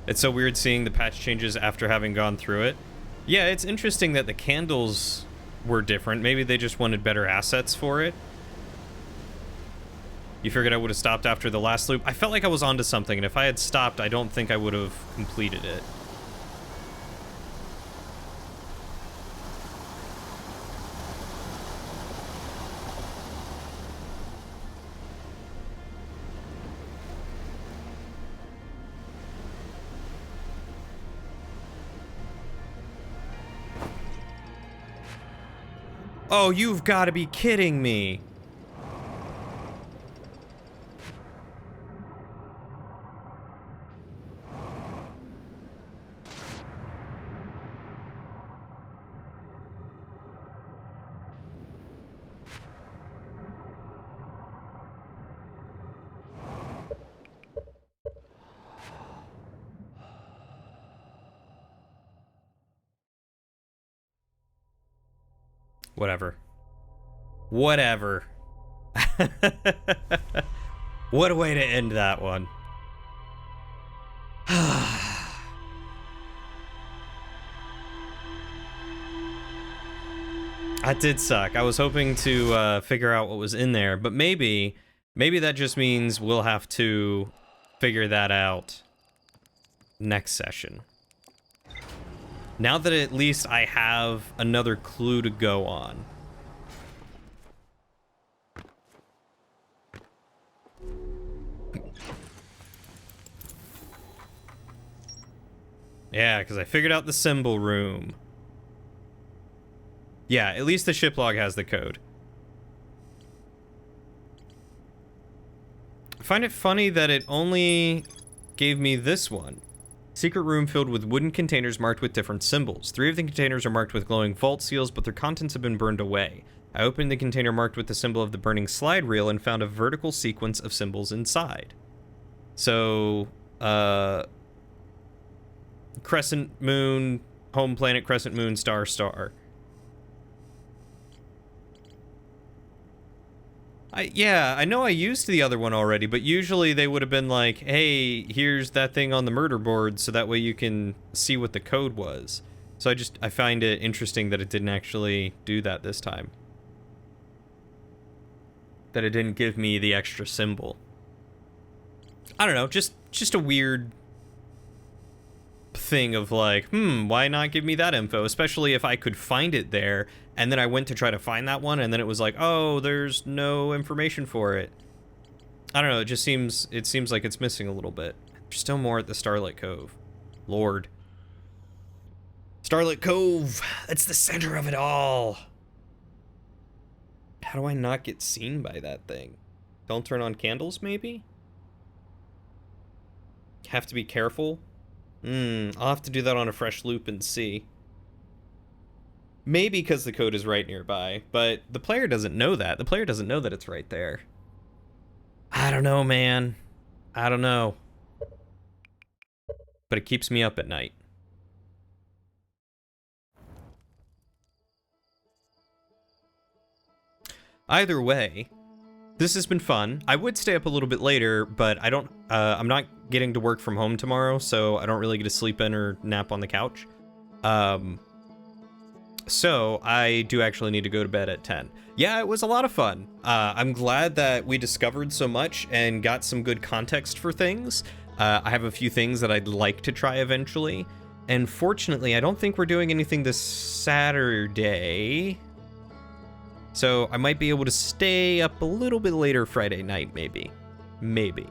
It's so weird seeing the patch changes after having gone through it. Yeah, it's interesting that the candles were different. Maybe they just wanted better assets for it. You figured I would have stopped after the last loop? I felt like I was onto something, and if I had stopped, I don't think I would have completed it. Oh, you've got to be kidding me. Whatever. Whatever. What a way to end that one. That did suck. I was hoping to figure out what was in there, but maybe that just means we'll have to figure that out next session. Now that at least I have another clue to go on. Yeah, because I figured out the symbol room. Yeah, at least the ship log has the code. I find it funny that it only gave me this one. Secret room filled with wooden containers marked with different symbols. 3 of the containers are marked with glowing vault seals, but their contents have been burned away. I opened the container marked with the symbol of the burning slide reel and found a vertical sequence of symbols inside. So, crescent moon, home planet, crescent moon, star, star. Yeah, I know I used the other one already, but usually they would have been like, hey, here's that thing on the murder board, so that way you can see what the code was. So I find it interesting that it didn't actually do that this time. That it didn't give me the extra symbol. I don't know, just a weird thing of like, why not give me that info? Especially if I could find it there, and then I went to try to find that one, and then it was like, oh, there's no information for it. I don't know, it seems like it's missing a little bit. There's still more at the Starlight Cove. Lord. Starlight Cove! That's the center of it all! How do I not get seen by that thing? Don't turn on candles, maybe? Have to be careful? I'll have to do that on a fresh loop and see. Maybe because the code is right nearby, but the player doesn't know that. The player doesn't know that it's right there. I don't know, man. I don't know. But it keeps me up at night. Either way, this has been fun. I would stay up a little bit later, but I'm not getting to work from home tomorrow, so I don't really get to sleep in or nap on the couch. So I do actually need to go to bed at 10. Yeah, it was a lot of fun. I'm glad that we discovered so much and got some good context for things. I have a few things that I'd like to try eventually. And fortunately, I don't think we're doing anything this Saturday. So I might be able to stay up a little bit later Friday night, maybe. Maybe.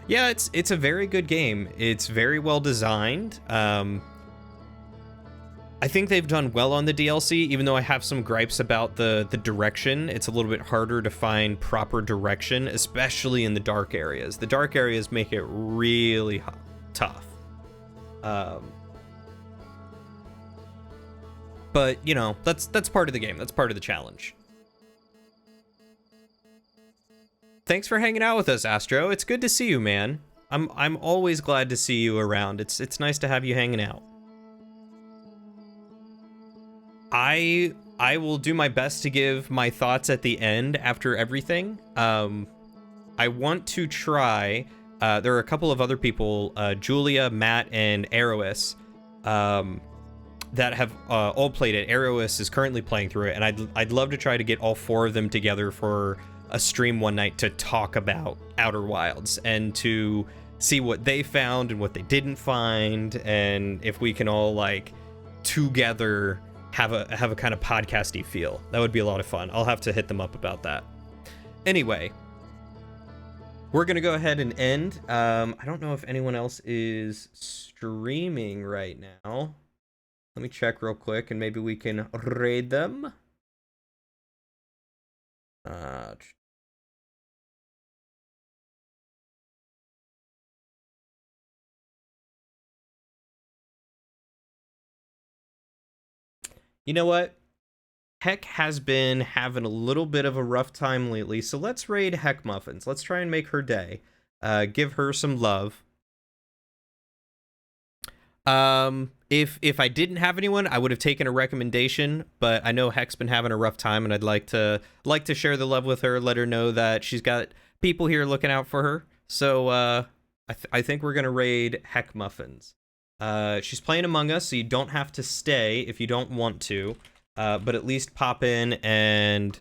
Yeah, it's a very good game. It's very well designed. I think they've done well on the DLC, even though I have some gripes about the direction. It's a little bit harder to find proper direction, especially in the dark areas. The dark areas make it really tough. But, you know, that's part of the game. That's part of the challenge. Thanks for hanging out with us, Astro. It's good to see you, man. I'm always glad to see you around. It's nice to have you hanging out. I will do my best to give my thoughts at the end after everything. I want to try. There are a couple of other people, Julia, Matt, and Aerois, that have all played it. Aerois is currently playing through it, and I'd love to try to get all four of them together for a stream one night to talk about Outer Wilds and to see what they found and what they didn't find, and if we can all like together have a kind of podcasty feel. That would be a lot of fun. I'll have to hit them up about that. Anyway, we're gonna go ahead and end. I don't know if anyone else is streaming right now. Let me check real quick, and maybe we can raid them. You know what? Heck has been having a little bit of a rough time lately, so let's raid Heck Muffins. Let's try and make her day. Give her some love. If I didn't have anyone, I would have taken a recommendation, but I know Heck's been having a rough time, and I'd like to share the love with her, let her know that she's got people here looking out for her. So I think we're gonna raid Heck Muffins. She's playing Among Us, so you don't have to stay if you don't want to, but at least pop in and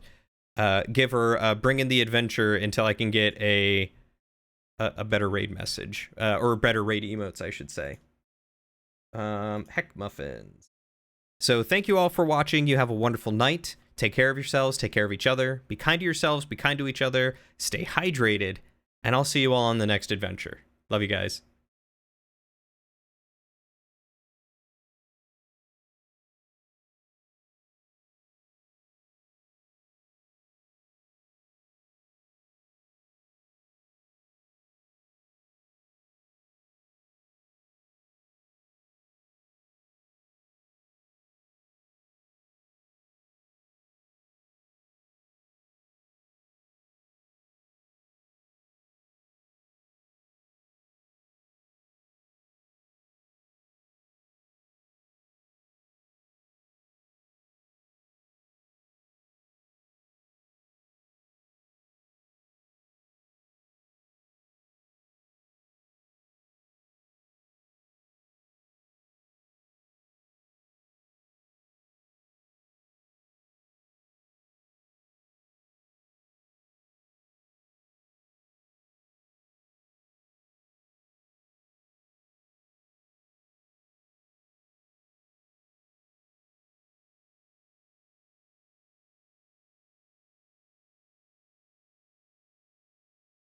give her bring in the adventure until I can get a better raid message, or better raid emotes, I should say. Heck Muffins. So thank you all for watching. You have a wonderful night. Take care of yourselves, take care of each other, be kind to yourselves, be kind to each other, stay hydrated, and I'll see you all on the next adventure. Love you guys.